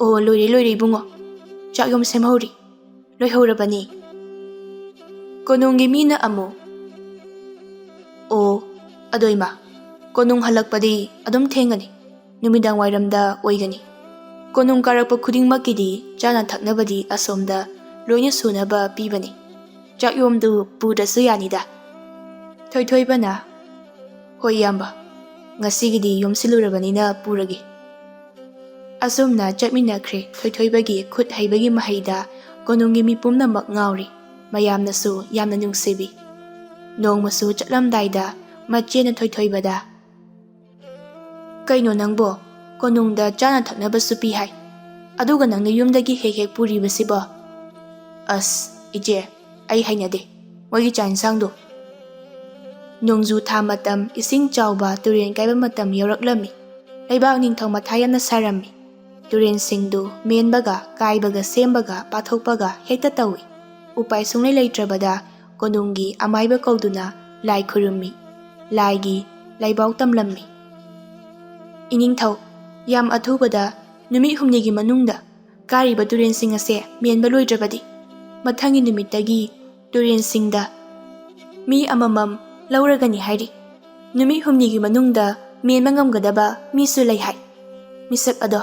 ꯂꯣꯏꯔꯦ ꯏꯕꯨꯡꯉꯣ, ꯆꯥꯛꯌꯣꯝ ꯁꯦꯝꯍꯧꯔꯤ, ꯂꯣꯏꯍꯧꯔꯕꯅꯤ꯫ ꯀꯣꯅꯨꯡꯒꯤ ꯃꯤꯅ ꯑꯃꯨꯛ ꯑꯗꯣ ꯏꯃꯥ, ꯀꯣꯅꯨꯡ ꯍꯜꯂꯛꯄꯗꯤ ꯑꯗꯨꯝ ꯊꯦꯡꯒꯅꯤ, ꯅꯨꯃꯤꯗꯥꯡ ꯋꯥꯏꯔꯝꯗ ꯑꯣꯏꯒꯅꯤ꯫ ꯀꯣꯅꯨꯡ ꯀꯥꯔꯛꯄ ꯈꯨꯗꯤꯡꯃꯛꯀꯤꯗꯤ ꯆꯥꯅ ꯊꯛꯅꯕꯗꯤ ꯑꯁꯣꯝꯗ ꯂꯣꯏꯅ ꯁꯨꯅꯕ ꯄꯤꯕꯅꯤ, ꯆꯥꯛꯌꯣꯝꯗꯨ ꯄꯨꯗ꯭ꯔꯁꯨ ꯌꯥꯅꯤꯗ꯫ ꯊꯣꯏꯊꯣꯏꯕꯅ ꯍꯣꯏ ꯏꯌꯥꯝꯕ, ꯉꯁꯤꯒꯤꯗꯤ ꯌꯣꯝꯁꯤꯜꯂꯨꯔꯕꯅꯤꯅ ꯄꯨꯔꯒꯦ꯫ ꯑꯁꯨꯝꯅ ꯆꯠꯃꯤꯟꯅꯈ꯭ꯔꯦ ꯊꯣꯏꯊꯣꯏꯕꯒꯤ ꯈꯨꯠ ꯍꯩꯕꯒꯤ ꯃꯍꯩꯗ ꯀꯣꯅꯨꯡꯒꯤ ꯃꯤ ꯄꯨꯝꯅꯃꯛ ꯉꯥꯎꯔꯤ, ꯃꯌꯥꯝꯅꯁꯨ ꯌꯥꯝꯅ ꯅꯨꯡꯁꯤꯕꯤ꯫ ꯅꯣꯡꯃꯁꯨ ꯆꯠꯂꯝꯗꯥꯏꯗ ꯃꯆꯦꯅ ꯊꯣꯏꯊꯣꯏꯕꯗ ꯀꯩꯅꯣ ꯅꯪꯕꯣ, ꯀꯣꯅꯨꯡꯗ ꯆꯥꯅ ꯊꯛꯅꯕꯁꯨ ꯄꯤ ꯍꯥꯏ, ꯑꯗꯨꯒ ꯅꯪꯅ ꯌꯨꯝꯗꯒꯤ ꯍꯦꯛ ꯍꯦꯛ ꯄꯨꯔꯤꯕꯁꯤꯕꯣ? ꯑꯁ ꯏꯆꯦ, ꯑꯩ ꯍꯩꯅꯗꯦ ꯃꯣꯏꯒꯤ ꯆꯥꯛ ꯏꯟꯁꯥꯡꯗꯣ꯫ ꯅꯣꯡꯖꯨ ꯊꯥ ꯃꯇꯝ, ꯏꯁꯤꯡ ꯆꯥꯎꯕ ꯇꯨꯔꯦꯟ ꯀꯥꯏꯕ ꯃꯇꯝ ꯌꯧꯔꯛꯂꯝꯃꯤ꯫ ꯂꯩꯕꯥꯛ ꯅꯤꯡꯊꯧ ꯃꯊꯥ ꯌꯥꯝꯅ ꯁꯥꯔꯝꯃꯤ꯫ ꯇꯨꯔꯦꯟꯁꯤꯡꯗꯨ ꯃꯦꯟꯕꯒ ꯀꯥꯏꯕꯒ ꯁꯦꯝꯕꯒ ꯄꯥꯊꯣꯛꯄꯒ ꯍꯦꯛꯇ ꯇꯧꯏ꯫ ꯎꯄꯥꯏ ꯁꯨꯡꯂꯩ ꯂꯩꯇ꯭ꯔꯕꯗ ꯀꯣꯅꯨꯡꯒꯤ ꯑꯃꯥꯏꯕ ꯀꯧꯗꯨꯅ ꯂꯥꯏ ꯈꯨꯔꯨꯝꯃꯤ, ꯂꯥꯏꯒꯤ ꯂꯥꯏꯕꯥꯎ ꯇꯝꯂꯝꯃꯤ꯫ ꯏꯅꯤꯡꯊꯧ, ꯌꯥꯝ ꯑꯊꯨꯕꯗ ꯅꯨꯃꯤꯠ 6ꯅꯤꯒꯤ ꯃꯅꯨꯡꯗ ꯀꯥꯏꯔꯤꯕ ꯇꯨꯔꯦꯟꯁꯤꯡ ꯑꯁꯦ ꯃꯦꯟꯕ ꯂꯣꯏꯗ꯭ꯔꯕꯗꯤ ꯃꯊꯪꯒꯤ ꯅꯨꯃꯤꯠꯇꯒꯤ ꯇꯨꯔꯦꯟꯁꯤꯡꯗ ꯃꯤ ꯑꯃꯃꯝ ꯂꯧꯔꯒꯅꯤ ꯍꯥꯏꯔꯤ꯫ ꯅꯨꯃꯤꯠ 6ꯅꯤꯒꯤ ꯃꯅꯨꯡꯗ ꯃꯦꯟꯕ ꯉꯝꯒꯗꯕ ꯃꯤꯁꯨ ꯂꯩ ꯍꯥꯏ꯫ ꯃꯤꯁꯛ ꯑꯗꯣ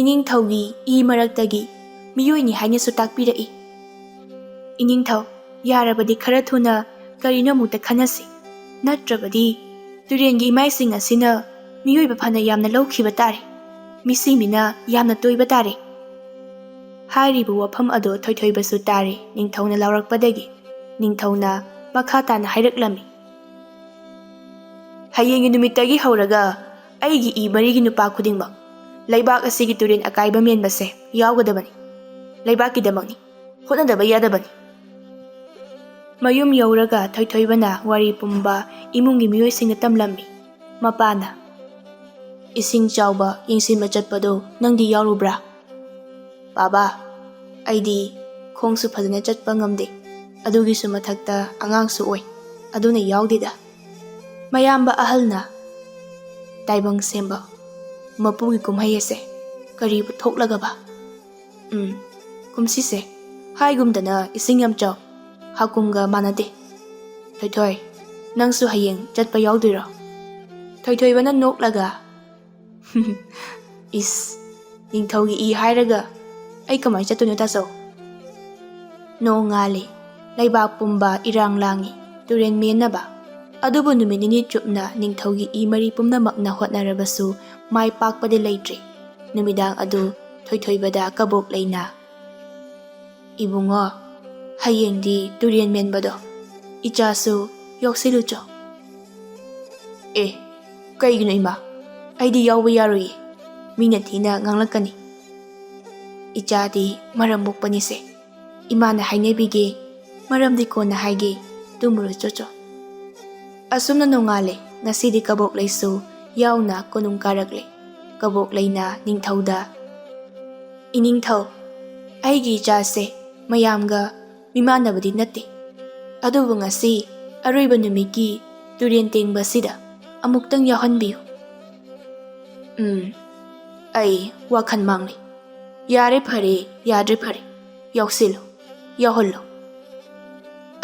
ꯏꯅꯤꯡꯊꯧꯒꯤ ꯏ ꯃꯔꯛꯇꯒꯤ ꯃꯤꯑꯣꯏꯅꯤ ꯍꯥꯏꯅꯁꯨ ꯇꯥꯛꯄꯤꯔꯛꯏ꯫ ꯏꯅꯤꯡꯊꯧ, ꯌꯥꯔꯕꯗꯤ ꯈꯔ ꯊꯨꯅ ꯀꯔꯤꯅꯣ ꯑꯃꯨꯛꯇ ꯈꯟꯅꯁꯤ, ꯅꯠꯇ꯭ꯔꯕꯗꯤ ꯇꯨꯔꯦꯟꯒꯤ ꯏꯃꯥꯏꯁꯤꯡ ꯑꯁꯤꯅ ꯃꯤꯑꯣꯏꯕ ꯐꯅ ꯌꯥꯝꯅ ꯂꯧꯈꯤꯕ ꯇꯥꯔꯦ, ꯃꯤꯁꯤꯡꯕꯤꯅ ꯌꯥꯝꯅ ꯇꯣꯏꯕ ꯇꯥꯔꯦ꯫ ꯍꯥꯏꯔꯤꯕ ꯋꯥꯐꯝ ꯑꯗꯣ ꯊꯣꯏꯊꯣꯏꯕꯁꯨ ꯇꯥꯔꯦ ꯅꯤꯡꯊꯧꯅ ꯂꯥꯎꯔꯛꯄꯗꯒꯤ꯫ ꯅꯤꯡꯊꯧꯅ ꯃꯈꯥ ꯇꯥꯅ ꯍꯥꯏꯔꯛꯂꯝꯃꯤ꯫ ꯍꯌꯦꯡꯒꯤ ꯅꯨꯃꯤꯠꯇꯒꯤ ꯍꯧꯔꯒ ꯑꯩꯒꯤ ꯏ ꯃꯔꯤꯒꯤ ꯅꯨꯄꯥ ꯈꯨꯗꯤꯡꯃꯛ ꯂꯩꯕꯥꯛ ꯑꯁꯤꯒꯤ ꯇꯨꯔꯦꯟ ꯑꯀꯥꯏꯕ ꯃꯦꯟꯕꯁꯦ ꯌꯥꯎꯒꯗꯕꯅꯤ, ꯂꯩꯕꯥꯛꯀꯤꯗꯃꯛꯅꯤ, ꯍꯣꯠꯅꯗꯕ ꯌꯥꯗꯕꯅꯤ꯫ ꯃꯌꯨꯝ ꯌꯧꯔꯒ ꯊꯣꯏꯊꯣꯏꯕꯅ ꯋꯥꯔꯤ ꯄꯨꯝꯕ ꯏꯃꯨꯡꯒꯤ ꯃꯤꯑꯣꯏꯁꯤꯡꯗ ꯇꯝꯂꯝꯃꯤ꯫ ꯃꯄꯥꯅ ꯏꯁꯤꯡ ꯆꯥꯎꯕ ꯌꯦꯡꯁꯤꯟꯕ ꯆꯠꯄꯗꯣ ꯅꯪꯗꯤ ꯌꯥꯎꯔꯨꯕ꯭ꯔꯥ? ꯕꯥꯕꯥ, ꯑꯩꯗꯤ ꯈꯣꯡꯁꯨ ꯐꯖꯅ ꯆꯠꯄ ꯉꯝꯗꯦ, ꯑꯗꯨꯒꯤꯁꯨ ꯃꯊꯛꯇ ꯑꯉꯥꯡꯁꯨ ꯑꯣꯏ, ꯑꯗꯨꯅ ꯌꯥꯎꯗꯦꯗ꯫ ꯃꯌꯥꯝꯕ ꯑꯍꯜꯅ ꯇꯥꯏꯕꯪ ꯁꯦꯝꯕ ꯃꯄꯨꯒꯤ ꯀꯨꯝꯍꯩ ꯑꯁꯦ ꯀꯔꯤꯕꯨ ꯊꯣꯛꯂꯒꯕ? ꯀꯨꯝꯁꯤꯁꯦ ꯍꯥꯏꯒꯨꯝꯗꯅ ꯏꯁꯤꯡ ꯌꯥꯝ ꯆꯥꯎ, ꯍꯥꯀꯨꯝꯒ ꯃꯥꯟꯅꯗꯦ꯫ ꯊꯣꯏꯊꯣꯏ, ꯅꯪꯁꯨ ꯍꯌꯦꯡ ꯆꯠꯄ ꯌꯥꯎꯗꯣꯏꯔꯣ? ꯊꯣꯏꯊꯣꯏꯕꯅ ꯅꯣꯛꯂꯒ ꯏꯁ, ꯅꯤꯡꯊꯧꯒꯤ ꯏ ꯍꯥꯏꯔꯒ ꯑꯩ ꯀꯃꯥꯏꯅ ꯆꯠꯇꯣꯏꯅꯣ ꯇꯥꯆꯧ? ꯅꯣꯡ ꯉꯥꯜꯂꯤ, ꯂꯩꯕꯥꯛ ꯄꯨꯝꯕ ꯏꯔꯥꯡ ꯂꯥꯡꯉꯤ ꯇꯨꯔꯦꯟ ꯃꯦꯟꯅꯕ꯫ ꯑꯗꯨꯕꯨ ꯅꯨꯃꯤꯠ 2 ꯆꯨꯞꯅ ꯅꯤꯡꯊꯧꯒꯤ ꯏ ꯃꯔꯤ ꯄꯨꯝꯅꯃꯛꯅ ꯍꯣꯠꯅꯔꯕꯁꯨ ꯃꯥꯏ ꯄꯥꯛꯄꯗꯤ ꯂꯩꯇ꯭ꯔꯤ꯫ ꯅꯨꯃꯤꯗꯥꯡ ꯑꯗꯨ ꯊꯣꯏꯊꯣꯏꯕꯗ ꯀꯕꯣꯛ ꯂꯩꯅ ꯏꯕꯨꯡꯉꯣ, ꯍꯌꯦꯡꯗꯤ ꯇꯨꯔꯦꯟ ꯃꯦꯟꯕꯗꯣ ꯏꯆꯥꯁꯨ ꯌꯥꯎꯁꯤꯜꯂꯨꯆꯣ꯫ ꯑꯦ, ꯀꯩꯒꯤꯅꯣ ꯏꯃꯥ? ꯑꯩꯗꯤ ꯌꯥꯎꯕ ꯌꯥꯔꯣꯏꯌꯦ, ꯃꯤꯅ ꯊꯤꯅ ꯉꯥꯡꯂꯛꯀꯅꯤ꯫ ꯏꯆꯥꯗꯤ ꯃꯔꯝ ꯃꯣꯛꯄꯅꯤꯁꯦ, ꯏꯃꯥꯅ ꯍꯥꯏꯅꯕꯤꯒꯦ, ꯃꯔꯝꯗꯤ ꯀꯣꯟꯅ ꯍꯥꯏꯒꯦ, ꯇꯨꯝꯃꯨꯔꯣ ꯆꯣꯆꯣ꯫ ꯑꯁꯨꯝꯅ ꯅꯣꯡꯉꯥꯜꯂꯦ꯫ ꯉꯁꯤꯗꯤ ꯀꯕꯣꯛ ꯂꯩꯁꯨ ꯌꯥꯎꯅ ꯀꯣꯅꯨꯡ ꯀꯥꯔꯛꯂꯦ꯫ ꯀꯕꯣꯛ ꯂꯩꯅ ꯅꯤꯡꯊꯧꯗ ꯏꯅꯤꯡꯊꯧ, ꯑꯩꯒꯤ ꯏꯆꯥꯁꯦ ꯃꯌꯥꯝꯒ ꯃꯤꯃꯥꯟꯅꯕꯗꯤ ꯅꯠꯇꯦ, ꯑꯗꯨꯕꯨ ꯉꯁꯤ ꯑꯔꯣꯏꯕ ꯅꯨꯃꯤꯠꯀꯤ ꯇꯨꯔꯦꯟ ꯇꯦꯡꯕꯁꯤꯗ ꯑꯃꯨꯛꯇꯪ ꯌꯥꯎꯍꯟꯕꯤꯌꯨ꯫ ꯑꯩ ꯋꯥꯈꯜ ꯃꯥꯡꯂꯤ꯫ ꯌꯥꯔꯦ ꯐꯔꯦ, ꯌꯥꯗ꯭ꯔꯦ ꯐꯔꯦ, ꯌꯥꯎꯁꯤꯜꯂꯨ, ꯌꯥꯎꯍꯜꯂꯨ꯫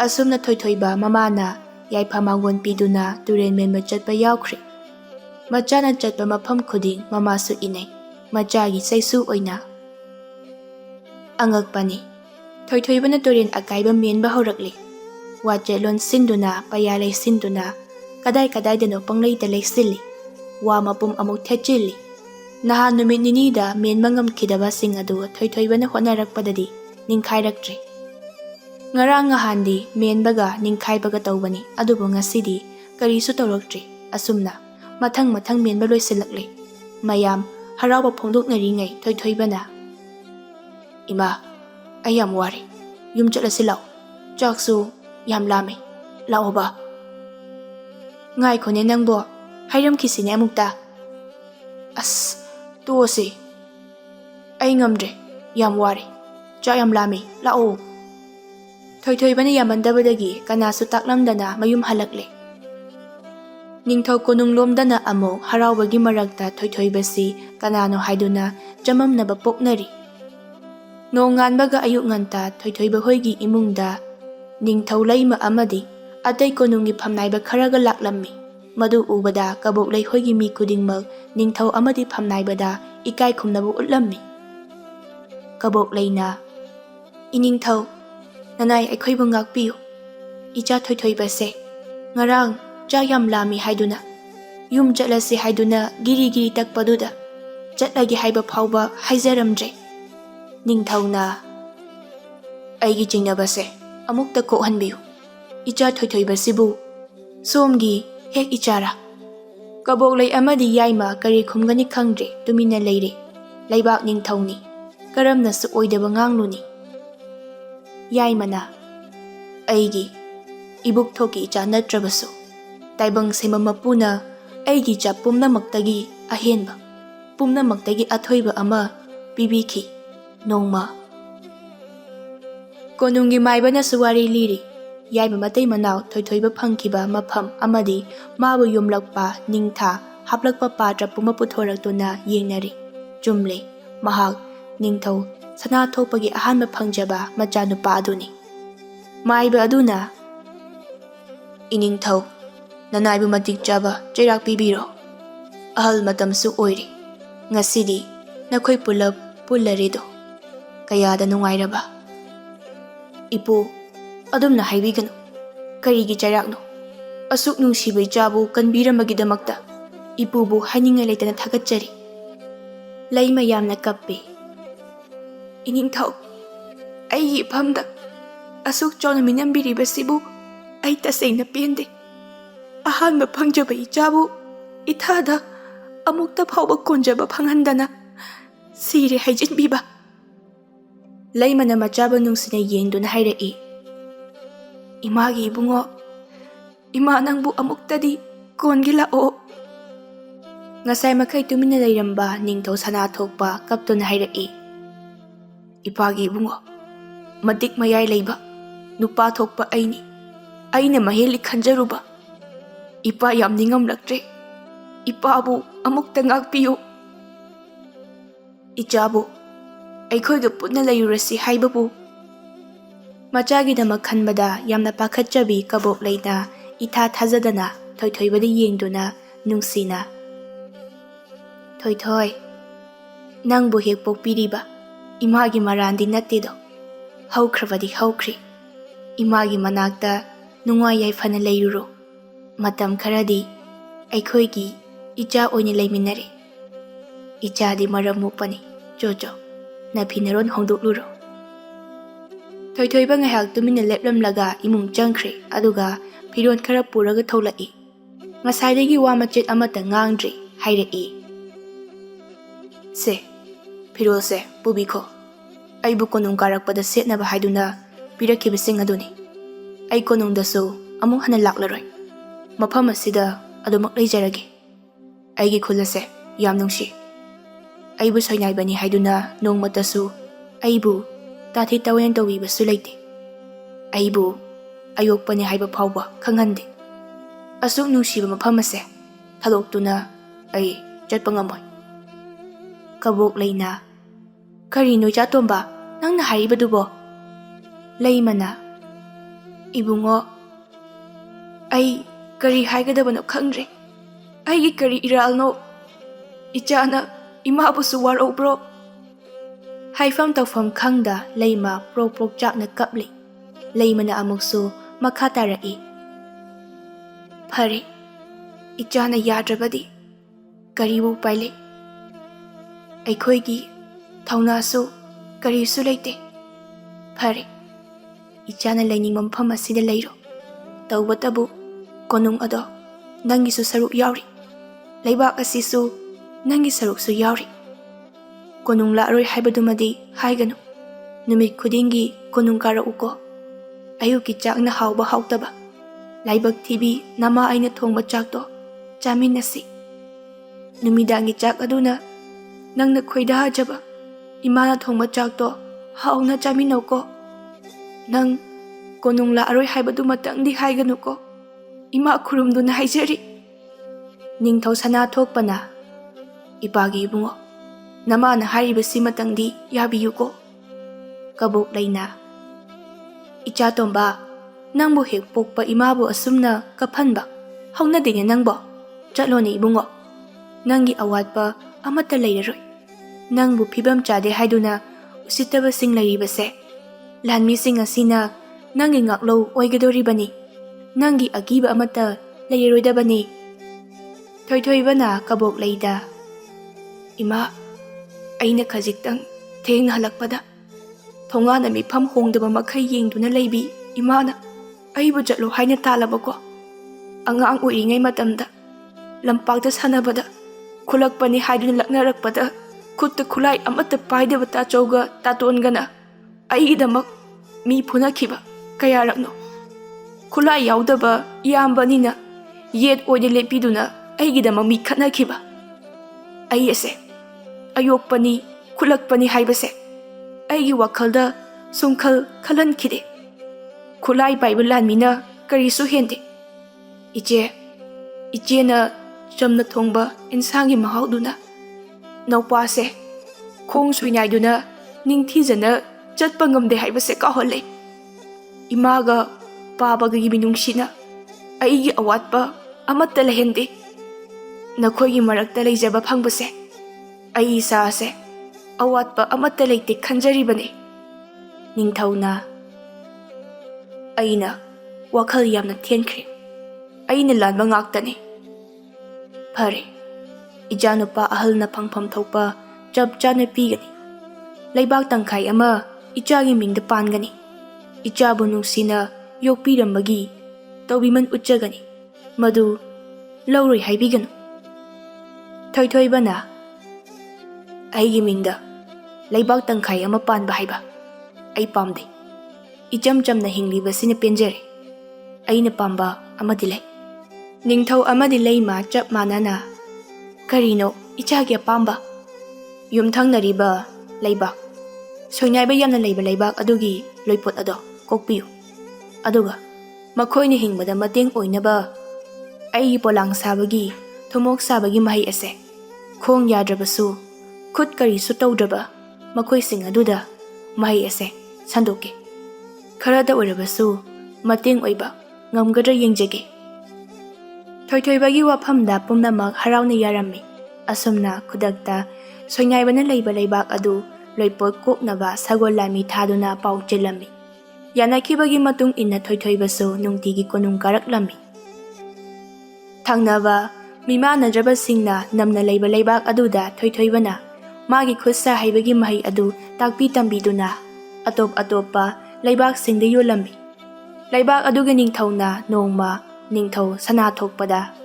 ꯑꯁꯨꯝꯅ ꯊꯣꯏꯊꯣꯏꯕ ꯃꯃꯥꯅ ꯌꯥꯏꯐ ꯃꯥꯡꯒꯣꯟ ꯄꯤꯗꯨꯅ ꯇꯨꯔꯦꯟ ꯃꯦꯟꯕ ꯆꯠꯄ ꯌꯥꯎꯈ꯭ꯔꯦ꯫ ꯃꯆꯥꯅ ꯆꯠꯄ ꯃꯐꯝ ꯈꯨꯗꯤꯡ ꯃꯃꯥꯁꯨ ꯏꯅꯩ, ꯃꯆꯥꯒꯤ ꯆꯩꯁꯨ ꯑꯣꯏꯅ꯫ ꯑꯉꯛꯄꯅꯤ, ꯊꯣꯏꯊꯣꯏꯕꯅ ꯇꯨꯔꯦꯟ ꯑꯀꯥꯏꯕ ꯃꯦꯟꯕ ꯍꯧꯔꯛꯂꯤ꯫ ꯋꯥꯆꯦꯠꯂꯣꯟ ꯁꯤꯟꯗꯨꯅ, ꯄꯩꯌꯥ ꯂꯩꯁꯤꯟꯗꯨꯅ ꯀꯗꯥꯏ ꯀꯗꯥꯏꯗꯅꯣ ꯄꯪꯂꯩꯇ ꯂꯩꯁꯤꯜꯂꯤ, ꯋꯥ ꯃꯄꯨꯝ ꯑꯃꯨꯛ ꯊꯦꯠꯆꯤꯜꯂꯤ꯫ ꯅꯍꯥꯟ ꯅꯨꯃꯤꯠ 2ꯗ ꯃꯦꯟꯕ ꯉꯝꯈꯤꯗꯕꯁꯤꯡ ꯑꯗꯨ ꯊꯣꯏꯊꯣꯏꯕꯅ ꯍꯣꯠꯅꯔꯛꯄꯗꯗꯤ ꯅꯤꯡꯈꯥꯏꯔꯛꯇ꯭ꯔꯤ꯫ ꯉꯔꯥꯡ ꯅꯍꯥꯟꯗꯤ ꯃꯦꯟꯕꯒ ꯅꯤꯡꯈꯥꯏꯕꯒ ꯇꯧꯕꯅꯤ, ꯑꯗꯨꯕꯨ ꯉꯁꯤꯗꯤ ꯀꯔꯤꯁꯨ ꯇꯧꯔꯛꯇ꯭ꯔꯤ꯫ ꯑꯁꯨꯝꯅ ꯃꯊꯪ ꯃꯊꯪ ꯃꯦꯟꯕ ꯂꯣꯏꯁꯤꯜꯂꯛꯂꯦ꯫ ꯃꯌꯥꯝ ꯍꯔꯥꯎꯕ ꯐꯣꯡꯗꯣꯛꯅꯔꯤꯉꯩ ꯊꯣꯏꯊꯣꯏꯕꯅ ꯏꯃꯥ, ꯑꯩ ꯌꯥꯝ ꯋꯥꯔꯦ, ꯌꯨꯝ ꯆꯠꯂꯁꯤ ꯂꯥꯛꯑꯣ, ꯆꯥꯛꯁꯨ ꯌꯥꯝ ꯂꯥꯝꯃꯦ, ꯂꯥꯛꯑꯣꯕ꯫ ꯉꯥꯏꯈꯣꯅꯦ ꯅꯪꯕꯣ, ꯍꯥꯏꯔꯝꯈꯤꯁꯤꯅꯦ ꯑꯃꯨꯛꯇ꯫ ꯑꯁ, ꯇꯣꯛꯑꯁꯤ, ꯑꯩ ꯉꯝꯗ꯭ꯔꯦ, ꯌꯥꯝ ꯋꯥꯔꯦ, ꯆꯥꯛ ꯌꯥꯝ ꯂꯥꯝꯃꯤ, ꯂꯥꯛꯑꯣ꯫ ꯊꯣꯏꯊꯣꯏꯕꯅ ꯌꯥꯝꯃꯟꯗꯕꯗꯒꯤ ꯀꯅꯥꯁꯨ ꯇꯥꯛꯂꯝꯗꯅ ꯃꯌꯨꯝ ꯍꯜꯂꯛꯂꯦ꯫ ꯅꯤꯡꯊꯧ ꯀꯣꯅꯨꯡꯂꯣꯝꯗꯅ ꯑꯃꯨꯛ ꯍꯔꯥꯎꯕꯒꯤ ꯃꯔꯛꯇ ꯊꯣꯏꯊꯣꯏꯕꯁꯤ ꯀꯅꯥꯅꯣ ꯍꯥꯏꯗꯨꯅ ꯆꯃꯝꯅꯕ ꯄꯣꯛꯅꯔꯤ꯫ ꯅꯣꯡꯉꯥꯟꯕꯒ ꯑꯌꯨꯛ ꯉꯟꯇꯥ ꯊꯣꯏꯊꯣꯏꯕ ꯍꯣꯏꯒꯤ ꯏꯃꯨꯡꯗ ꯅꯤꯡꯊꯧ ꯂꯩꯃ ꯑꯃꯗꯤ ꯑꯇꯩ ꯀꯣꯅꯨꯡꯒꯤ ꯐꯝꯅꯥꯏꯕ ꯈꯔꯒ ꯂꯥꯛꯂꯝꯃꯤ꯫ Madu ubada kabok leihoigi mi kudingmak ningthau amadi phamnaibada ikai khumnabu utlammi. Kabok leina Iningthau nanai aikhoibu ngakpiyu. Icha thoithoibase ngarang cha yam lami haiduna yum chatlasi haiduna giri takpaduda chatlagi haiba phauba haijaramdre. Ningthauna aigi jingnabase amukta kohanbiyu. Icha thoithoibasibu somgi hek ichara. Kabok lei amadi yaima kari khumgani khangdre tumina leire. Laibak ningthauni karamnasu oidaba ngangluni. Yaimana aigi ibuk thoki icha natrabasu taibang sema mapuna aigi cha pumnamaktagi ahenba pumnamaktagi athoiba ama pibiki nongma. Konungi maibana suwari liri yaima matay manaw thoithoiba phangkiba mapham amadi mabu yumlakpa ningtha haplakpa patra puma puthoraktuna yengnari. Jumle mahak ningthau sana thokpagi ahanba phangjaba machanupa aduni. Maiba aduna Iningthau nanaibu matik chaba chairak pibiro. Ahal matamsu oiri. Ngasidi nakhoi pulap pullarido. Kayada nungairaba. Ipu adumna haibiganu. Karigi chairakno. Asuk nungsibai chabu kanbirambagidamakta. Ipubu hainingai leitana thagatchari. Laima yamna kappe. Iningthau aigi iphamda asuk chawna minambiribasibu ai tasengna pende. Ahanba phangjaba ichabu ithada amukta phauba konjaba phanghandana sire haijinbiba. Laimana machaba nungsina yengduna hairei. Imagi ibungo ima nangbu amuktadi kongila o. Ngasai makai tumina leiramba ningthau sana thokpa kaptuna hairei. Ipagi ibungo matik mayai leiba nupa thokpa aini aina maheli khanjaruba. Ipa yam ningamlaktre. Ipabu amukta ngakpiyu. Ichabu aikhoiga putna layurasi haibabu. Machagidama khanbada yamna pakhatchabi kabok leina itha thajadana thoithoibada yengduna nungsina. Thoithoi nangbu hek pokpiriba imagi marandi nattedo. Haukrabadi haukri. Imagi manakta nungwai yaifana leiruro. Matam kharadi aikhoigi icha oine leiminare. Ichadi maram mukpani jojo napinaron hongdokluro. Thoithoiba ngahak tumina leplamlaga imung changkhre aduga phiron khara puraga tholai. Ngasaidagi wa machet amata ngangdre hairei. Se phirose pubikho. Aibu konung karakpada setnaba haiduna pirakibasing aduni. Ai konungdasu amung hana laklaroi. Mafam asida adumak leijarage. Aigi khulase yam nungsi. Aibu soinaibani haiduna nongmatasu aibu tathi tawen tawibasu leite. Aibu ayokpani haiba phauba khanghande. Asuk nungsiba mafam ase thaloktuna ai chatpa ngamoi. Kabok leina kari noja tomba nangna haribadubo. Leimana ibungo ai kari haigadabano khangre. Aigi kari iralno ichana imabusu warobro. Haifam tawfam khangda leima prok chakna kapli. Leimana amuksu makatarai. Phare ichana yadrabadi karibu paile. Aikhoigi thaunasu karisu leite. Phare ichana laining mampham asida leiro. Tawbatabu konung ado nangisu saruk yauri. Laibak asisu nangi saruksu yauri. Konung laroi haibadumadi haiganu. Numit khudingi konung karauko. Ayuki chakna hauba hautaba. Laibak thibi nama aina thongba chakto chaminasi. Numidangi chak aduna nangna khoida hajaba. Imana thongba chakto hauna chaminoko. Nang konung laroi haibadumatangdi haiganuko. Ima khurumduna haijari. Ningthau sana thokpana ipagi ibungo namana haribasi matangdi yabiyuko. Kabok leina icha tomba nangbu hek pokpa imabu asumna kaphanba ꯍꯧꯅꯗꯦꯅꯦ ꯅꯪꯕꯣ ꯆꯠꯂꯣꯅꯦ ꯏꯕꯨꯡꯉꯣ ꯅꯪꯒꯤ ꯑꯋꯥꯠꯄ ꯑꯃꯠꯇ ꯂꯩꯔꯔꯣꯏ ꯅꯪꯕꯨ ꯐꯤꯕꯝ ꯆꯥꯗꯦ ꯍꯥꯏꯗꯨꯅ ꯎꯁꯤꯠꯇꯕꯁꯤꯡ ꯂꯩꯔꯤꯕꯁꯦ ꯂꯥꯟꯃꯤꯁꯤꯡ ꯑꯁꯤꯅ ꯅꯪꯒꯤ ꯉꯥꯛꯂꯧ ꯑꯣꯏꯒꯗꯧꯔꯤꯕꯅꯤ ꯅꯪꯒꯤ ꯑꯀꯤꯕ ꯑꯃꯠꯇ ꯂꯩꯔꯔꯣꯏꯗꯕꯅꯤ ꯊꯣꯏꯊꯣꯏꯕꯅ ꯀꯕꯣꯛ ꯂꯩꯗ ꯏꯃꯥ ꯑꯩꯅ ꯈꯖꯤꯛꯇꯪ ꯊꯦꯡꯅ ꯍꯜꯂꯛꯄꯗ ꯊꯣꯡꯒꯥꯟꯅ ꯃꯤꯐꯝ ꯍꯣꯡꯗꯕ ꯃꯈꯩ ꯌꯦꯡꯗꯨꯅ ꯂꯩꯕꯤ ꯏꯃꯥꯅ ꯑꯩꯕꯨ ꯆꯠꯂꯣ ꯍꯥꯏꯅ ꯇꯥꯜꯂꯕꯀꯣ ꯑꯉꯥꯡ ꯑꯣꯏꯔꯤꯉꯩ ꯃꯇꯝꯗ ꯂꯝꯄꯥꯛꯇ ꯁꯥꯟꯅꯕꯗ ꯈꯨꯜꯂꯛꯄꯅꯤ ꯍꯥꯏꯗꯨꯅ ꯂꯛꯅꯔꯛꯄꯗ ꯈꯨꯠꯇ ꯈꯨꯠꯂꯥꯏ ꯑꯃꯠꯇ ꯄꯥꯏꯗꯕ ꯇꯥꯆꯧꯒ ꯇꯥꯇꯣꯟꯒꯅ ꯑꯩꯒꯤꯗꯃꯛ ꯃꯤ ꯐꯨꯅꯈꯤꯕ ꯀꯌꯥꯔꯛꯅꯣ ꯈꯨꯠꯂꯥꯏ ꯌꯥꯎꯗꯕ ꯏꯌꯥꯝꯕꯅꯤꯅ ꯌꯦꯠ ꯑꯣꯏꯗ ꯂꯦꯞꯄꯤꯗꯨꯅ ꯑꯩꯒꯤꯗꯃꯛ ꯃꯤ ꯈꯠꯅꯈꯤꯕ ꯑꯩ ꯑꯁꯦ ꯑꯌꯣꯛꯄꯅꯤ ꯈꯨꯠꯂꯛꯄꯅꯤ ꯍꯥꯏꯕꯁꯦ ꯑꯩꯒꯤ ꯋꯥꯈꯜꯗ ꯁꯨꯝꯈꯜ ꯈꯜꯍꯟꯈꯤꯗꯦ ꯈꯨꯠꯂꯥꯏ ꯄꯥꯏꯕ ꯂꯥꯟꯃꯤꯅ ꯀꯔꯤꯁꯨ ꯍꯦꯟꯗꯦ ꯏꯆꯦꯅ ꯆꯝꯅ ꯊꯣꯡꯕ ꯏꯟꯁꯥꯡꯒꯤ ꯃꯍꯥꯎꯗꯨꯅ ꯅꯧꯄꯥꯁꯦ ꯈꯣꯡ ꯁꯣꯏꯅꯥꯏꯗꯨꯅ ꯅꯤꯡꯊꯤꯖꯅ ꯆꯠꯄ ꯉꯝꯗꯦ ꯍꯥꯏꯕꯁꯦ ꯀꯥꯎꯍꯜꯂꯦ ꯏꯃꯥꯒ ꯄꯥꯕꯒꯤ ꯃꯤꯅꯨꯡꯁꯤꯅ ꯑꯩꯒꯤ ꯑꯋꯥꯠꯄ ꯑꯃꯠꯇ ꯂꯩꯍꯟꯗꯦ ꯅꯈꯣꯏꯒꯤ ꯃꯔꯛꯇ ꯂꯩꯖꯕ ꯐꯪꯕꯁꯦ ꯑꯩ ꯏꯁꯥꯁꯦ ꯑꯋꯥꯠꯄ ꯑꯃꯠꯇ ꯂꯩꯇꯦ ꯈꯟꯖꯔꯤꯕꯅꯤ ꯅꯤꯡꯊꯧꯅ ꯑꯩꯅ ꯋꯥꯈꯜ ꯌꯥꯝꯅ ꯊꯦꯟꯈ꯭ꯔꯦ ꯑꯩꯅ ꯂꯥꯟꯕ ꯉꯥꯛꯇꯅꯤ ꯐꯔꯦ ꯏꯆꯥꯅꯨꯄꯥ ꯑꯍꯜꯅ ꯐꯪꯐꯝ ꯊꯣꯛꯄ ꯆꯞ ꯆꯥꯅ ꯄꯤꯒꯅꯤ ꯂꯩꯕꯥꯛ ꯇꯪꯈꯥꯏ ꯑꯃ ꯏꯆꯥꯒꯤ ꯃꯤꯡꯗ ꯄꯥꯟꯒꯅꯤ ꯏꯆꯥꯕꯨ ꯅꯨꯡꯁꯤꯅ ꯌꯣꯛꯄꯤꯔꯝꯕꯒꯤ ꯇꯧꯕꯤꯃꯟ ꯎꯠꯆꯒꯅꯤ ꯃꯗꯨ ꯂꯧꯔꯣꯏ ꯍꯥꯏꯕꯤꯒꯅꯨ ꯊꯣꯏꯊꯣꯏꯕꯅ ꯑꯩꯒꯤ ꯃꯤꯡꯗ ꯂꯩꯕꯥꯛ ꯇꯪꯈꯥꯏ ꯑꯃ ꯄꯥꯟꯕ ꯍꯥꯏꯕ ꯑꯩ ꯄꯥꯝꯗꯦ ꯏꯆꯝ ꯆꯝꯅ ꯍꯤꯡꯂꯤꯕꯁꯤꯅ ꯄꯦꯟꯖꯔꯦ ꯑꯩꯅ ꯄꯥꯝꯕ ꯑꯃꯗꯤ ꯂꯩ ꯅꯤꯡꯊꯧ ꯑꯃꯗꯤ ꯂꯩꯃ ꯆꯞ ꯃꯥꯟꯅꯅ ꯀꯔꯤꯅꯣ ꯏꯆꯥꯒꯤ ꯑꯄꯥꯝꯕ ꯌꯨꯝꯊꯪꯅꯔꯤꯕ ꯂꯩꯕꯥꯛ ꯁꯣꯏꯅꯥꯏꯕ ꯌꯥꯝꯅ ꯂꯩꯕ ꯂꯩꯕꯥꯛ ꯑꯗꯨꯒꯤ ꯂꯣꯏꯄꯣꯠ ꯑꯗꯣ ꯀꯣꯛꯄꯤꯌꯨ ꯑꯗꯨꯒ ꯃꯈꯣꯏꯅ ꯍꯤꯡꯕꯗ ꯃꯇꯦꯡ ꯑꯣꯏꯅꯕ ꯑꯩꯒꯤ ꯄꯣꯂꯥꯡ ꯁꯥꯕꯒꯤ ꯊꯨꯃꯣꯛ ꯁꯥꯕꯒꯤ ꯃꯍꯩ ꯑꯁꯦ ꯈꯣꯡ ꯌꯥꯗ꯭ꯔꯕꯁꯨ ꯈꯨꯠ ꯀꯔꯤꯁꯨ ꯇꯧꯗ꯭ꯔꯕ ꯃꯈꯣꯏꯁꯤꯡ ꯑꯗꯨꯗ ꯃꯍꯩ ꯑꯁꯦ ꯁꯟꯗꯣꯛꯀꯦ ꯈꯔꯗ ꯑꯣꯏꯔꯕꯁꯨ ꯃꯇꯦꯡ ꯑꯣꯏꯕ ꯉꯝꯒꯗ꯭ꯔꯥ ꯌꯦꯡꯖꯒꯦ ꯊꯣꯏꯊꯣꯏꯕꯒꯤ ꯋꯥꯐꯝꯗ ꯄꯨꯝꯅꯃꯛ ꯍꯔꯥꯎꯅ ꯌꯥꯔꯝꯃꯤ ꯑꯁꯨꯝꯅ ꯈꯨꯗꯛꯇ ꯁꯣꯏꯅꯥꯏꯕꯅ ꯂꯩꯕ ꯂꯩꯕꯥꯛ ꯑꯗꯨ ꯂꯣꯏꯄꯣꯠ ꯀꯣꯛꯅꯕ ꯁꯒꯣꯜ ꯂꯥꯟꯃꯤ ꯊꯥꯗꯨꯅ ꯄꯥꯎ ꯆꯦꯜꯂꯝꯃꯤ ꯌꯥꯅꯈꯤꯕꯒꯤ ꯃꯇꯨꯡ ꯏꯟꯅ ꯊꯣꯏꯊꯣꯏꯕꯁꯨ ꯅꯨꯡꯇꯤꯒꯤ ꯀꯣꯅꯨꯡ ꯀꯥꯔꯛꯂꯝꯃꯤ ꯊꯪꯅꯕ ꯃꯤꯃꯥꯟꯅꯗ꯭ꯔꯕꯁꯤꯡꯅ ꯅꯝꯅ ꯂꯩꯕ ꯂꯩꯕꯥꯛ ꯑꯗꯨꯗ ꯊꯣꯏꯊꯣꯏꯕꯅ ꯃꯥꯒꯤ ꯈꯨꯠ ꯁꯥ ꯍꯩꯕꯒꯤ ꯃꯍꯩ ꯑꯗꯨ ꯇꯥꯛꯄꯤ ꯇꯝꯕꯤꯗꯨꯅ ꯑꯇꯣꯞ ꯑꯇꯣꯞꯄ ꯂꯩꯕꯥꯛꯁꯤꯡꯗ ꯌꯣꯜꯂꯝꯃꯤ ꯂꯩꯕꯥꯛ ꯑꯗꯨꯒꯤ ꯅꯤꯡꯊꯧꯅ ꯅꯣꯡꯃ ꯅꯤꯡꯊꯧ ꯁꯅꯥ ꯊꯣꯛꯄꯗ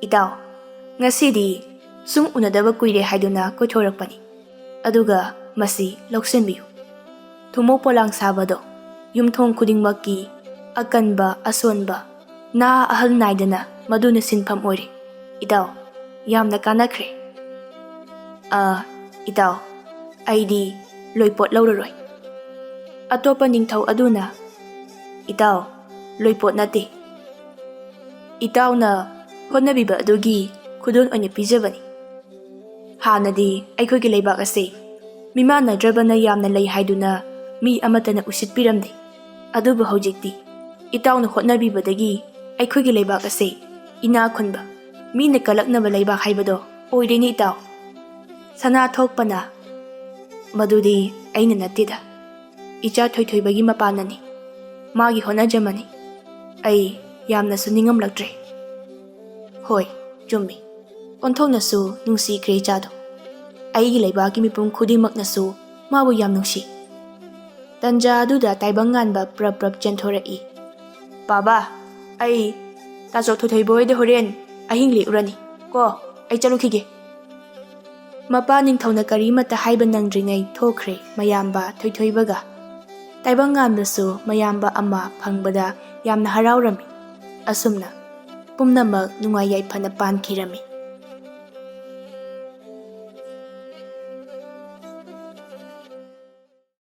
ꯏꯇꯥꯎ ꯉꯁꯤꯗꯤ ꯁꯨꯝ ꯎꯅꯗꯕ ꯀꯨꯏꯔꯦ ꯍꯥꯏꯗꯨꯅ ꯀꯣꯏꯊꯣꯔꯛꯄꯅꯤ ꯑꯗꯨꯒ ꯃꯁꯤ ꯂꯧꯁꯤꯟꯕꯤꯌꯨ ꯊꯨꯃꯣꯛ ꯄꯣꯂꯥꯡ ꯁꯥꯕꯗꯣ ꯌꯨꯝꯊꯣꯡ ꯈꯨꯗꯤꯡꯃꯛꯀꯤ ꯑꯀꯟꯕ ꯑꯁꯣꯟꯕ ꯅꯍꯥ ꯑꯍꯜ ꯅꯥꯏꯗꯅ ꯃꯗꯨꯅ ꯁꯤꯟꯐꯝ ꯑꯣꯏꯔꯦ ꯏꯇꯥꯎ ꯌꯥꯝꯅ ꯀꯥꯟꯅꯈ꯭ꯔꯦ ꯏꯇꯥꯎ ꯑꯩꯗꯤ ꯂꯣꯏꯄꯣꯠ ꯂꯧꯔꯔꯣꯏ ꯑꯇꯣꯞꯄ ꯅꯤꯡꯊꯧ ꯑꯗꯨꯅ ꯏꯇꯥꯎ ꯂꯣꯏꯄꯣꯠ ꯅꯠꯇꯦ ꯏꯇꯥꯎꯅ ꯍꯣꯠꯅꯕꯤꯕ ꯑꯗꯨꯒꯤ ꯈꯨꯗꯣꯜ ꯑꯣꯏꯅ ꯄꯤꯖꯕꯅꯤ ꯍꯥꯟꯅꯗꯤ ꯑꯩꯈꯣꯏꯒꯤ ꯂꯩꯕꯥꯛ ꯑꯁꯤ ꯃꯤꯃꯥꯟꯅꯗ꯭ꯔꯕꯅ ꯌꯥꯝꯅ ꯂꯩ ꯍꯥꯏꯗꯨꯅ ꯃꯤ ꯑꯃꯠꯇꯅ ꯎꯁꯤꯠꯄꯤꯔꯝꯗꯦ ꯑꯗꯨꯕꯨ ꯍꯧꯖꯤꯛꯇꯤ ꯏꯇꯥꯎꯅ ꯍꯣꯠꯅꯕꯤꯕꯗꯒꯤ ꯑꯩꯈꯣꯏꯒꯤ ꯂꯩꯕꯥꯛ ꯑꯁꯤ ꯏꯅꯥ ꯈꯨꯟꯕ ꯃꯤꯅ ꯀꯜꯂꯛꯅꯕ ꯂꯩꯕꯥꯛ ꯍꯥꯏꯕꯗꯣ ꯑꯣꯏꯔꯦꯅꯤ ꯏꯇꯥꯎ ꯁꯅꯥ ꯊꯣꯛꯄꯅ ꯃꯗꯨꯗꯤ ꯑꯩꯅ ꯅꯠꯇꯦꯗ ꯏꯆꯥ ꯊꯣꯏꯊꯣꯏꯕꯒꯤ ꯃꯄꯥꯟꯅꯅꯤ ꯃꯥꯒꯤ ꯍꯣꯠꯅꯖꯃꯅꯤ ꯑꯩ ꯌꯥꯝꯅꯁꯨ ꯅꯤꯡꯉꯝꯂꯛꯇ꯭ꯔꯦ ꯍꯣꯏ ꯆꯨꯝꯃꯤ ꯑꯣꯟꯊꯣꯛꯅꯁꯨ ꯅꯨꯡꯁꯤꯈ꯭ꯔꯦ ꯏꯆꯥꯗꯣ ꯑꯩꯒꯤ ꯂꯩꯕꯥꯛꯀꯤ ꯃꯤꯄꯨꯝ ꯈꯨꯗꯤꯡꯃꯛꯅꯁꯨ ꯃꯥꯕꯨ ꯌꯥꯝ ꯅꯨꯡꯁꯤ ꯇꯟꯖꯥ ꯑꯗꯨꯗ ꯇꯥꯏꯕꯪꯉꯥꯟꯕ ꯄ꯭ꯔꯞ ꯄ꯭ꯔꯞ ꯆꯦꯟꯊꯣꯔꯛꯏ ꯕꯥꯕꯥ ꯑꯩ ꯇꯥꯆꯧ ꯊꯣꯏꯊꯣꯏꯕ ꯍꯣꯏꯗ ꯍꯣꯔꯦꯟ ꯑꯍꯤꯡ ꯂꯦꯛꯎꯔꯅꯤ ꯀꯣ ꯑꯩ ꯆꯠꯂꯨꯈꯤꯒꯦ ꯃꯄꯥ ꯅꯤꯡꯊꯧꯅ ꯀꯔꯤꯃꯠꯇ ꯍꯥꯏꯕ ꯅꯪꯗ꯭ꯔꯤꯉꯩ ꯊꯣꯛꯈ꯭ꯔꯦ ꯃꯌꯥꯝꯕ ꯊꯣꯏꯊꯣꯏꯕꯒ ꯇꯥꯏꯕꯪꯉꯥꯟꯕꯁꯨ ꯃꯌꯥꯝꯕ ꯑꯃ ꯐꯪꯕꯗ ꯌꯥꯝꯅ ꯍꯔꯥꯎꯔꯝꯃꯤ ꯑꯁꯨꯝꯅ ꯄꯨꯝꯅꯃꯛ ꯅꯨꯡꯉꯥꯏ ꯌꯥꯏꯐꯅ ꯄꯥꯟꯈꯤꯔꯝꯃꯤ